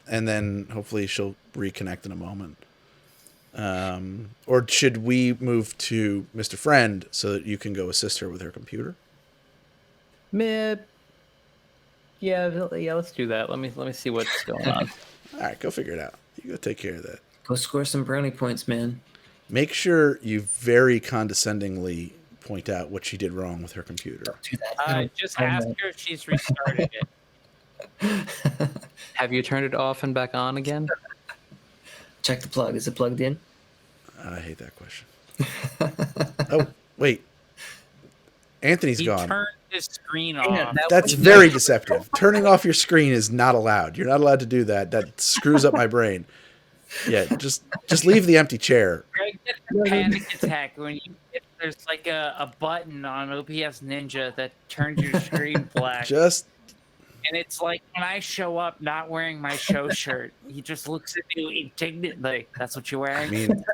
then hopefully she'll reconnect in a moment. Or should we move to Mr. Friend so that you can go assist her with her computer? Yeah, let's do that. Let me see what's going on. All right, go figure it out. You go take care of that. Go score some brownie points, man. Make sure you very condescendingly point out what she did wrong with her computer. Do that. Just ask her if she's restarted it. Have you turned it off and back on again? Check the plug. Is it plugged in? I hate that question. Oh, wait. Anthony's He gone. turned his screen Yeah, off. That's very deceptive. Turning off your screen is not allowed. You're not allowed to do that. That screws up my brain. Yeah, just leave the empty chair. Greg gets a panic attack when there's like a button on OBS Ninja that turns your screen black. Just And it's like when I show up not wearing my show shirt, he just looks at me indignantly. That's what you're I wearing? mean,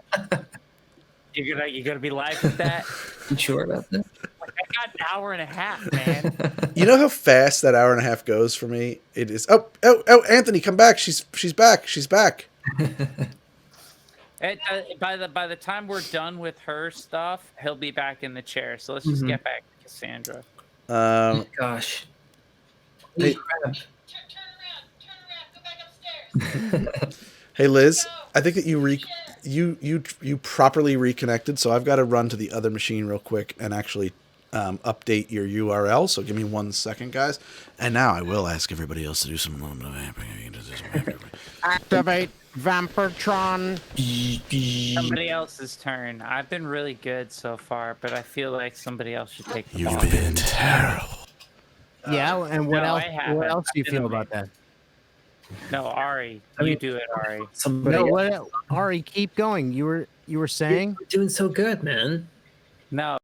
You're gonna be live with that? You sure about this? Like, I got an hour and a half, man. you know how fast that hour and a half goes for me? It is oh, Anthony, come back. She's back. She's back. By the time we're done with her stuff, he'll be back in the chair. So let's just get back to Cassandra. Gosh. Hey, Turn around, go back upstairs. hey Liz, I think that you properly reconnected, so I've got to run to the other machine real quick and actually update your URL. So give me 1 second, guys. And now I will ask everybody else to do some little bit of vamping. Activate Vampertron. Somebody else's turn. I've been really good so far, but I feel like somebody else should take the You've ball. been terrible. Yeah, and what no, else? I haven't. What else do you I've feel been about that? No, Ari, I you mean- do it, Ari. Somebody No, what? Ari, keep going. You were saying? You're doing so good, man. No,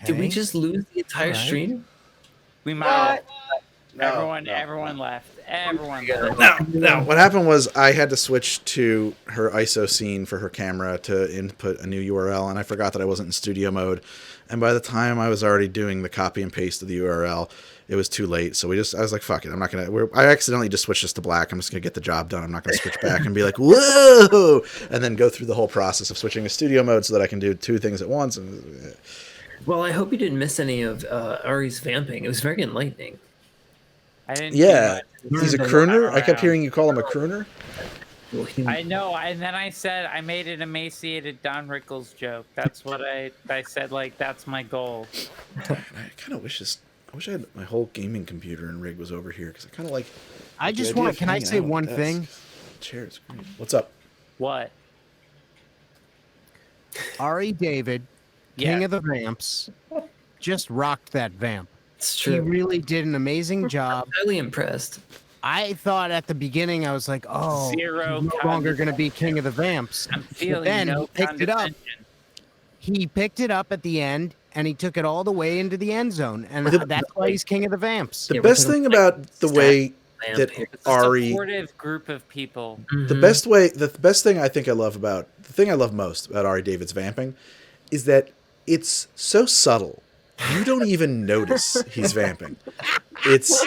Did we Okay. just lose the entire Alright. stream? we might. No, Everyone left. Everyone left. No. What happened was I had to switch to her ISO scene for her camera to input a new URL, and I forgot that I wasn't in studio mode. And by the time I was already doing the copy and paste of the URL, it was too late. So I was like, fuck it. I'm not going to, I accidentally just switched this to black. I'm just going to get the job done. I'm not going to switch back and be like, whoa, and then go through the whole process of switching to studio mode so that I can do 2 things at once. And Well, I hope you didn't miss any of Ari's vamping. It was very enlightening. I didn't. yeah, do he's a much. crooner. I kept hearing you call him a crooner. Well, he- I know, and then I said I made an emaciated Don Rickles joke. That's what I said. Like that's my goal. I kind of wish I wish I had my whole gaming computer and rig was over here because I kind of like. I the just idea want. of Can I hanging say out at one the thing? desk. Chair is great. What's up? What? Ari David, King of the Vamps, just rocked that vamp. it's He true. really did an amazing job. Highly impressed. I thought at the beginning, I was like, oh, Zero he's no longer going to be King of the Vamps. I'm feeling then no he picked it up. condescension. He picked it up at the end, and he took it all the way into the end zone. And The- that's why he's King of the Vamps. The Yeah, we're best talking thing like about the stat way vamp that here. It's a Ari, supportive group of people. the best thing I think I love about the thing I love most about Ari David's vamping is that it's so subtle. You don't even notice he's vamping. It's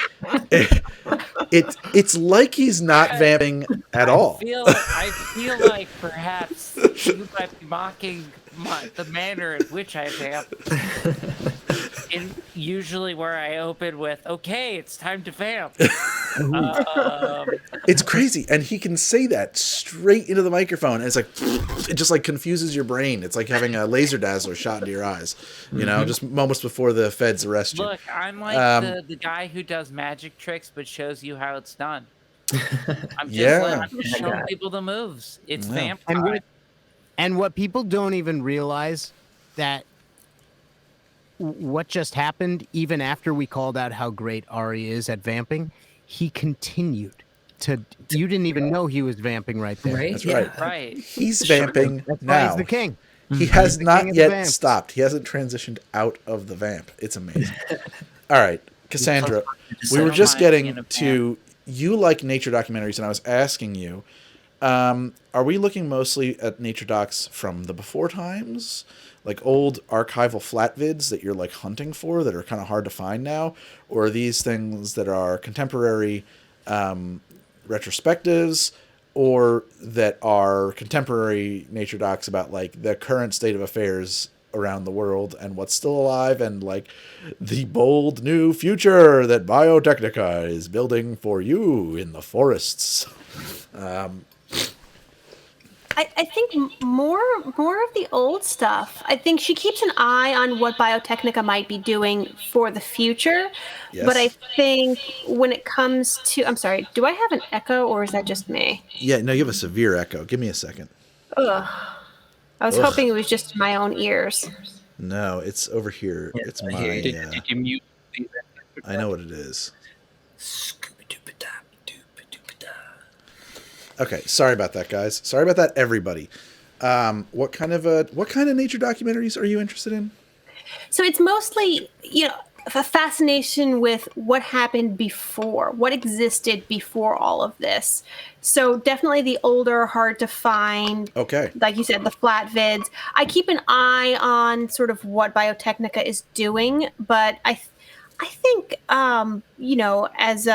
like he's not vamping at all. I feel like perhaps you might be mocking the manner in which I vamp. Usually where I open with, okay, it's time to vamp. It's crazy, and he can say that straight into the microphone. And it's like it just like confuses your brain. It's like having a laser dazzler shot into your eyes. You know, just moments before the feds arrest you. Look, I'm like the guy who does magic tricks but shows you how it's done. I'm just showing people the moves. It's Yeah. vamp And time. what people don't even realize that what just happened, even after we called out how great Ari is at vamping, he continued to. You didn't even know he was vamping right there. Right? That's Yeah. right. Right. He's vamping That's why now. he's the king. He has the king not of the yet vamps. stopped. He hasn't transitioned out of the vamp. It's amazing. All right, Cassandra, we were just getting to you like nature documentaries, and I was asking you, are we looking mostly at nature docs from the before times, like old archival flat vids that you're like hunting for that are kind of hard to find now, or are these things that are contemporary retrospectives, or that are contemporary nature docs about like the current state of affairs around the world and what's still alive and like the bold new future that Biotechnica is building for you in the forests? I think more of the old stuff. I think she keeps an eye on what Biotechnica might be doing for the future. Yes. But I think when it comes to, I'm sorry, do I have an echo or is that just me? Yeah, no, you have a severe echo. Give me a second. Ugh. I was hoping it was just my own ears. No, it's over here. It's my. Did you mute? I know what it is. Okay, sorry about that, guys. Sorry about that, everybody. What kind of nature documentaries are you interested in? So it's mostly, a fascination with what happened before, what existed before all of this. So definitely the older, hard to find. Okay. Like you said, the flat vids. I keep an eye on sort of what Biotechnica is doing, but I think, as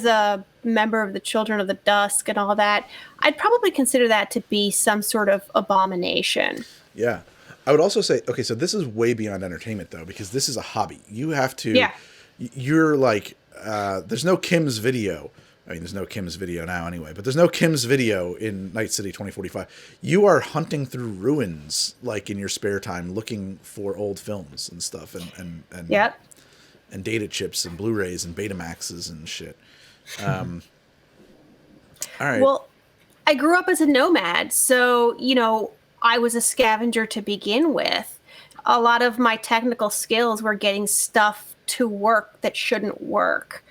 a member of the Children of the Dusk and all that, I'd probably consider that to be some sort of abomination. Yeah. I would also say, okay, so this is way beyond entertainment, though, because this is a hobby. You have to, you're like, there's no Kim's video. I mean, there's no Kim's video now anyway, but there's no Kim's video in Night City 2045. You are hunting through ruins, like in your spare time, looking for old films and stuff, and Yep. and data chips and Blu-rays and Betamaxes and shit. All right. Well, I grew up as a nomad, so, I was a scavenger to begin with. A lot of my technical skills were getting stuff to work that shouldn't work.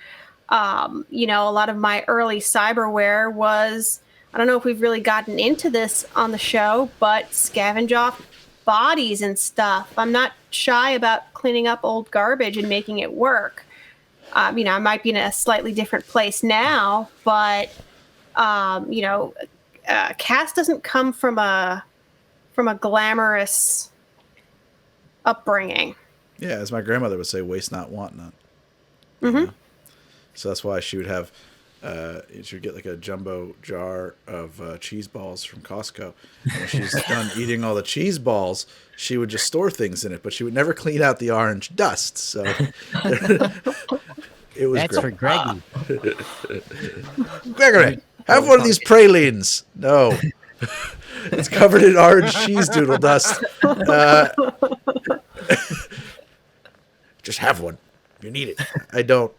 A lot of my early cyberware was, I don't know if we've really gotten into this on the show, but scavenge off bodies and stuff. I'm not shy about cleaning up old garbage and making it work. I might be in a slightly different place now, but, Cass doesn't come from a glamorous upbringing. Yeah, as my grandmother would say, waste not, want not. Mm-hmm. You know? So that's why she would have, she would get like a jumbo jar of cheese balls from Costco. And when she's done eating all the cheese balls, she would just store things in it, but she would never clean out the orange dust. So it was That's great. for Greggy. Gregory, have one of these pralines. No. It's covered in orange cheese doodle dust. Just have one. You need it. I don't.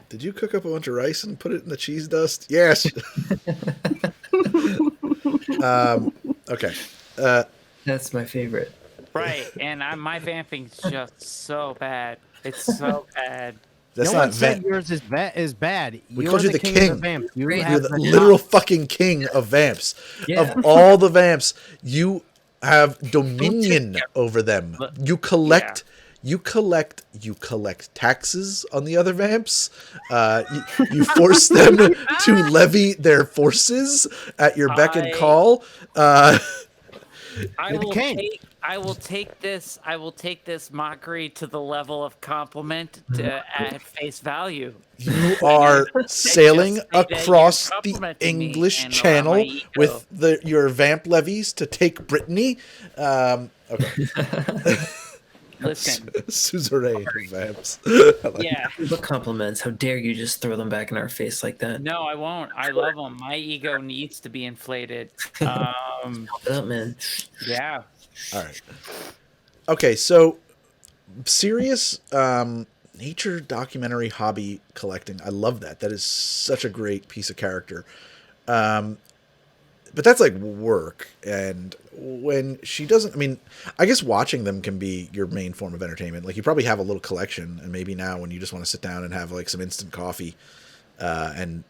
Did you cook up a bunch of rice and put it in the cheese dust? Yes. Okay. That's my favorite. Right, and my vamping's just so bad. It's so bad. That's no not one said vamp. yours is bad. We You're called you the king. of the vamps. You You're have You're the the literal fucking king of vamps. Yeah. Of all the vamps, you have dominion over them. You collect. You collect taxes on the other vamps. You force them to levy their forces at your beck and call. I will take this mockery to the level of compliment at face value. You are sailing Just say that across you're the complimenting me English and allow Channel my ego. with your vamp levies to take Brittany. Okay. Listen, Suzerain vamps. yeah. But compliments. How dare you just throw them back in our face like that? No, I won't. I love them. My ego needs to be inflated. Stop it up, man. Yeah. All right. Okay, so serious nature documentary hobby collecting. I love that. That is such a great piece of character. But that's like work. And when she doesn't, I mean, I guess watching them can be your main form of entertainment. Like you probably have a little collection, and maybe now when you just want to sit down and have like some instant coffee, and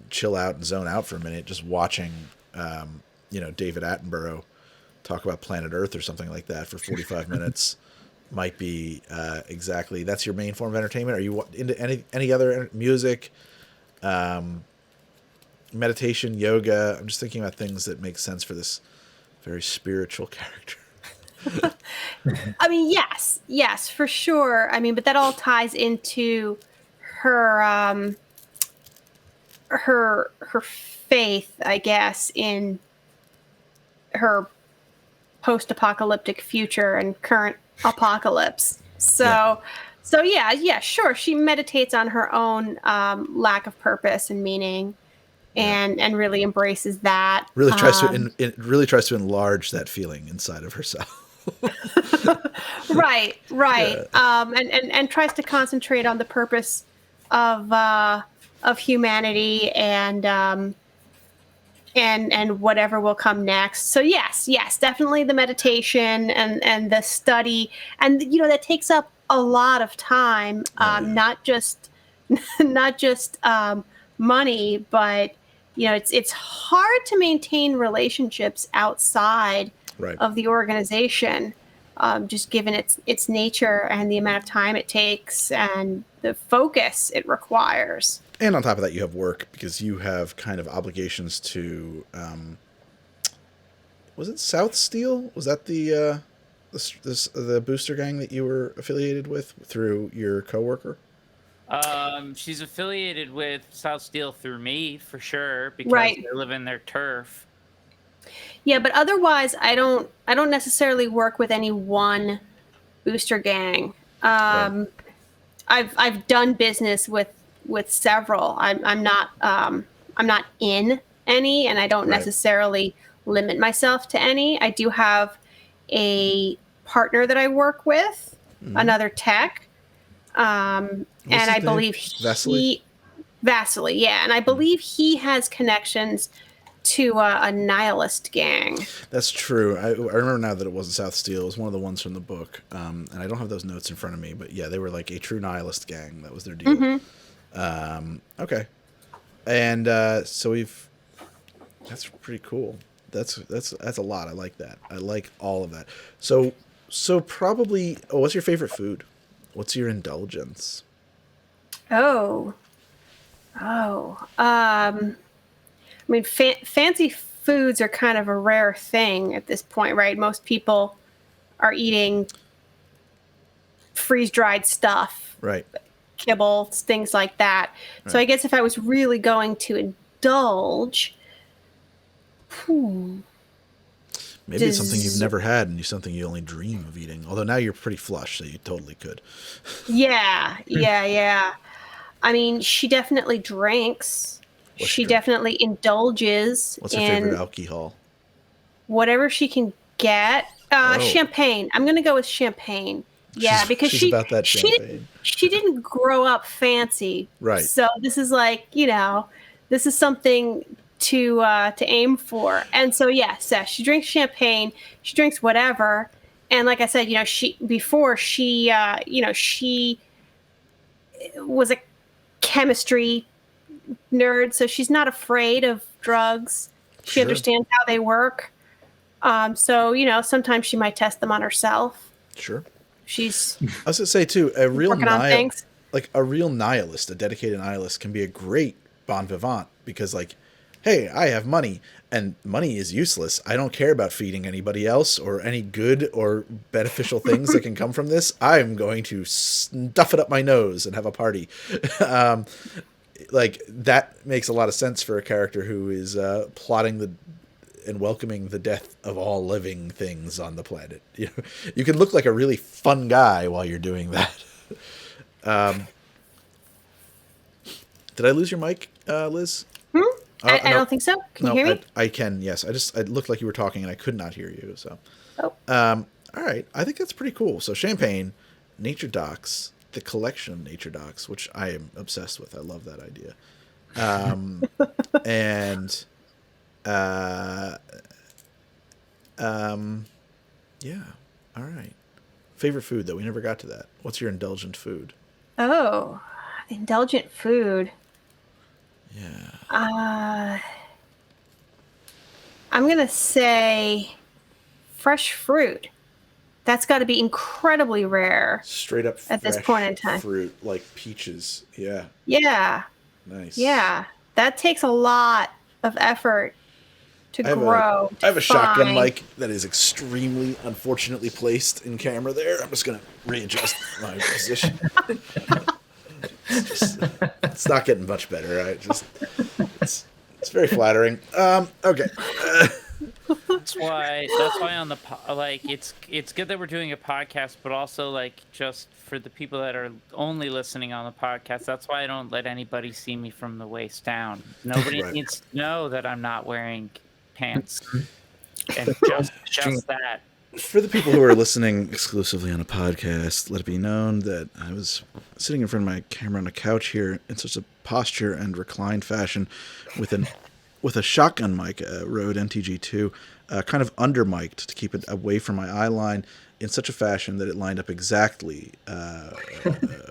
chill out and zone out for a minute, just watching, David Attenborough talk about planet Earth or something like that for 45 minutes might be exactly, that's your main form of entertainment. Are you into any other music, meditation, yoga? I'm just thinking about things that make sense for this very spiritual character. I mean, yes, for sure. I mean, but that all ties into her her faith, I guess, in her post-apocalyptic future and current apocalypse. So yeah, sure. She meditates on her own lack of purpose and meaning, and really embraces that. Really tries really tries to enlarge that feeling inside of herself. Right. And tries to concentrate on the purpose of humanity and whatever will come next. So yes, definitely the meditation and the study, and that takes up a lot of time. Not just money, but it's hard to maintain relationships outside of the organization, just given its nature and the amount of time it takes and the focus it requires. And on top of that, you have work, because you have kind of obligations to, was it South Steel? Was that the booster gang that you were affiliated with through your coworker? She's affiliated with South Steel through me, for sure, because they live in their turf. Yeah, but otherwise, I don't necessarily work with any one booster gang. I've done business with several. I'm not in any, and I don't necessarily limit myself to any. I do have a partner that I work with, another tech, and I believe Vasily, yeah, and I believe he has connections to a nihilist gang. That's true. I remember now that it wasn't South Steel. It was one of the ones from the book, and I don't have those notes in front of me, but yeah, they were like a true nihilist gang. That was their deal. Okay, and so that's pretty cool. That's a lot. I like that. I like all of that. So probably, what's your favorite food? What's your indulgence? I mean, fancy foods are kind of a rare thing at this point, right? Most people are eating freeze-dried stuff, right? Kibble, things like that. Right. So I guess if I was really going to indulge, maybe it's something you've never had and something you only dream of eating. Although now you're pretty flush, so you totally could. Yeah. I mean, she definitely drinks. She definitely indulges. What's her favorite alcohol? Whatever she can get. Champagne. I'm going to go with champagne. Yeah, because she's about that champagne. She didn't grow up fancy. Right. So this is like, this is something to aim for. And so, she drinks champagne. She drinks whatever. And like I said, she was a chemistry nerd, so she's not afraid of drugs. She understands how they work. So sometimes she might test them on herself. Sure. I was gonna say too, a real nihilist, a dedicated nihilist, can be a great bon vivant, because like, hey, I have money, and money is useless. I don't care about feeding anybody else or any good or beneficial things that can come from this. I'm going to stuff it up my nose and have a party. Like, that makes a lot of sense for a character who is plotting and welcoming the death of all living things on the planet. You can look like a really fun guy while you're doing that. Did I lose your mic, Liz? I don't think so. Can you hear me? I can, yes. It looked like you were talking and I could not hear you. So, all right. I think that's pretty cool. So champagne, nature docs, the collection of nature docs, which I am obsessed with. I love that idea. And yeah. All right. Favorite food, though? We never got to that. What's your indulgent food? Oh, indulgent food. Yeah. I'm gonna say fresh fruit. That's got to be incredibly rare. Straight up at this point in time. Fruit like peaches. Yeah. Yeah. Nice. Yeah. That takes a lot of effort to grow. I have a shotgun mic that is extremely unfortunately placed in camera there. I'm just going to readjust my position. It's not getting much better. It's very flattering. Okay. That's why on the it's good that we're doing a podcast, but also like just for the people that are only listening on the podcast, that's why I don't let anybody see me from the waist down. Nobody needs to know that I'm not wearing pants, and just that. For the people who are listening exclusively on a podcast, let it be known that I was sitting in front of my camera on a couch here in such a posture and reclined fashion with a shotgun mic, a Rode NTG2, kind of under mic'd to keep it away from my eye line in such a fashion that it lined up exactly.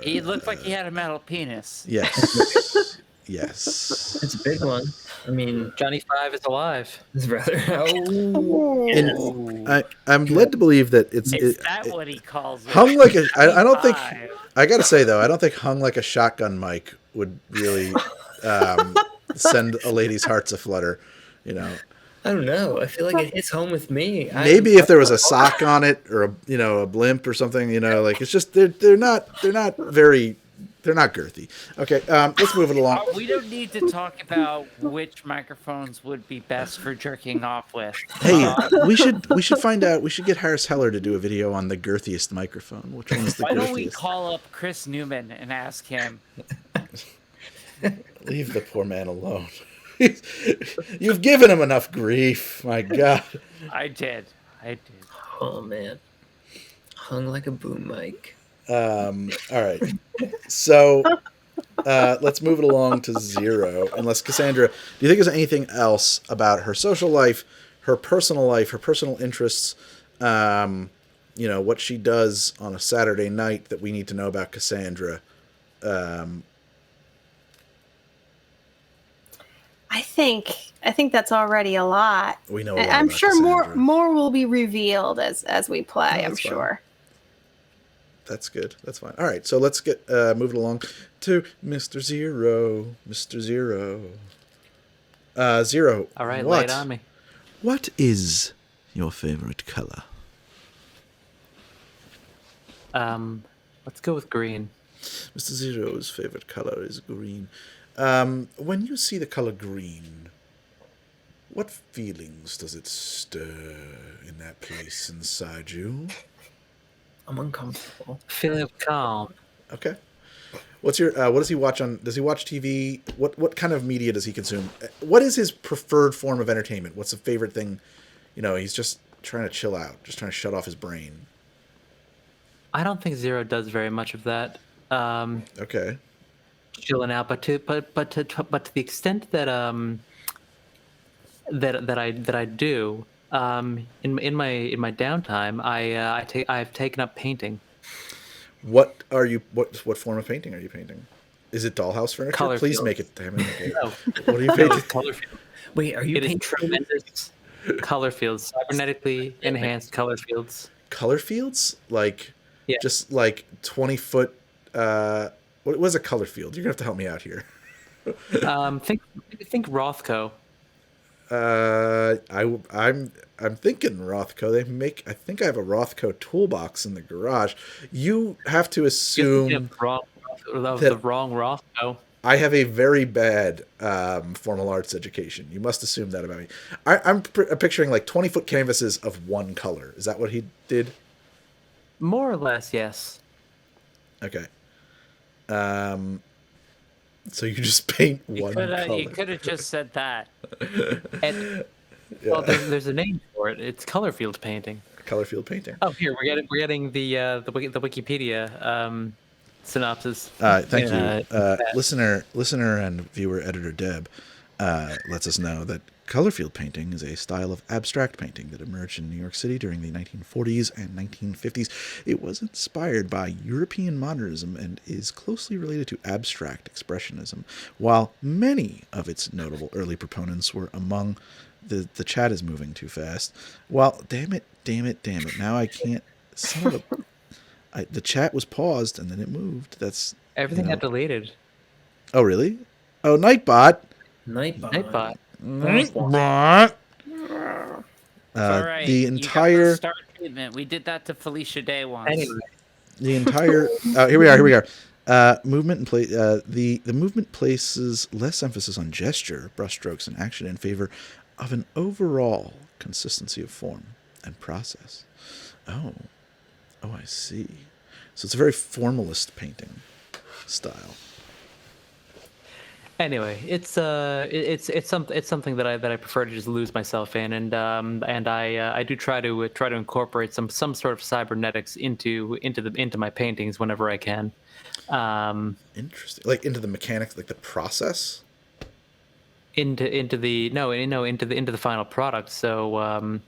He looked like he had a metal penis. Yes. Yes. It's a big one. I mean, Johnny Five is alive. it's rather. I'm led to believe that Is that what he calls it? hung like a. I don't think. Five. I gotta say though, I don't think hung like a shotgun mic would really send a lady's hearts aflutter. You know. I don't know. I feel like it hits home with me. Maybe if there was a sock on it or a blimp or something, like it's just they're not girthy. Okay, let's move it along. We don't need to talk about which microphones would be best for jerking off with. Hey, we should find out. We should get Harris Heller to do a video on the girthiest microphone. Which one's the Why girthiest? don't we call up Chris Newman and ask him? Leave the poor man alone. You've given him enough grief. My God. I did. Oh man, hung like a boom mic. All right. So let's move it along to Zero. Unless Cassandra, do you think there's anything else about her social life, her personal interests, what she does on a Saturday night that we need to know about Cassandra? I think that's already a lot. We know. A lot I'm about sure Cassandra. more will be revealed as we play. No, I'm sure. That's good. That's fine. All right, so let's get moving along to Mr. Zero. Mr. Zero. Zero. All right, lay it on me. What is your favorite color? Let's go with green. Mr. Zero's favorite color is green. When you see the color green, what feelings does it stir in that place inside you? I'm uncomfortable. Feeling of calm. Okay. What's your what does he watch on? Does he watch TV? What kind of media does he consume? What is his preferred form of entertainment? What's the favorite thing? He's just trying to chill out, just trying to shut off his brain. I don't think Zero does very much of that. Okay. Chilling out, but to the extent that that I do in my downtime, I've taken up painting. What form of painting are you painting? Is it dollhouse furniture? Color Please fields. make it. Damn it. Okay. No, What are you no, painting? color fields. Wait, are you It is painting? tremendous color fields, cybernetically enhanced color fields. Color fields? Like, Yeah. just like 20-foot. What was a color field? You're gonna have to help me out here. Think Rothko. I'm thinking Rothko. I think I have a Rothko toolbox in the garage. You have to You're assume thinking of that- the wrong Rothko. I have a very bad formal arts education. You must assume that about me. I'm picturing like 20-foot canvases of one color. Is that what he did? More or less, yes. Okay. So you just paint one color. You could have just said that. And, well, there's a name for it. It's color field painting. Color field painting. Oh, here we're getting the Wikipedia. synopsis. Thank you. Listener and viewer editor Deb lets us know that color field painting is a style of abstract painting that emerged in New York City during the 1940s and 1950s. It was inspired by European modernism and is closely related to abstract expressionism. While many of its notable early proponents were among the chat is moving too fast. Well, damn it. Now I can't. Son of a. The chat was paused and then it moved. That's Everything got deleted. Oh, really? Oh, Nightbot. Nightbot. Nightbot. All right. The entire start treatment. We did that to Felicia Day once. Anyway. The entire here we are. Movement and play. The movement places less emphasis on gesture, brushstrokes, and action in favor of an overall consistency of form and process. Oh, I see. So it's a very formalist painting style. Anyway, it's something that I prefer to just lose myself in, and I do try to incorporate some sort of cybernetics into my paintings whenever I can. Interesting, like into the mechanics, like the process. Into the final product. So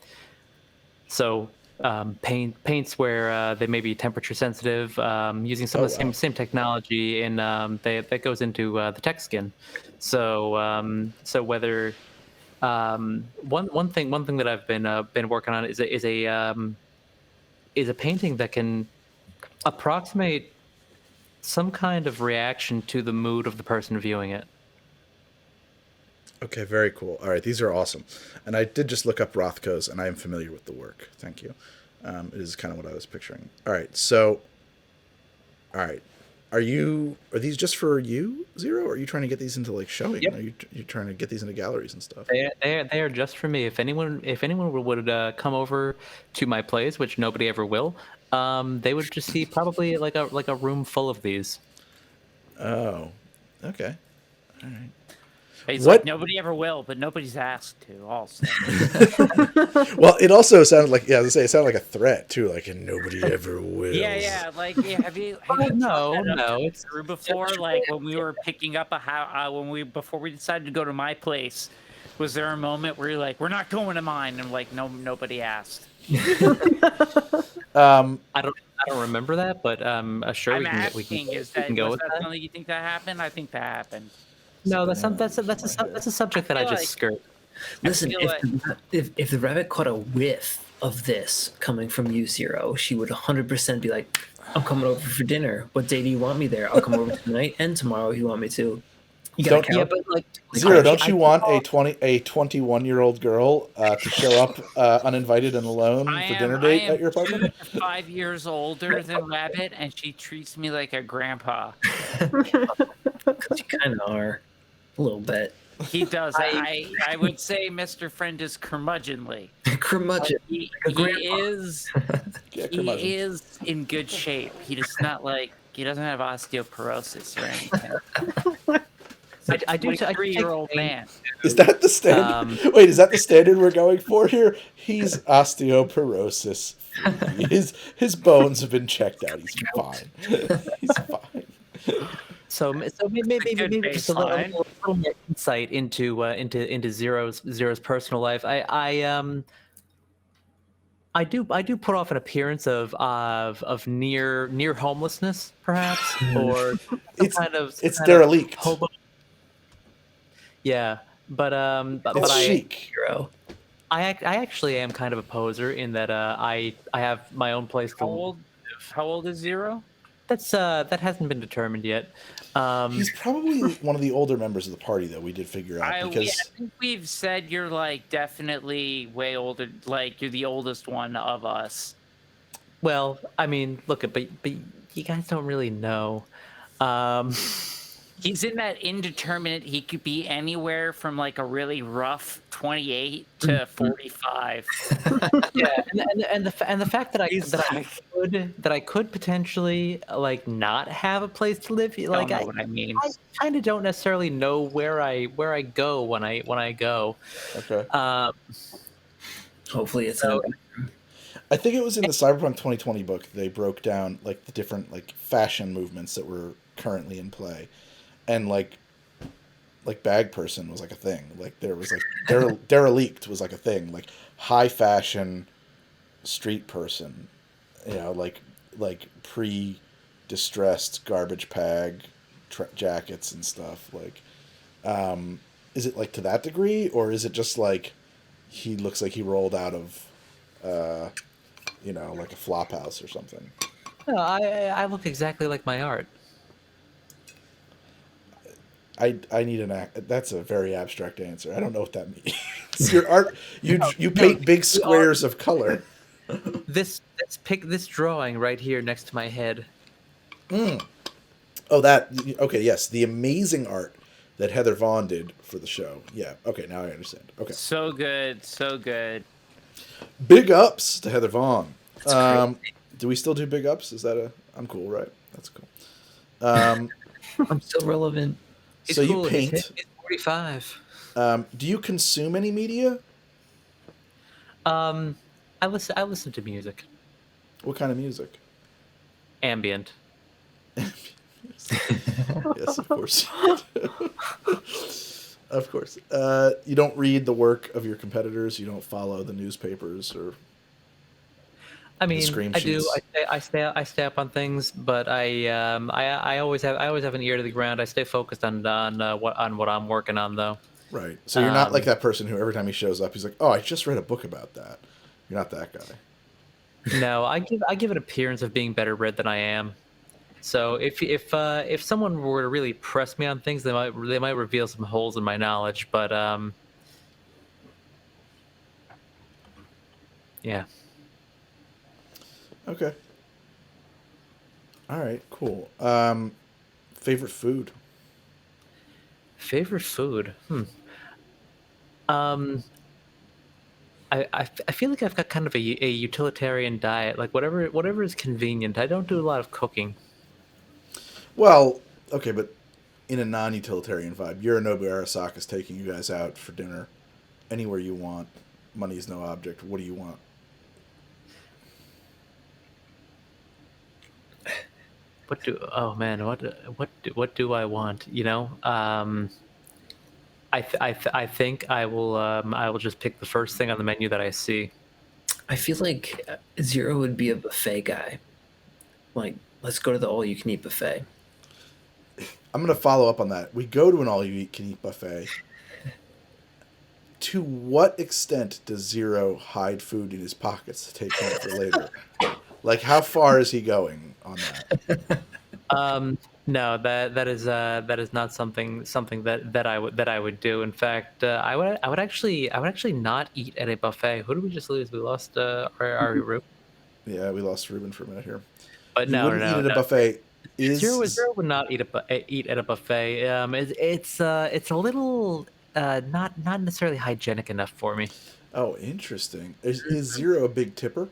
paints where they may be temperature sensitive, using some of the same technology that goes into the tech skin. So whether one thing that I've been working on is a painting that can approximate some kind of reaction to the mood of the person viewing it. Okay, very cool. All right, these are awesome. And I did just look up Rothko's, and I am familiar with the work. Thank you. It is kind of what I was picturing. All right, so, are these just for you, Zero? Or are you trying to get these into like showing? Yep. Are you trying to get these into galleries and stuff? They are just for me. If anyone would come over to my place, which nobody ever will, they would just see probably like a room full of these. Oh, okay, all right. He's like, nobody ever will, but nobody's asked to also. Well, it also sounded like, it sounded like a threat too, like, and nobody ever will. Yeah, like, have you no, it's through before, like when we were picking up a house, before we decided to go to my place, was there a moment where you're like, we're not going to mine, and like, nobody asked? I don't remember that, but sure, we can go with that. Something you think that happened? I think that happened. No, that's a subject that I just skirt. Listen, if the rabbit caught a whiff of this coming from you, Zero, she would 100% be like, I'm coming over for dinner. What day do you want me there? I'll come over tonight and tomorrow if you want me to. But like, Zero, don't you want a 21-year-old girl to show up uninvited and alone for dinner date at your apartment? 2 to 5 years older than Rabbit, and she treats me like a grandpa. Because you kind of are. A little bit. He does. I would say Mr. Friend is curmudgeonly. Curmudgeon. He is in good shape. He doesn't have osteoporosis or anything. I do. 3-year-old man. Is that the standard? Wait, is that the standard we're going for here? He's osteoporosis. His bones have been checked out. He's fine. He's fine. So maybe just a little more insight into Zero's personal life. I do put off an appearance of near homelessness, perhaps, or it's derelict. Hobo. Yeah, but it's chic. I actually am kind of a poser in that I have my own place. How old is Zero? That hasn't been determined yet. He's probably one of the older members of the party, though. We did figure out I think we've said you're like definitely way older. Like you're the oldest one of us. Well, I mean, look, but you guys don't really know. He's in that indeterminate. He could be anywhere from like a really rough 28 to 45. Yeah, and the fact that I could potentially like not have a place to live. Like I know what I mean. I kind of don't necessarily know where I go when I go. Okay. Hopefully it's I think it was in the Cyberpunk 2020 book they broke down like the different like fashion movements that were currently in play, and like bag person was like a thing. Like there was like derelict was like a thing. Like high fashion street person, you know, like pre-distressed garbage bag jackets and stuff. Like, is it like to that degree, or is it just like he looks like he rolled out of, you know, like a flop house or something? No, I look exactly like my art. I need an act. That's a very abstract answer. I don't know what that means. Your art, you paint big squares of color. This drawing right here next to my head. Oh, that okay? Yes, the amazing art that Heather Vaughn did for the show. Yeah. Okay, now I understand. Okay. So good, so good. Big ups to Heather Vaughn. Do we still do big ups? Is that a? I'm cool, right? That's cool. I'm still relevant. So It's cool. you paint. He's 45. Do you consume any media? I listen to music. What kind of music? Ambient. Yes, of course. Of course. You don't read the work of your competitors. You don't follow the newspapers or. I mean, scream I do. sheets. I stay up on things, but I always have an ear to the ground. I stay focused on what I'm working on, though. Right. So you're not like that person who every time he shows up, he's like, "Oh, I just read a book about that." You're not that guy. No, I give an appearance of being better read than I am. So if someone were to really press me on things, they might reveal some holes in my knowledge. But yeah. Okay. All right. Cool. Favorite food? Favorite food? I feel like I've got kind of a utilitarian diet. Like whatever is convenient. I don't do a lot of cooking. Well, okay, but in a non-utilitarian vibe, Yorinobu Arasaka's taking you guys out for dinner anywhere you want. Money's no object. What do you want? What do I want? You know, I think I will just pick the first thing on the menu that I see. I feel like Zero would be a buffet guy. Like, let's go to the all-you-can-eat buffet. I'm going to follow up on that. We go to an all-you-can-eat buffet. To what extent does Zero hide food in his pockets to take home for later? Like, how far is he going on that? No, that is not something that I would do. In fact, I would actually not eat at a buffet. Who did we just lose? We lost our Rubin. Yeah, we lost Rubin for a minute here. But He wouldn't eat at a buffet. Zero would not eat at a buffet. It's a little not necessarily hygienic enough for me. Oh, interesting. Is Zero a big tipper?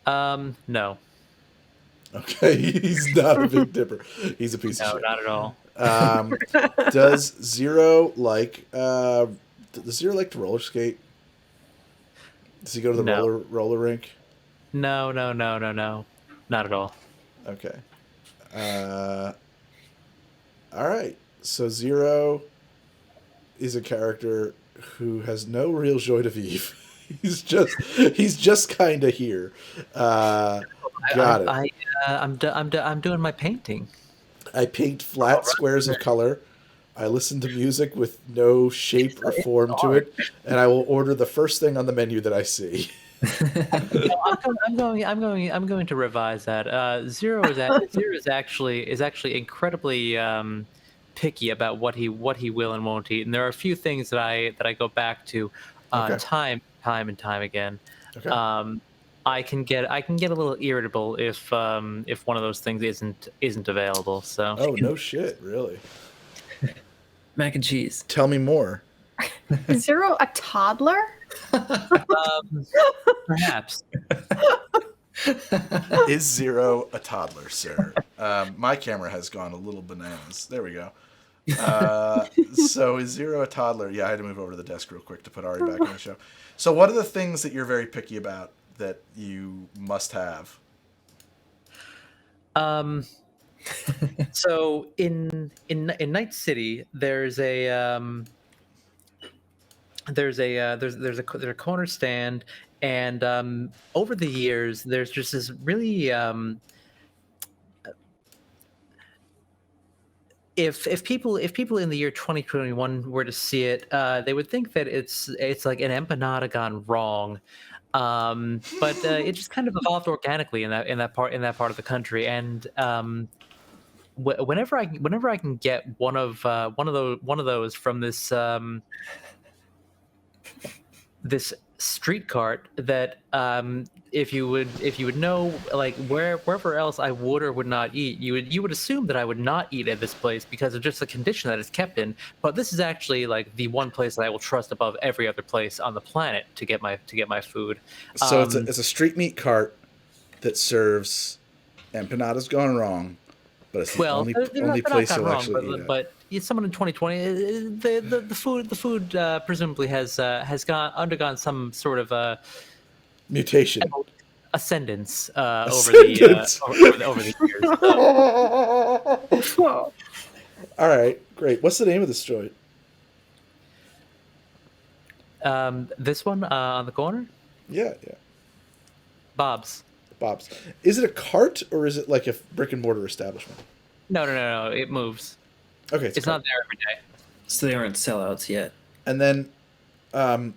No. Okay, he's not a big tipper. He's a piece of No, shit. not at all. Does Zero like to roller skate? Does he go to the No. roller rink? No, not at all. Okay. All right. So Zero is a character who has no real joy de vivre. He's just kind of here. Got it. I'm doing my painting. I paint flat squares of color. I listen to music with no shape or form to it, and I will order the first thing on the menu that I see. I'm going to revise that. Zero is actually incredibly picky about what he will and won't eat, and there are a few things that I go back to time and time again. Okay. I can get a little irritable if one of those things isn't available. So Oh, no shit, really? Mac and cheese. Tell me more. Is Zero a toddler? perhaps. Is Zero a toddler, sir? My camera has gone a little bananas. There we go. So is Zero a toddler? Yeah, I had to move over to the desk real quick to put Ari back on the show. So what are the things that you're very picky about that you must have? So in Night City, there's a corner stand, and over the years, there's just this really if people in the year 2021 were to see it, they would think that it's like an empanada gone wrong. But it just kind of evolved organically in that part of the country, and whenever I can get one of those from this street cart that if you would know, like, wherever else I would or would not eat, you would assume that I would not eat at this place because of just the condition that it's kept in. But this is actually like the one place that I will trust above every other place on the planet to get my food. So it's a street meat cart that serves empanadas gone wrong, but it's the only place you'll actually eat it. But someone in 2020, the food presumably has undergone some sort of mutation, ascendance over the years. So. All right, great. What's the name of this joint? This one on the corner. Yeah. Bob's. Is it a cart or is it like a brick and mortar establishment? No. It moves. Okay, it's not there every day. So they aren't sellouts yet. And then, I'm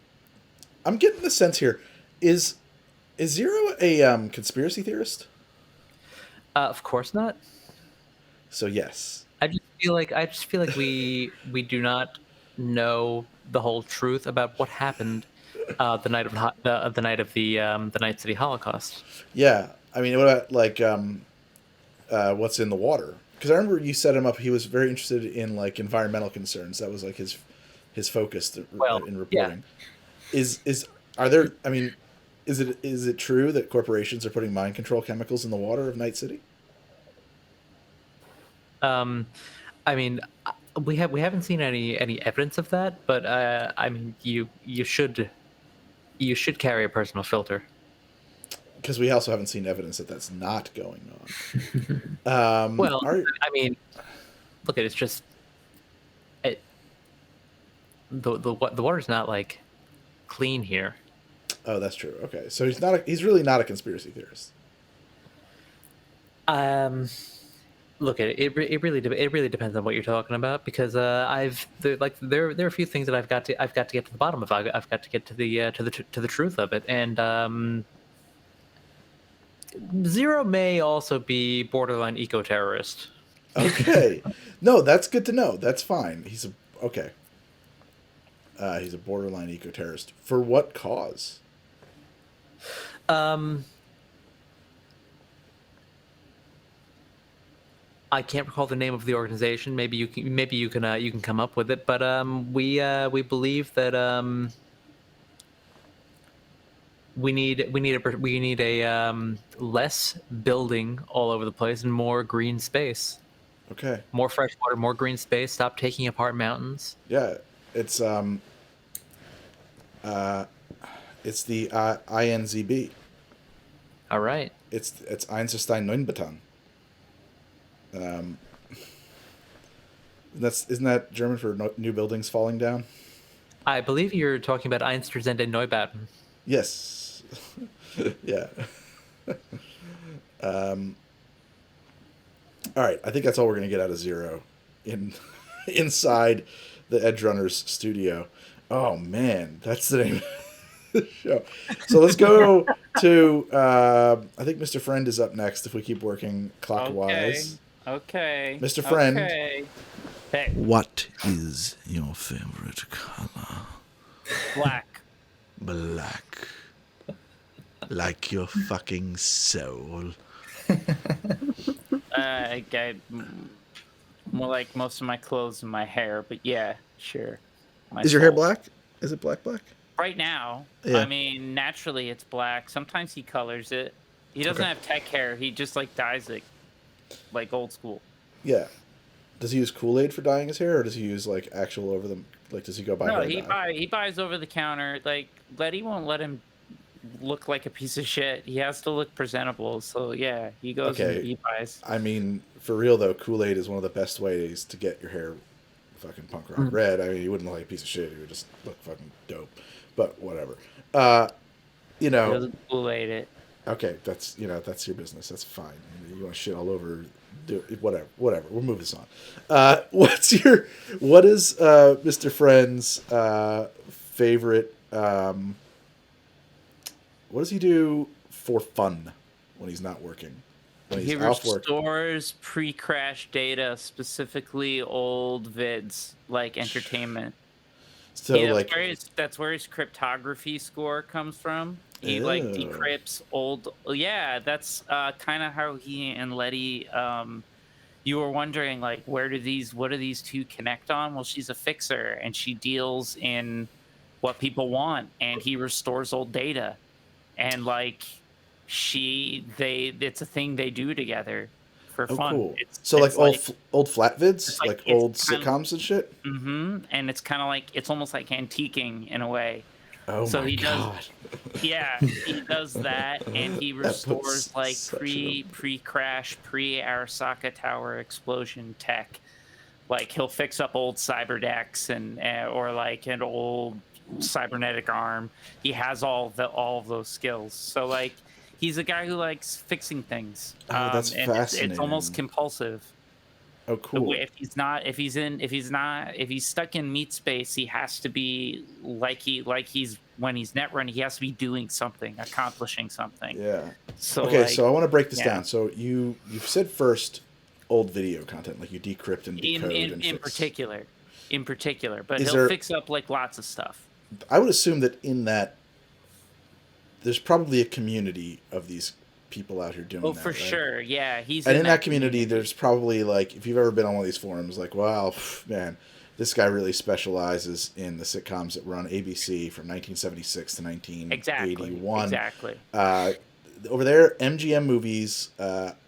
getting the sense here: is Zero a conspiracy theorist? Of course not. So yes. I just feel like we do not know the whole truth about what happened the night of the Night City Holocaust. Yeah, I mean, what about like what's in the water? Because I remember you set him up. He was very interested in like environmental concerns. That was like his focus in reporting. Yeah. Is it true that corporations are putting mind control chemicals in the water of Night City? I mean, we haven't seen any evidence of that, but I mean, you should carry a personal filter. Because we also haven't seen evidence that that's not going on. I mean, look, it's just the water's not like clean here. Oh, that's true. Okay, so he's really not a conspiracy theorist. Look, it really depends on what you're talking about, because there are a few things that I've got to get to the bottom of. I've got to get to the truth of it, and Zero may also be borderline eco-terrorist. Okay, no, that's good to know. That's fine. He's a borderline eco-terrorist. For what cause? I can't recall the name of the organization. Maybe you can come up with it. But we believe that we need a less building all over the place and more green space. Okay. More fresh water, more green space. Stop taking apart mountains. Yeah, it's the INZB. All right. It's Einstein Neunbeton. Isn't that German for new buildings falling down? I believe you're talking about Einstürzende Neubauten. Yes. Yeah. All right. I think that's all we're going to get out of Zero inside the Edgerunners studio. Oh, man. That's the name of the show. So let's go to, I think Mr. Friend is up next if we keep working clockwise. Okay. Mr. Friend. Okay. Hey. What is your favorite color? Black. Black. Like your fucking soul. I got more like most of my clothes and my hair, but yeah, sure. Is your hair black? Is it black? Right now, yeah. I mean, naturally it's black. Sometimes he colors it. He doesn't have tech hair. He just like dyes it, like old school. Yeah. Does he use Kool-Aid for dyeing his hair, or does he use like actual over the like? Does he go buy? No, he buys over the counter. Like Letty won't let him look like a piece of shit. He has to look presentable. So yeah, he goes and he buys. I mean, for real though, Kool-Aid is one of the best ways to get your hair fucking punk rock red. I mean, you wouldn't look like a piece of shit. You would just look fucking dope. But whatever. You He know. doesn't Kool-Aid it. Okay, that's that's your business. That's fine. You want to shit all over, do it, whatever. We'll move this on. What is Mr. Friend's favorite? What does he do for fun when he's not working? When he's He off work? restores pre-crash data, specifically old vids, like entertainment. So That's where his cryptography score comes from. He like decrypts old. Yeah, that's kind of how he and Letty. You were wondering like what do these two connect on? Well, she's a fixer and she deals in what people want, and he restores old data, and like it's a thing they do together for fun. Cool. It's like old flat vids, like old sitcoms and shit. And it's kind of like it's almost like antiquing in a way. Oh so my he god! He does that, and he restores like such pre-crash, pre-Arasaka Tower explosion tech. Like he'll fix up old cyber decks or like an old cybernetic arm. He has all of those skills. So like he's a guy who likes fixing things. Oh, that's and fascinating. It's almost compulsive. Oh, cool. If he's stuck in meat space, he has to be when he's net running, he has to be doing something, accomplishing something. Yeah. So okay, so I want to break this down. So you've said first old video content, like you decrypt and decode in particular, but Is he'll fix up like lots of stuff. I would assume that in that there's probably a community of these people out here doing that. Oh, for sure. Yeah, he's in that community. There's probably like, if you've ever been on one of these forums, like, wow, man, this guy really specializes in the sitcoms that run ABC from 1976 to 1981. Exactly. Over there, MGM Movies,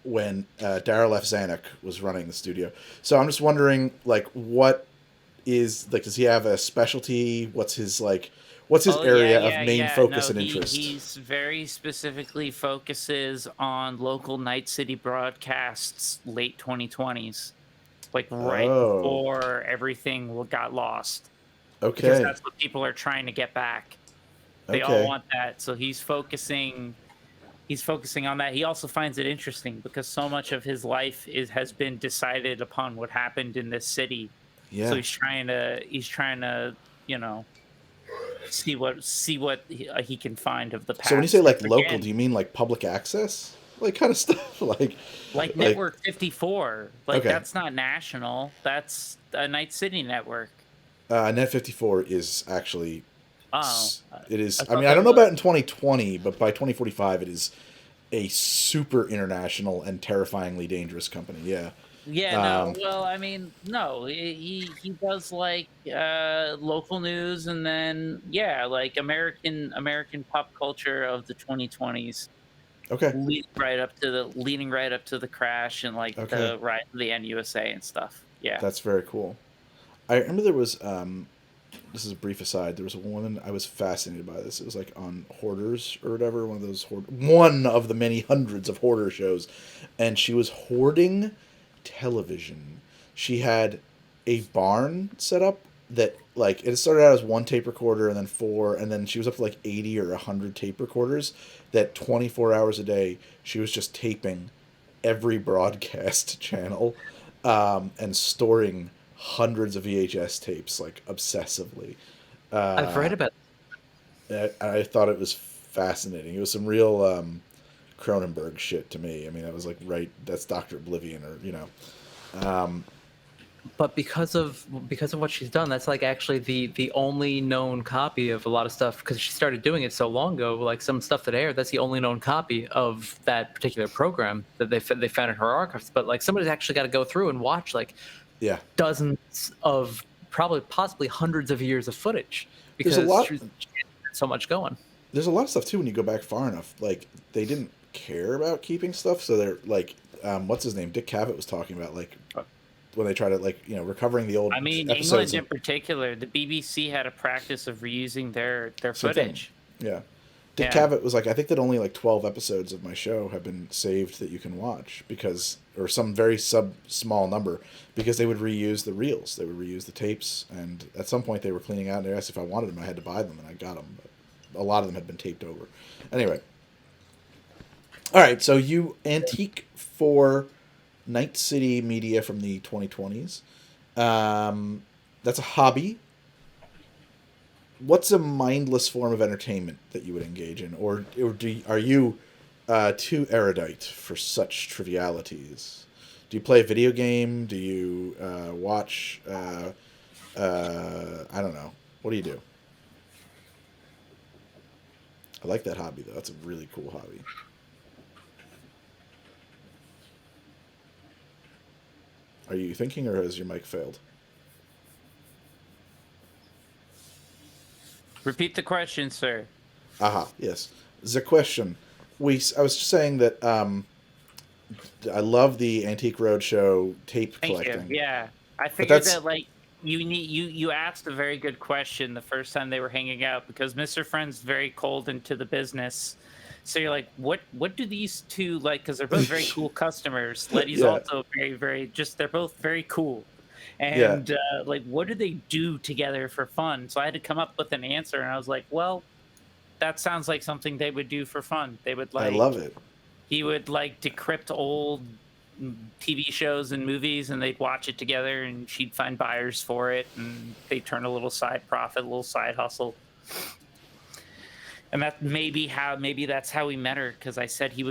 when Darryl F. Zanuck was running the studio. So I'm just wondering, like, what is, like, does he have a specialty? What's his area of main focus and interest? He's very specifically focuses on local Night City broadcasts, late 2020s, like right before everything got lost. Okay. Because that's what people are trying to get back. They all want that, so he's focusing on that. He also finds it interesting because so much of his life has been decided upon what happened in this city. Yeah. So he's trying to, see what he can find of the past. So when you say like local, do you mean like public access, like kind of stuff, like Network 54? That's not national. That's a Night City network. Net 54 is actually. It is. I mean, I don't know about in 2020, but by 2045, it is a super international and terrifyingly dangerous company. Yeah. Yeah, no. Well, I mean, no. He does like local news, and then like American pop culture of the 2020s. Okay. Leading right up to the crash and like the rise of the NUSA and stuff. Yeah. That's very cool. I remember there was this is a brief aside. There was a woman, I was fascinated by this. It was like on Hoarders or whatever, one of the many hundreds of hoarder shows, and she was hoarding television. She had a barn set up that, like, it started out as one tape recorder and then 4, and then she was up to like 80 or 100 tape recorders that 24 hours a day she was just taping every broadcast channel and storing hundreds of VHS tapes, like, obsessively. I've read about I thought it was fascinating. It was some real Cronenberg shit to me. I mean, that was like, that's Dr. Oblivion, or but because of what she's done, that's like actually the only known copy of a lot of stuff, because she started doing it so long ago. Like some stuff that aired, that's the only known copy of that particular program that they found in her archives. But like somebody's actually got to go through and watch like dozens of possibly hundreds of years of footage, because she's so much going. There's a lot of stuff too when you go back far enough. Like, they didn't care about keeping stuff, so they're like, what's his name? Dick Cavett was talking about, like, when they try to, like, recovering the old. I mean, episodes. England in particular, the BBC had a practice of reusing their footage. Yeah. Dick Yeah. Cavett was like, I think that only like 12 episodes of my show have been saved that you can watch because, or some very small number, because they would reuse the reels, they would reuse the tapes, and at some point they were cleaning out and they asked if I wanted them. I had to buy them, and I got them. But a lot of them had been taped over. Anyway. All right, so you antique for Night City Media from the 2020s. That's a hobby. What's a mindless form of entertainment that you would engage in, or are you too erudite for such trivialities? Do you play a video game? Do you watch? I don't know. What do you do? I like that hobby though. That's a really cool hobby. Are you thinking, or has your mic failed? Repeat the question, sir. Aha, yes. The question. I was just saying that I love the Antique Roadshow tape Thank collecting. you. Yeah, I figured that's- that like you asked a very good question the first time they were hanging out, because Mr. Friend's very cold into the business. So you're like, what do these two like? Because they're both very cool customers. Letty's Yeah. also very just, they're both very cool. And like, what do they do together for fun? So I had to come up with an answer, and I was like, well, that sounds like something they would do for fun. They would like. I love it. He would like decrypt old TV shows and movies, and they'd watch it together, and she'd find buyers for it, and they'd turn a little side profit, a little side hustle. And that maybe that's how he met her, because I said he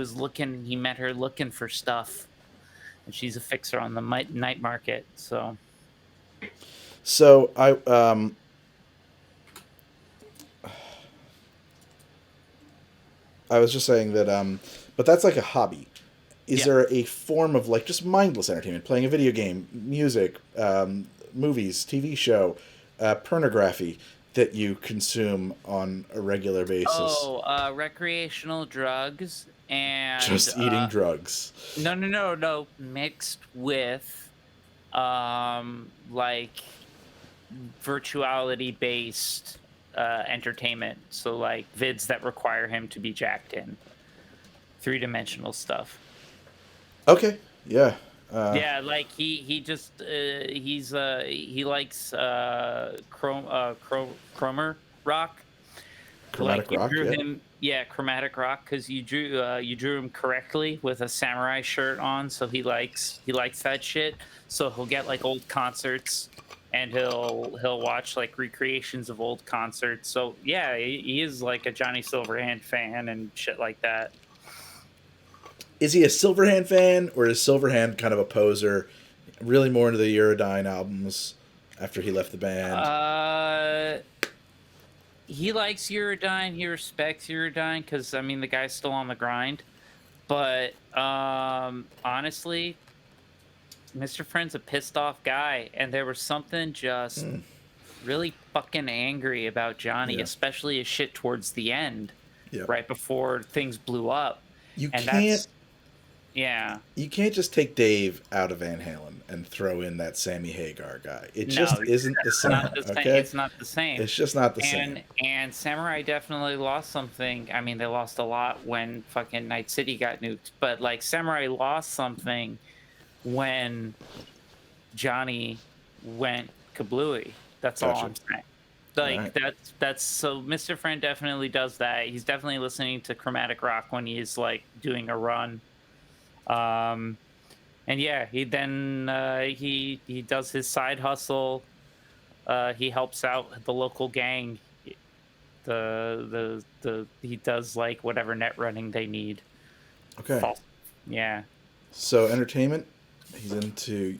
met her looking for stuff, and she's a fixer on the night market. So I was just saying that but that's like a hobby. Is there a form of like just mindless entertainment, playing a video game, music, movies, TV show, pornography that you consume on a regular basis? Recreational drugs and Just eating drugs. No, mixed with like virtuality based entertainment. So like vids that require him to be jacked in, 3-dimensional stuff. Okay. Yeah. Yeah, like he likes chromer rock. Chromatic rock. You drew Yeah. him, chromatic rock, because you drew him correctly with a samurai shirt on, so he likes that shit. So he'll get like old concerts, and he'll watch like recreations of old concerts. So yeah, he is like a Johnny Silverhand fan and shit like that. Is he a Silverhand fan, or is Silverhand kind of a poser, really more into the Eurodyne albums after he left the band? He likes Eurodyne. He respects Eurodyne, because I mean the guy's still on the grind. But honestly, Mr. Friend's a pissed off guy, and there was something just really fucking angry about Johnny, especially his shit towards the end, right before things blew up. You can't just take Dave out of Van Halen and throw in that Sammy Hagar guy. It just isn't the same. Okay? It's not the same. It's just not the same. And Samurai definitely lost something. I mean, they lost a lot when fucking Night City got nuked, but like Samurai lost something when Johnny went kablooey. That's all I'm saying. Like that's so Mr. Friend definitely does that. He's definitely listening to chromatic rock when he's like doing a run. And yeah, he then he does his side hustle. He helps out the local gang. He does like whatever net running they need. Okay. Yeah. So entertainment, he's into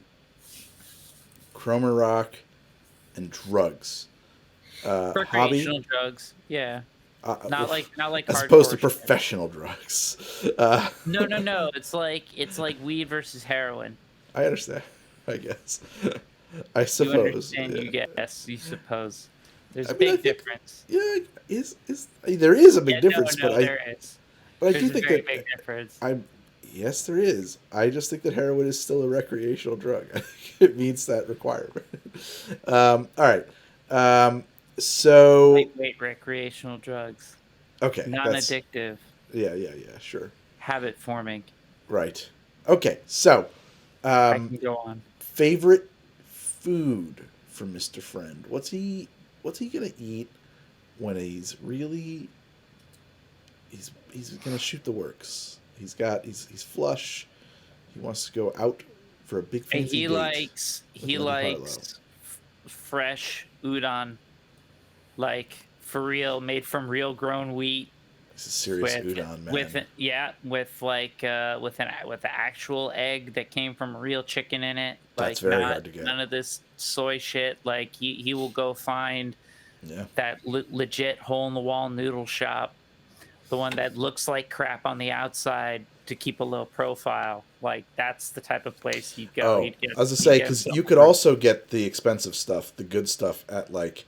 chroma rock and drugs. Recreational hobby? Drugs. Yeah. Not like as opposed to professional drugs. No. It's like weed versus heroin. I understand. I guess. I suppose. You understand? You guess. You suppose. There's a big difference. Yeah, there is a big difference, but there is. But I do think that big difference. Yes, there is. I just think that heroin is still a recreational drug. I think it meets that requirement. All right. So wait, recreational drugs. Okay. Non-addictive. Yeah, sure. Habit forming. Right. Okay, so I can go on. favorite food for Mr. Friend. What's he gonna eat when he's gonna shoot the works? He's flush. He wants to go out for a big fancy He date. likes fresh udon, like for real, made from real grown wheat. He's a serious udon man. With the actual egg that came from real chicken in it. That's very hard to get. None of this soy shit. Like he will go find that legit hole in the wall noodle shop, the one that looks like crap on the outside to keep a low profile. Like that's the type of place you'd go. Oh, I was gonna say, because you could also get the expensive stuff, the good stuff at like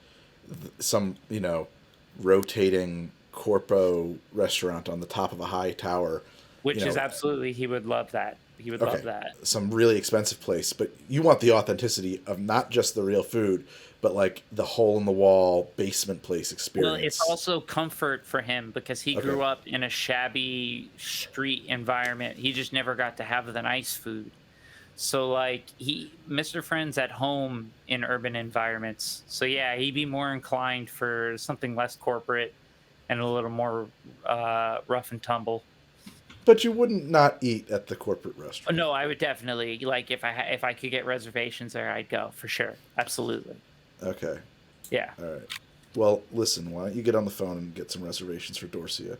some rotating corpo restaurant on the top of a high tower, which is absolutely, he would love that. He would love that. Some really expensive place, but you want the authenticity of not just the real food, but like the hole in the wall basement place experience. Well, it's also comfort for him because he grew up in a shabby street environment. He just never got to have the nice food. So like Mr. Friend's at home in urban environments. So yeah, he'd be more inclined for something less corporate and a little more rough and tumble. But you wouldn't not eat at the corporate restaurant. No, I would definitely, like, if I could get reservations there, I'd go for sure. Absolutely. Okay. Yeah. All right. Well, listen, why don't you get on the phone and get some reservations for Dorcia?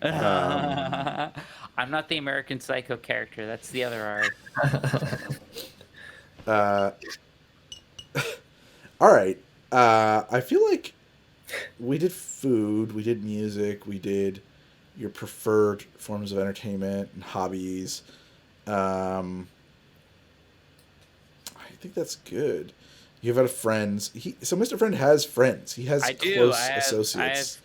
I'm not the American Psycho character. That's the other R. All right. I feel like we did food, we did music, we did your preferred forms of entertainment and hobbies. I think that's good. You've had friends. So Mr. Friend has friends. He has close associates.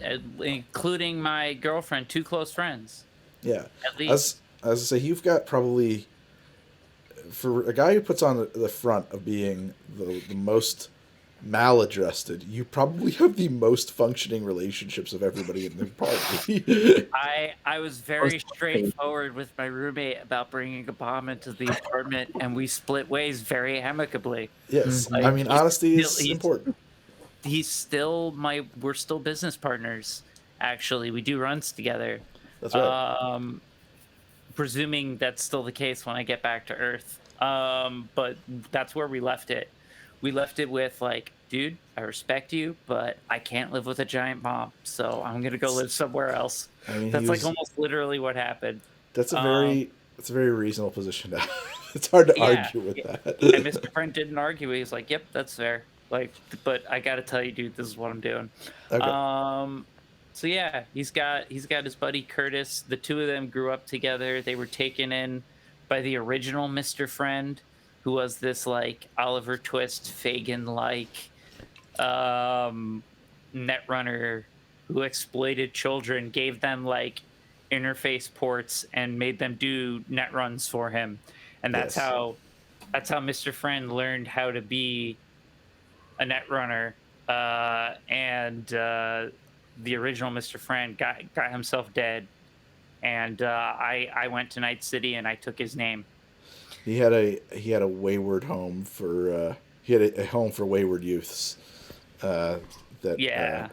I have, including my girlfriend, 2 close friends. Yeah. At least. As I say, you've got probably, for a guy who puts on the front of being the most maladjusted, you probably have the most functioning relationships of everybody in the party. I was very straightforward with my roommate about bringing a bomb into the apartment, and we split ways very amicably. Yes, I mean, honesty is important. He's still we're still business partners. Actually, we do runs together. That's right. Presuming that's still the case when I get back to Earth. But that's where we left it. We left it with like, dude, I respect you, but I can't live with a giant bomb, so I'm gonna go live somewhere else. I mean, that's like almost literally what happened. That's a very reasonable position to have. It's hard to argue with that. And Mr. Friend didn't argue. He was like, "Yep, that's fair." Like, but I gotta tell you, dude, this is what I'm doing. Okay. So yeah, he's got his buddy Curtis. The two of them grew up together. They were taken in by the original Mr. Friend, who was this like Oliver Twist Fagin-like netrunner who exploited children, gave them like interface ports, and made them do net runs for him. And that's how Mr. Friend learned how to be a netrunner. And the original Mr. Friend got himself dead. And I went to Night City and I took his name. He had a wayward home for he had a home for wayward youths. Yeah.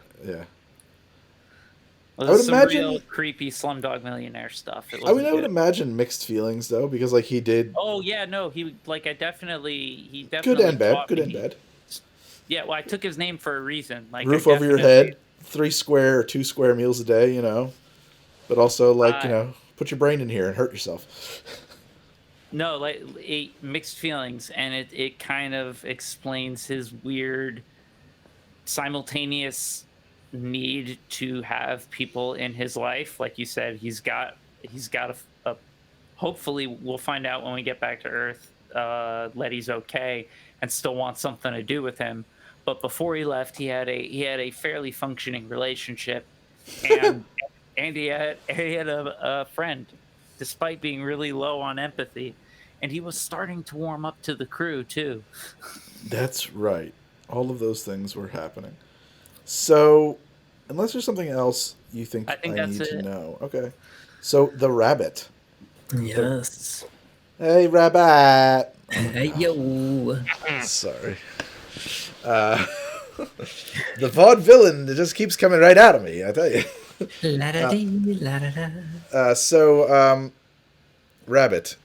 Well, I would imagine real creepy Slumdog Millionaire stuff. I would imagine mixed feelings though, because like he did. Oh yeah, no, he definitely good and bad. Yeah, well, I took his name for a reason. Like roof over your head, 3 square or 2 square meals a day, but also like put your brain in here and hurt yourself. No, like mixed feelings, and it kind of explains his weird simultaneous need to have people in his life. Like you said, he's got a hopefully we'll find out when we get back to Earth. Letty's okay and still wants something to do with him. But before he left, he had a fairly functioning relationship, and he had a friend, despite being really low on empathy. And he was starting to warm up to the crew, too. That's right. All of those things were happening. So, Unless there's something else you think I think I that's need to it. know. Okay. So the rabbit. Yes. Hey, rabbit. Hey yo. Sorry. The vaudevillain just keeps coming right out of me, I tell you. La da dee, la da da. Rabbit,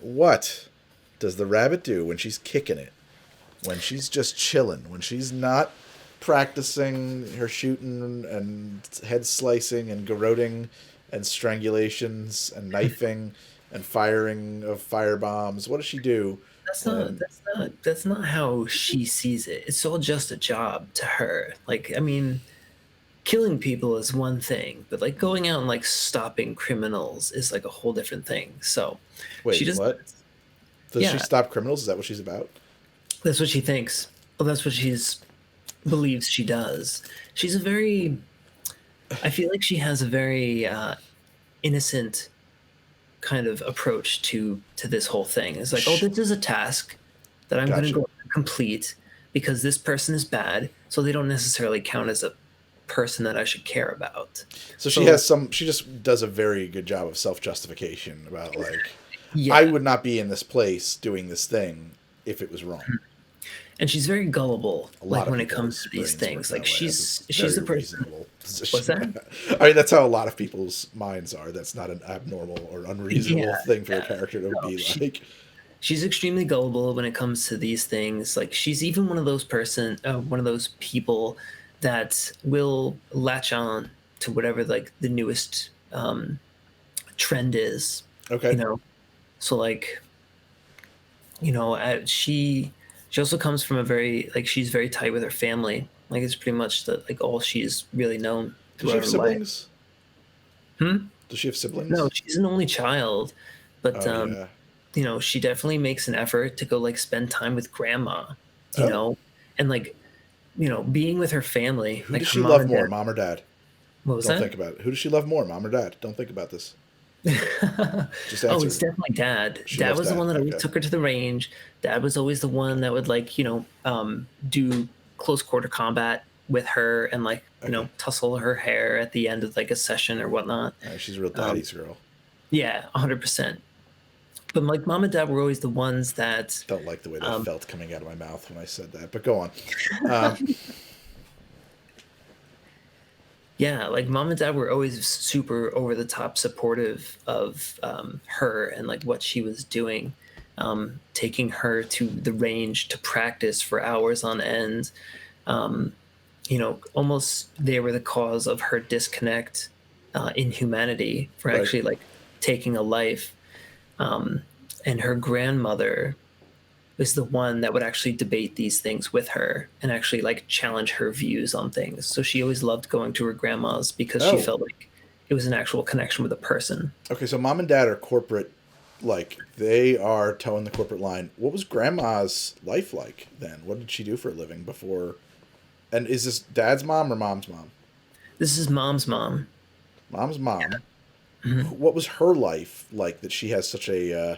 what does the rabbit do when she's kicking it? When she's just chilling? When she's not practicing her shooting and head slicing and garroting and strangulations and knifing and firing of fire bombs? What does she do? That's not how she sees it. It's all just a job to her. Like, I mean, killing people is one thing, but like going out and like stopping criminals is like a whole different thing. So Wait, she just what? Does yeah. she stop criminals? Is that what she's about? That's what she thinks. Well, that's what she's believes she does. She's a very I feel like she has a very innocent kind of approach to this whole thing. It's like, oh, this is a task that I'm going to go complete because this person is bad, so they don't necessarily count as a person that I should care about. So she just does a very good job of self-justification about like, yeah. I would not be in this place doing this thing if it was wrong. And she's very gullible, like when it comes to these things. Like she's the person. What's that? I mean, that's how a lot of people's minds are. That's not an abnormal or unreasonable thing for a character to be like. She's extremely gullible when it comes to these things. Like she's even one of those people that will latch on to whatever like the newest trend is. Okay. You know, so like, you know, she also comes from a very like she's very tight with her family. Like it's pretty much like all she's really known. Does she have siblings? Life. Does she have siblings? No, she's an only child, but you know, she definitely makes an effort to go like spend time with grandma. You know, and like, you know, being with her family. Who like does she love more, mom or dad? What was Don't that? think about it. Who does she love more, mom or dad? Don't think about this. Just answer. Oh, it's definitely dad. Dad was the one that always took her to the range. Dad was always the one that would like, you know, do close quarter combat with her and like, you know, tussle her hair at the end of like a session or whatnot. She's a real daddy's girl. Yeah, 100%. But like mom and dad were always the ones that don't like the way that felt coming out of my mouth when I said that, but go on. Yeah, like mom and dad were always super over the top supportive of her and like what she was doing, taking her to the range to practice for hours on end. You know, almost they were the cause of her disconnect in humanity for actually like taking a life. And her grandmother was the one that would actually debate these things with her and actually like challenge her views on things. So she always loved going to her grandma's because she felt like it was an actual connection with a person. Okay, so mom and dad are corporate, like they are towing the corporate line. What was grandma's life like then? What did she do for a living before? And is this dad's mom or mom's mom? This is mom's mom. Mom's mom. Yeah. Mm-hmm. What was her life like that she has such an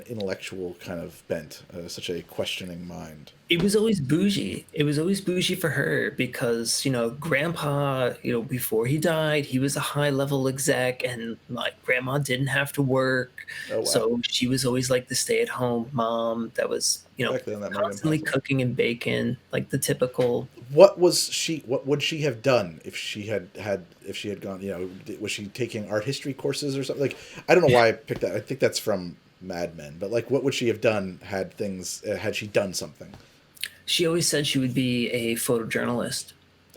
intellectual kind of bent, such a questioning mind? It was always bougie. It was always bougie for her because, you know, grandpa, you know, before he died, he was a high level exec and like grandma didn't have to work. Oh, wow. So she was always like the stay at home mom that was, you know, constantly cooking and baking, like the typical. What would she have done if she had gone, you know, was she taking art history courses or something? Like, I don't know why I picked that. I think that's from Mad Men, but like, what would she have done had she done something? She always said she would be a photojournalist.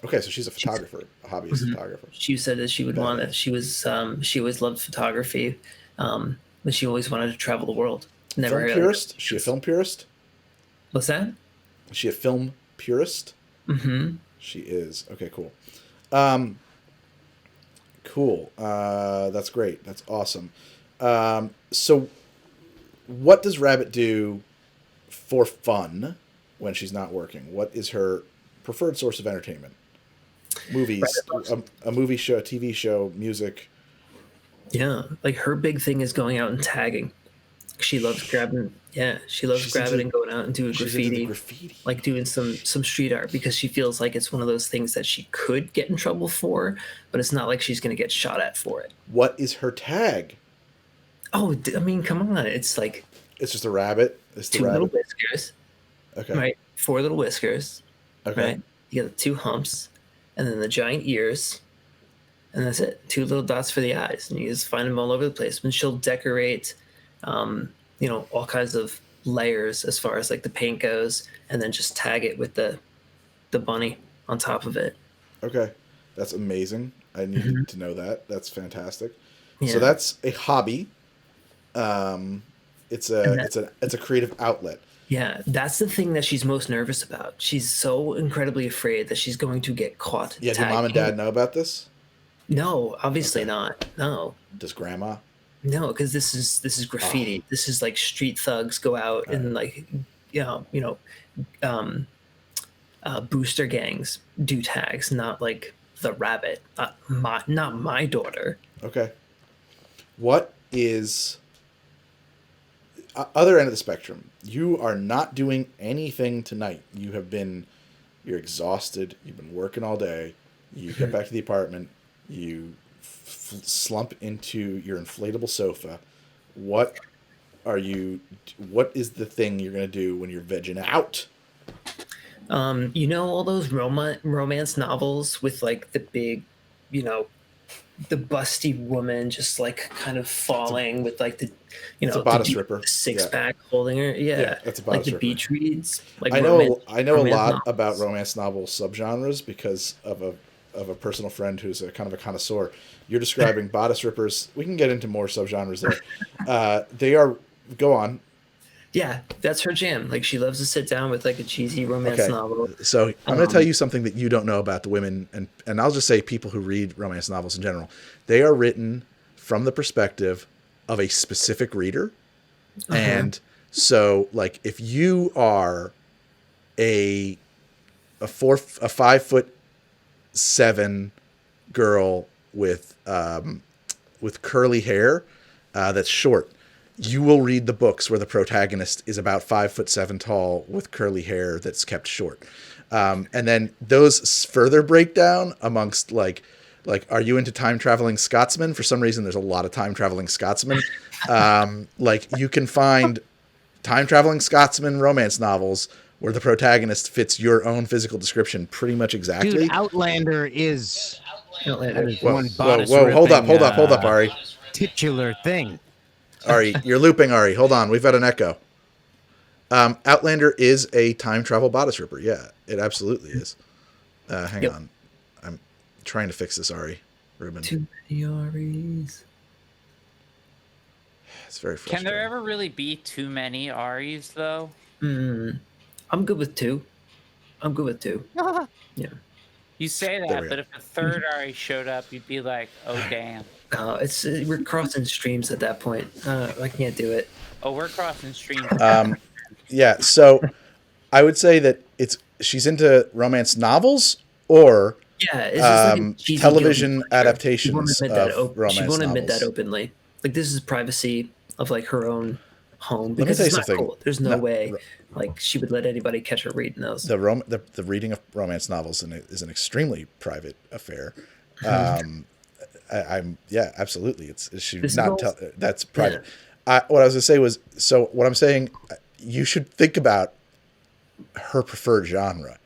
Okay, so she's a photographer, a hobbyist photographer. She said that she would want it. She always loved photography, but she always wanted to travel the world. Never film purist? Is she a film purist? What's that? Is she a film purist? Mm-hmm. She is. Okay, cool. Cool. That's great. That's awesome. So what does Rabbit do for fun when she's not working? What is her preferred source of entertainment? Movies, a movie show, a TV show, music. Yeah, like her big thing is going out and tagging. She loves grabbing. Yeah, she loves She's grabbing into- and going out and doing She's into the graffiti, graffiti. like doing some street art because she feels like it's one of those things that she could get in trouble for, but it's not like she's gonna get shot at for it. What is her tag? Oh, I mean, come on! It's like It's just a rabbit. It's the two little rabbit. whiskers, Okay. right? 4 little whiskers, Okay. right? You got the 2 humps, and then the giant ears, and that's it. 2 little dots for the eyes, and you just find them all over the place. And she'll decorate, all kinds of layers as far as like the paint goes, and then just tag it with the bunny on top of it. Okay. That's amazing. I needed to know that. That's fantastic. Yeah. So that's a hobby. It's a creative outlet. Yeah, that's the thing that she's most nervous about. She's so incredibly afraid that she's going to get caught. Yeah, do mom and dad know about this? No, obviously not. No. Does grandma? No, because this is graffiti. This is like street thugs go out and like, booster gangs do tags, not like the rabbit. Not my daughter. Okay. What is other end of the spectrum? You are not doing anything tonight. You're exhausted. You've been working all day. You get back to the apartment. You slump into your inflatable sofa. What is the thing you're going to do when you're vegging out? All those romance novels with like the big, the busty woman just like kind of falling with like the, It's a bodice ripper. Six pack holding her. Yeah, that's a like bodice the ripper. beach reads. Like I know a romance lot novels. about romance novel subgenres because of a personal friend who's a kind of a connoisseur. You're describing bodice rippers. We can get into more subgenres there. They are. Go on. Yeah, that's her jam. Like she loves to sit down with like a cheesy romance novel. So I'm going to tell you something that you don't know about the women, and I'll just say people who read romance novels in general. They are written from the perspective of a specific reader, and so like if you are a 5'7" girl with curly hair that's short, you will read the books where the protagonist is about 5'7" tall with curly hair that's kept short. And then those further break down amongst like, are you into time traveling Scotsmen? For some reason, there's a lot of time traveling Scotsmen. Like you can find time traveling Scotsman romance novels where the protagonist fits your own physical description pretty much exactly. Dude, Outlander is one bodice whoa, hold up, Ari. Titular thing. Ari, you're looping, Ari. Hold on. We've got an echo. Outlander is a time travel bodice ripper. Yeah, it absolutely is. Hang on. I'm trying to fix this, Ari. Rubin. Too many Aries. It's very frustrating. Can there ever really be too many Aries, though? I'm good with 2. Yeah. You say There that, we but go. if a third Ari showed up, you'd be like, oh, damn. We're crossing streams at that point. I can't do it. Oh, we're crossing streams. Yeah, so I would say that she's into romance novels or Yeah, it's just like a cheesy television guilty pleasure. adaptations She won't admit of romance She won't admit novels. that openly. Like this is privacy of like her own home me because tell you it's not something. cool. There's no No, way like she would let anybody catch her reading those. The reading of romance novels is an extremely private affair. I'm absolutely. That's private. What I was gonna say was, so what I'm saying, you should think about her preferred genre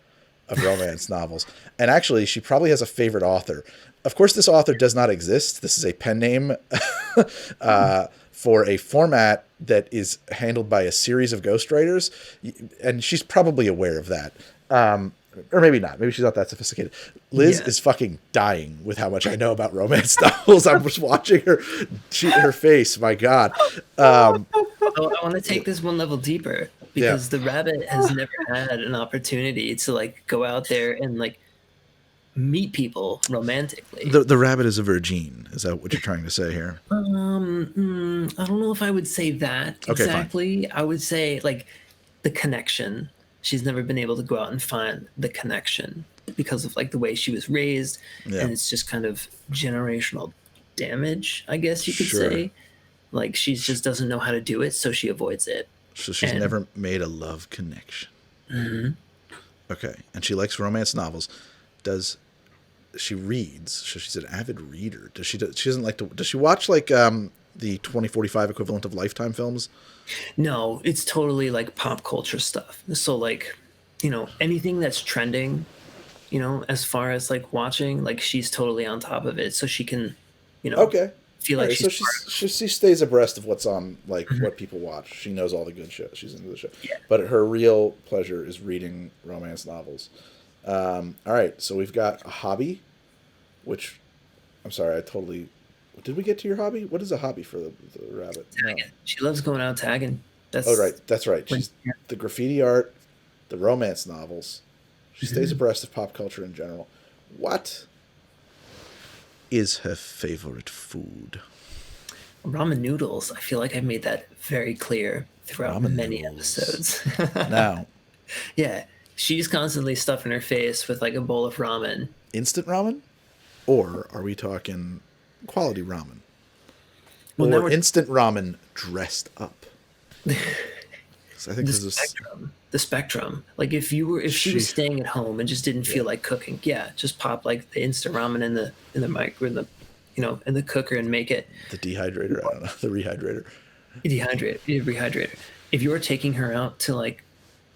of romance novels, and actually, she probably has a favorite author. Of course, this author does not exist. This is a pen name for a format that is handled by a series of ghostwriters, and she's probably aware of that. Or maybe not. Maybe she's not that sophisticated. Liz is fucking dying with how much I know about romance novels. I'm just watching her face. My God. I want to take this one level deeper because the rabbit has never had an opportunity to like go out there and like meet people romantically. The rabbit is a virgin. Is that what you're trying to say here? I don't know if I would say that Okay, exactly. Fine. I would say like the connection. She's never been able to go out and find the connection because of like the way she was raised, and it's just kind of generational damage, I guess you could say. Like she just doesn't know how to do it, so she avoids it. So she's never made a love connection. Mm-hmm. Okay, and she likes romance novels. Does she reads? So she's an avid reader. Does she? She doesn't like to. Does she watch like the 2045 equivalent of Lifetime films? No, it's totally like pop culture stuff. So like, anything that's trending, as far as like watching, like she's totally on top of it, so she can, Okay. feel like so she stays abreast of what's on, like Mm-hmm. what people watch. She knows all the good shit. She's into the show. Yeah. But her real pleasure is reading romance novels. All right, so we've got a hobby, which I'm sorry, I totally. Did we get to your hobby? What is a hobby for the rabbit? No. She loves going out tagging. That's Oh, right. That's right. She's the graffiti art, the romance novels. She stays abreast of pop culture in general. What is her favorite food? ramen noodles. I feel like I've made that very clear throughout Ramen many noodles. episodes. Now, Yeah, she's constantly stuffing her face with like a bowl of ramen. instant ramen? Or are we talking quality ramen? Well, now or we're instant ramen dressed up? 'Cause I think the this is spectrum. The spectrum. Like if she was She- staying at home and just didn't feel like cooking, yeah, just pop like the instant ramen in the micro in the in the cooker and make it. the dehydrator. I don't know, the rehydrator. Rehydrate. If you were taking her out to like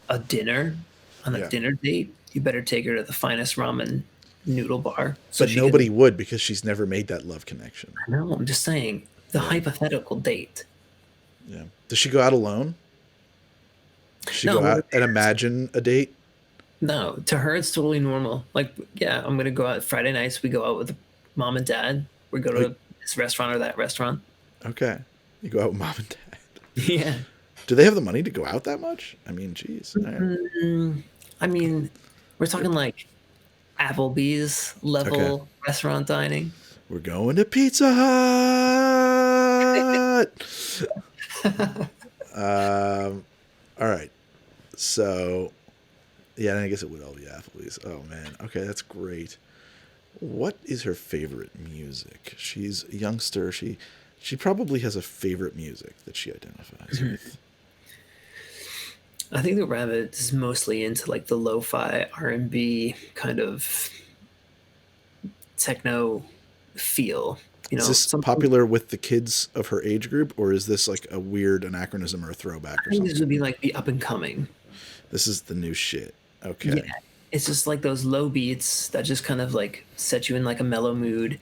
a dinner on a Yeah. dinner date, you better take her to the finest ramen noodle bar. So But she nobody would, because she's never made that love connection. No, I'm just saying the hypothetical date. Yeah. Does she go out alone? Does she No, go out and imagine a date? No, to her it's totally normal. Like, yeah, I'm gonna go out Friday nights. We go out with mom and dad. We go to this restaurant or that restaurant. Okay. You go out with mom and dad. Yeah. Do they have the money to go out that much? I mean, geez. All right. I mean, we're talking like Applebee's level restaurant dining. We're going to Pizza Hut. All right. So, yeah, I guess it would all be Applebee's. Oh, man. Okay, that's great. What is her favorite music? She's a youngster. She probably has a favorite music that she identifies with. I think the rabbit is mostly into like the lo-fi R&B kind of techno feel. Is this popular with the kids of her age group, or is this like a weird anachronism or a throwback or I think something? this would be like the up and coming. This is the new shit. Okay. Yeah, it's just like those low beats that just kind of like set you in like a mellow mood,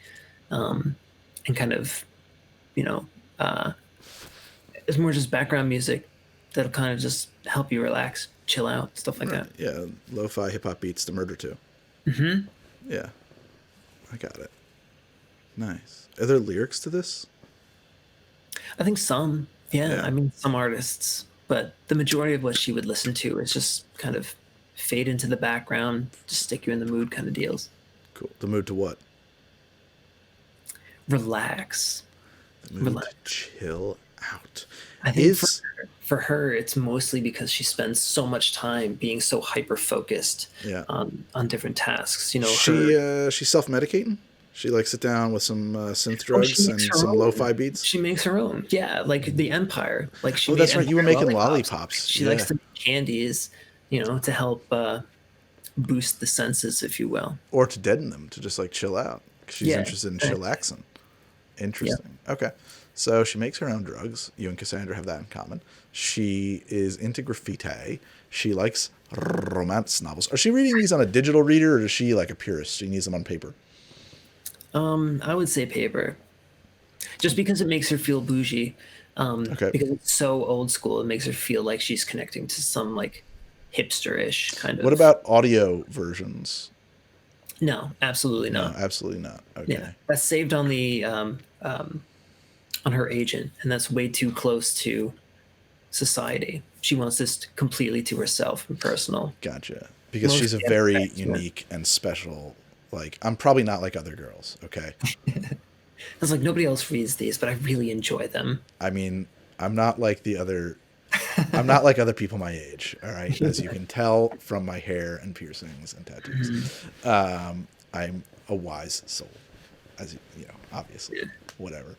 and kind of, it's more just background music that'll kind of just help you relax, chill out, stuff like that. Yeah, lo-fi hip-hop beats to murder to. Yeah, I got it. Nice. Are there lyrics to this? I think some, Yeah. I mean, some artists, but the majority of what she would listen to is just kind of fade into the background, just stick you in the mood kind of deals. Cool. The mood to what? Relax. The mood Relax. to chill out. I think Is for her, it's mostly because she spends so much time being so hyper focused Yeah. on different tasks. She's self-medicating? She like sit down with some synth drugs and makes her some own. lo-fi beats? She makes her own. Yeah, like the Empire. Like she. Oh, made that's right. You were Empire making lollipops. She likes to make candies, to help boost the senses, if you will. Or to deaden them, to just like chill out. She's Yeah. interested in chillaxing. Interesting. Okay. So she makes her own drugs. You and Cassandra have that in common. She is into graffiti. She likes romance novels. Are she reading these on a digital reader, or is she like a purist? She needs them on paper. I would say paper, just because it makes her feel bougie. Okay. Because it's so old school, it makes her feel like she's connecting to some like hipster-ish kind of. What about audio versions? No, absolutely No, not. absolutely not. Okay. Yeah, that's saved on the on her agent, and that's way too close to society. She wants this completely to herself and personal. Gotcha. Because Most she's a very aspects, yeah. unique and special. Like, I'm probably not like other girls. Okay. I was like, nobody else reads these, but I really enjoy them. I mean, I'm not like the other. I'm not like other people my age. All right, as you can tell from my hair and piercings and tattoos. I'm a wise soul, as you know, obviously. Whatever.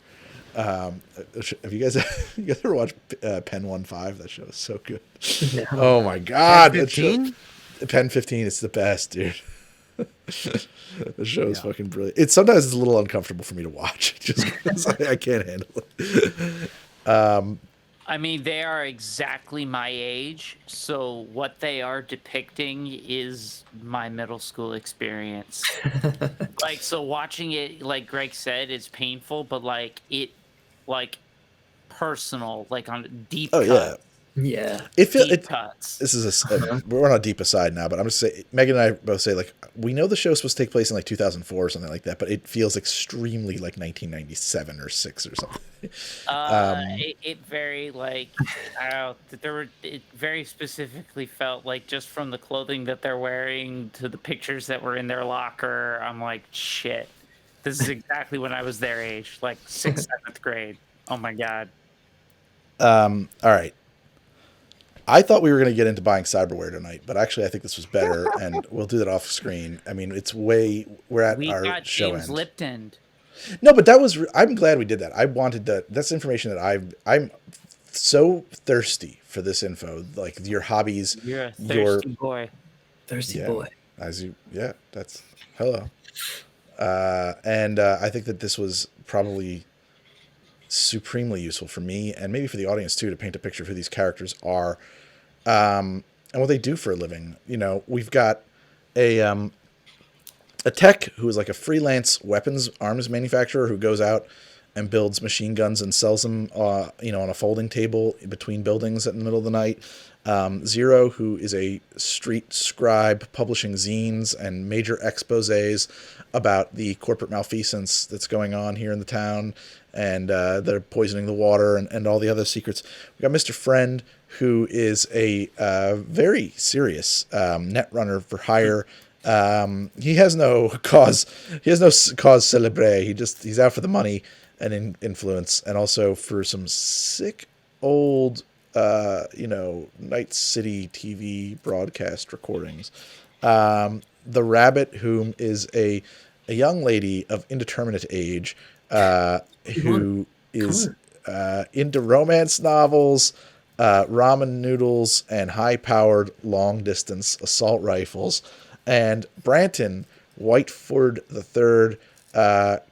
Have you guys ever watched Pen 1-5? That show is so good. No. Oh my god, Pen 15? Pen 15 is the best, dude. The show is fucking brilliant. It's sometimes it's a little uncomfortable for me to watch, just because I can't handle it. I mean, they are exactly my age, so what they are depicting is my middle school experience. Like, so watching it, like Greg said, is painful, but like personal, like on deep cuts. Yeah. Yeah. Deep cuts. This is we're on a deep aside now, but I'm just saying, Megan and I both say, like, we know the show's supposed to take place in like 2004 or something like that, but it feels extremely like 1997 or 6 or something. It very like I don't know, it very specifically felt like, just from the clothing that they're wearing to the pictures that were in their locker, I'm like, shit, this is exactly when I was their age, like 6th, 7th grade. Oh my god. All right. I thought we were going to get into buying cyberware tonight, but actually I think this was better, and we'll do that off screen. I mean, we're at our got show James end. Lipton. No, but I'm glad we did that. I wanted that's information that I'm so thirsty for this info, like your hobbies. You're a thirsty boy. Thirsty boy. That's hello. And I think that this was probably supremely useful for me, and maybe for the audience too, to paint a picture of who these characters are, and what they do for a living. You know, we've got a tech who is like a freelance arms manufacturer who goes out and builds machine guns and sells them, on a folding table between buildings in the middle of the night. Zero, who is a street scribe publishing zines and major exposés about the corporate malfeasance that's going on here in the town, and they're poisoning the water and all the other secrets. We got Mr. Friend, who is a very serious net runner for hire. He has no cause célèbre. He's out for the money and influence, and also for some sick old Night City TV broadcast recordings. The Rabbit, whom is a young lady of indeterminate age, who is into romance novels, ramen noodles, and high-powered long-distance assault rifles. And Branton Whiteford III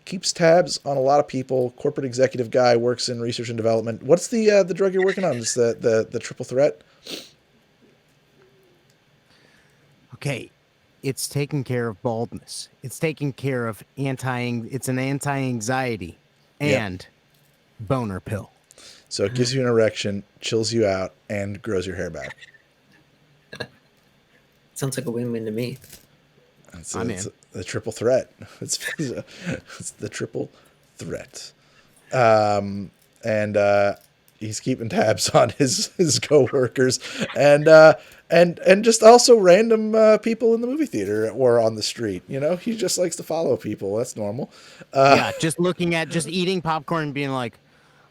keeps tabs on a lot of people. Corporate executive guy, works in research and development. What's the drug you're working on? It's the triple threat. Okay, it's taking care of baldness. It's taking care of it's an anti-anxiety and boner pill. So it gives you an erection, chills you out, and grows your hair back. Sounds like a win-win to me. It's the triple threat. It's the triple threat. And he's keeping tabs on his coworkers and just also random people in the movie theater or on the street. You know, he just likes to follow people. That's normal. Just eating popcorn and being like,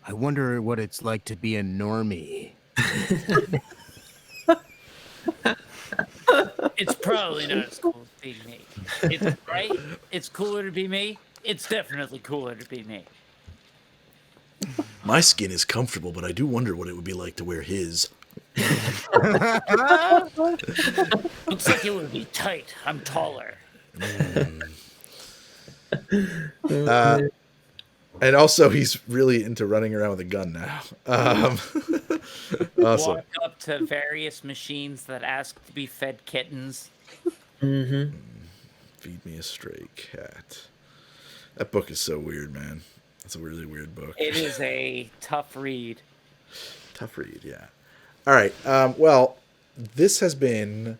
I wonder what it's like to be a normie. It's probably not as cool as being me. It's right. It's cooler to be me. It's definitely cooler to be me. My skin is comfortable, but I do wonder what it would be like to wear his. Looks like it would be tight. I'm taller. And also, he's really into running around with a gun now. Awesome. Walk up to various machines that ask to be fed kittens. Mm-hmm. Feed me a stray cat. That book is so weird, man. It's a really weird book. It is a tough read. Tough read, yeah. All right. Well, this has been.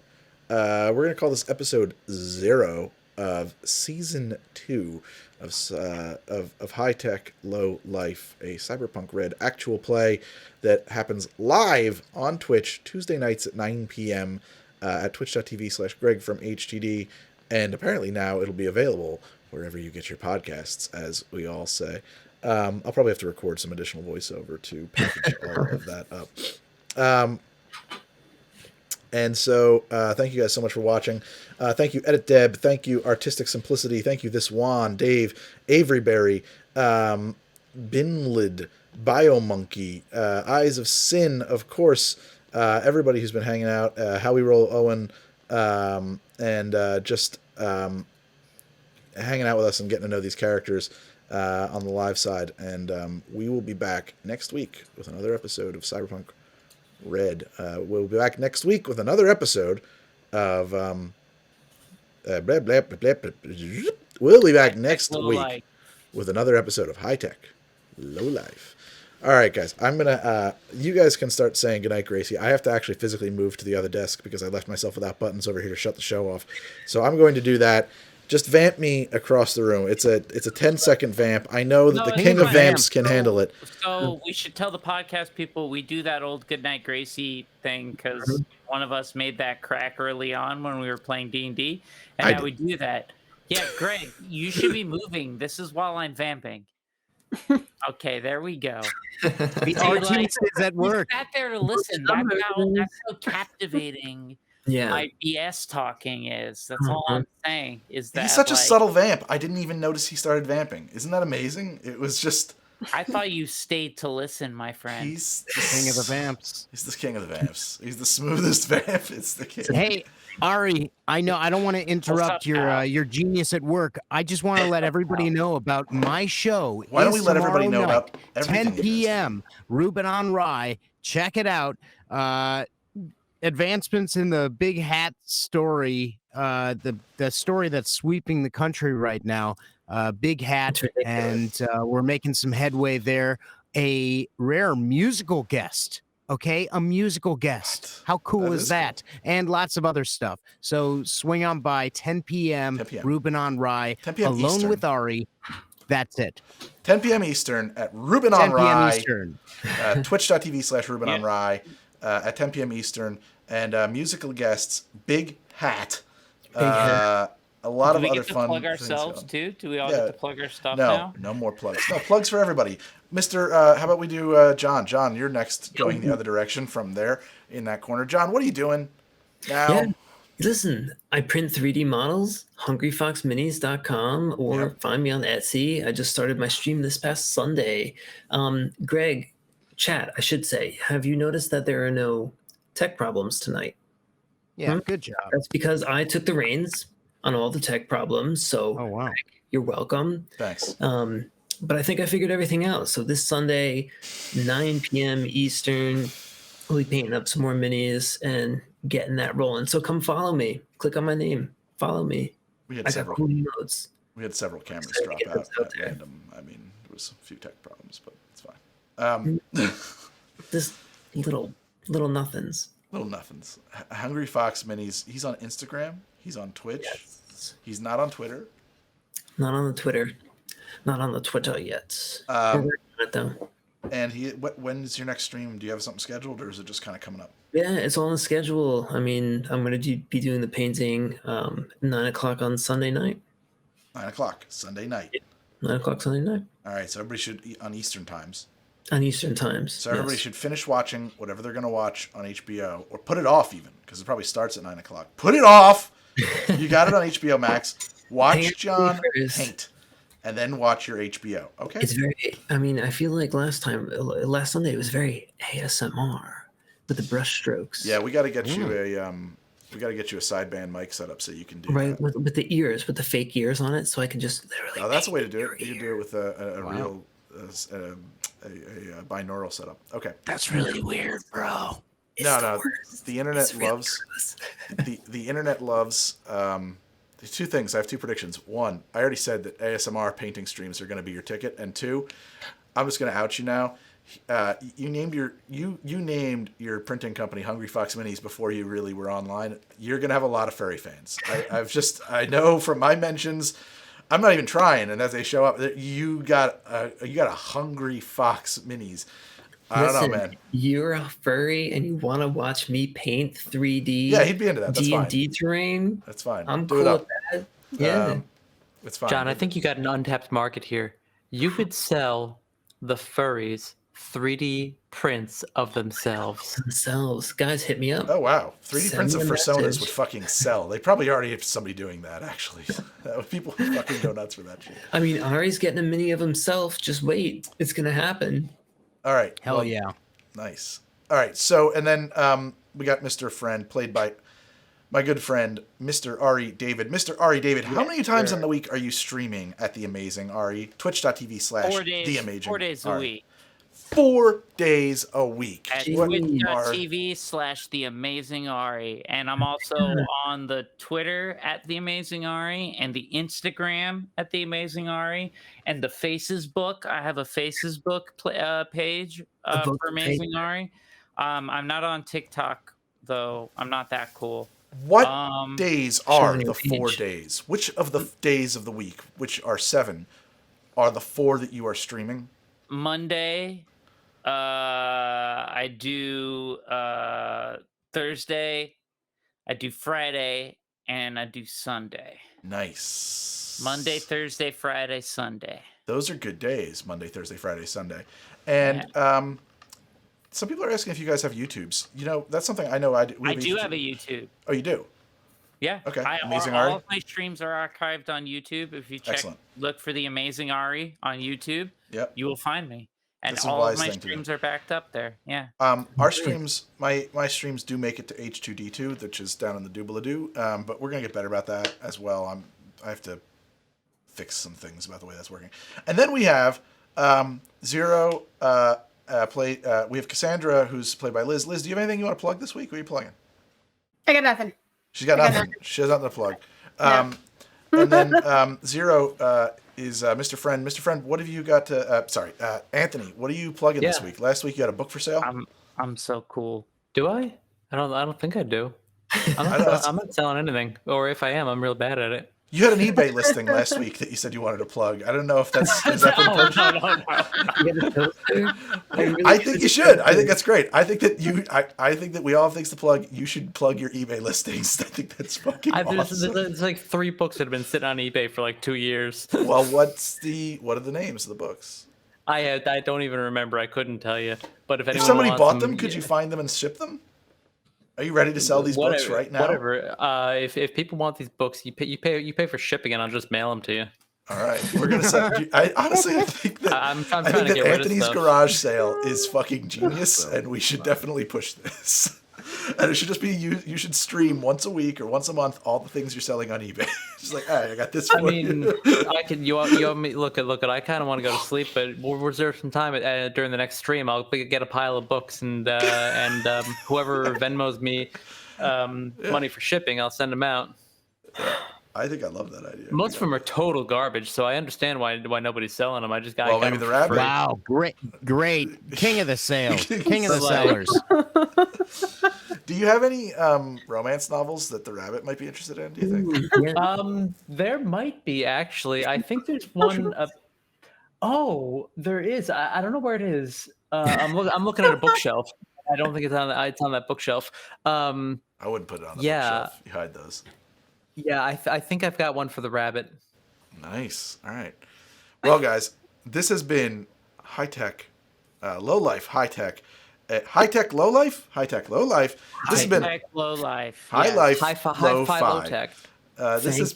We're gonna call this episode 0 of season 2 of High Tech Low Life, a Cyberpunk RED actual play that happens live on Twitch Tuesday nights at 9 p.m. At twitch.tv/Greg from HTD, and apparently now it'll be available wherever you get your podcasts, as we all say. I'll probably have to record some additional voiceover to package all of that up. And so thank you guys so much for watching. Thank you, Edit Deb. Thank you, Artistic Simplicity. Thank you, This Juan, Dave, Avery Berry. Binlid, Biomonkey, Eyes of Sin, of course, everybody who's been hanging out, How We Roll Owen, and just hanging out with us and getting to know these characters on the live side. And we will be back next week with another episode of Cyberpunk RED. We'll be back next week with another episode of... We'll be back next week with another episode of High Tech Low Life. All right, guys. I'm gonna. You guys can start saying goodnight, Gracie. I have to actually physically move to the other desk because I left myself without buttons over here to shut the show off. So I'm going to do that. Just vamp me across the room. It's a 10-second vamp. I know that the king of vamps can handle it. So we should tell the podcast people we do that old goodnight Gracie thing because one of us made that crack early on when we were playing D&D, and now we do that. Yeah, Greg, you should be moving. This is while I'm vamping. Okay, there we go. The artist is at work. Sat there to listen. That's how captivating. Yeah. My BS talking is. That's all I'm saying. Is that He's such a subtle vamp. I didn't even notice he started vamping. Isn't that amazing? It was just. I thought you stayed to listen, my friend. He's the king of the vamps. He's the king of the vamps. He's the smoothest vamp. It's the king. Hey, Ari, I know I don't want to interrupt your genius at work. I just want to let everybody know about my show. Why don't we let everybody know about everything? 10 p.m. Rubin on Rye. Check it out. Advancements in the big hat story, the story that's sweeping the country right now. Big hat, and we're making some headway there. A rare musical guest. Okay, a musical guest. How cool is that? Cool. And lots of other stuff. So swing on by 10 p.m. Rubin on Rye. 10 p.m. Alone Eastern. with Ari. That's it. 10 p.m. Eastern at Rubin on Rye. 10 p.m. Eastern. Twitch.tv/Rubin on Rye at 10 p.m. Eastern. And musical guests, Big Hat. A lot of other fun. Do we get to plug ourselves too? Do we all get to plug our stuff now? No more plugs. No plugs for everybody. Mr. How about we do John? John, you're next, going the other direction from there in that corner. John, what are you doing now? Yeah. Listen, I print 3D models, hungryfoxminis.com, or find me on Etsy. I just started my stream this past Sunday. Greg, chat, I should say, have you noticed that there are no tech problems tonight? Yeah, good job. That's because I took the reins on all the tech problems. So, oh, wow. You're welcome. Thanks. But I think I figured everything out. So this Sunday, 9 p.m. Eastern, we'll be painting up some more minis and getting that rolling. So come follow me. Click on my name. Follow me. We had several cameras drop out at random. I mean, there was a few tech problems, but it's fine. Just little nothings. Little nothings. Hungry Fox Minis. He's on Instagram. He's on Twitch. Yes. He's not on Twitter. Not on the Twitter. Not on the Twitter yet. We're working on it though. And when is your next stream? Do you have something scheduled, or is it just kind of coming up? Yeah, it's all on the schedule. I mean, I'm going to be doing the painting 9 o'clock on Sunday night. 9 o'clock Sunday night. 9 o'clock Sunday night. All right, so everybody should on Eastern times. On Eastern times. So everybody should finish watching whatever they're going to watch on HBO, or put it off even, because it probably starts at 9 o'clock. Put it off. You got it on HBO Max. Watch John paint, and then watch your HBO. Okay. It's very. I mean, I feel like last Sunday it was very ASMR with the brush strokes. Yeah, we got to get you a sideband mic set up so you can do that. With the ears, with the fake ears on it, so I can just literally. Oh, that's the way to do it. You can do it with a real binaural setup. Okay. That's really weird, bro. No. The internet loves. The internet loves. There's two things. I have two predictions. One, I already said that ASMR painting streams are going to be your ticket. And two, I'm just going to out you now. You named your printing company Hungry Fox Minis before you really were online. You're going to have a lot of furry fans. I know from my mentions. I'm not even trying, and as they show up, you got a Hungry Fox Minis. I don't know, man. You're a furry, and you want to watch me paint 3D. Yeah, he'd be into that. That's fine. D&D terrain. That's fine. I'm cool with that. Yeah, it's fine. John, I think you got an untapped market here. You could sell the furries 3D prints of themselves. Guys, hit me up. Oh wow, 3D Send prints of me a personas message. would fucking sell. They probably already have somebody doing that. Actually, people would fucking go nuts for that shit. I mean, Ari's getting a mini of himself. Just wait, it's gonna happen. All right. Hell yeah. Nice. All right. So, and then we got Mr. Friend, played by my good friend, Mr. Ari David. Mr. Ari David, how many times in the week are you streaming at The Amazing Ari? Twitch.tv/ 4 days. The Amazing 4 days a Ari. week. 4 days a week. At What are- twitch.tv/ The Amazing Ari. And I'm also on the Twitter at The Amazing Ari and the Instagram at The Amazing Ari and the Faces book. I have a Faces book page for Amazing Ari. I'm not on TikTok, though. I'm not that cool. What days are me the a 4 page. days? Which of the days of the week, which are 7, are the 4 that you are streaming? Monday, I do Thursday, I do Friday, and I do Sunday. Nice. Monday, Thursday, Friday, Sunday. Those are good days. Monday, Thursday, Friday, Sunday. And some people are asking if you guys have YouTubes. You know, that's something I know I do. I do have a YouTube. Oh, you do? Yeah. Okay, Amazing all Ari. of my streams are archived on YouTube. If you check, Excellent. look for the Amazing Ari on YouTube, Yep. you will find me. And That's a all of wise my thing to do. streams are backed up there. Yeah. Our streams, my streams do make it to H2D2, which is down in the doobly-doo. But we're gonna get better about that as well. I have to fix some things about the way that's working. And then we have Zero. We have Cassandra, who's played by Liz. Liz, do you have anything you want to plug this week? What are you plugging? I got nothing. She's got nothing. She has nothing to plug. And then Zero is Mr. Friend. Mr. Friend, what have you got to? Anthony, what are you plugging this week? Last week you had a book for sale. I'm so cool. Do I? I don't think I do. I'm not selling anything, or if I am, I'm real bad at it. You had an eBay listing last week that you said you wanted to plug. I don't know if that's has that been purchased? I think you should. I think that's great. I think that I think that we all have things to plug. You should plug your eBay listings. I think that's fucking awesome. There's like 3 books that have been sitting on eBay for like 2 years. Well, what are the names of the books? I don't even remember. I couldn't tell you. But if anyone somebody wants bought them, could you find them and ship them? Are you ready to sell these books right now? Whatever. If people want these books, you pay for shipping, and I'll just mail them to you. All right, we're gonna send you. I think that I'm trying to get rid of Anthony's stuff. garage sale is fucking genius, and we should definitely push this. And it should just be you should stream once a week or once a month all the things you're selling on eBay. Just like, all right, I got this for you. I can. You want me? Look at. I kind of want to go to sleep, but we'll reserve some time during the next stream. I'll get a pile of books and whoever Venmos me money for shipping, I'll send them out. I think I love that idea. Most of them are total garbage, so I understand why nobody's selling them. I just got. Maybe the rabbit. Wow, great, king of the sales, king of the sellers. Do you have any romance novels that the rabbit might be interested in? Do you think? There might be actually. I think there's one. There is. I don't know where it is. I'm looking at a bookshelf. I don't think it's on that bookshelf. I wouldn't put it on the bookshelf. You hide those. Yeah, I think I've got one for the rabbit. Nice. All right. Well, guys, this has been high tech, low life, high tech. High tech, low life, high tech, low life. This has been high tech, low life. High life, low fi, low tech. This has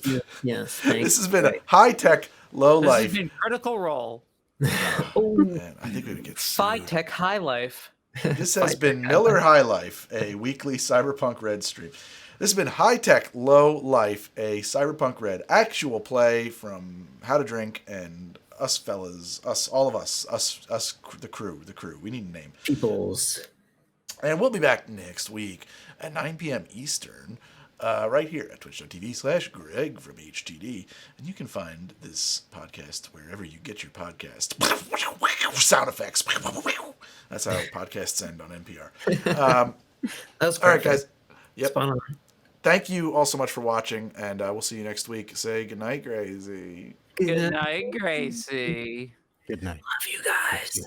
been Right. high tech, low This life. has been Critical Role. Man, I think we would get Fi sued. tech, high life. This has been Miller High Life, a weekly Cyberpunk RED stream. This has been High Tech Low Life, a Cyberpunk RED actual play from How to Drink and us fellas, all of us, the crew. We need a name. Peoples. And we'll be back next week at 9 p.m. Eastern, right here at twitch.tv/Greg from HTD. And you can find this podcast wherever you get your podcast. Sound effects. That's how podcasts end on NPR. That was All right, perfect. guys. Yep. Spot on. Thank you all so much for watching, and we'll see you next week. Say goodnight, Gracie. Good night, Gracie. Good night. Love you guys.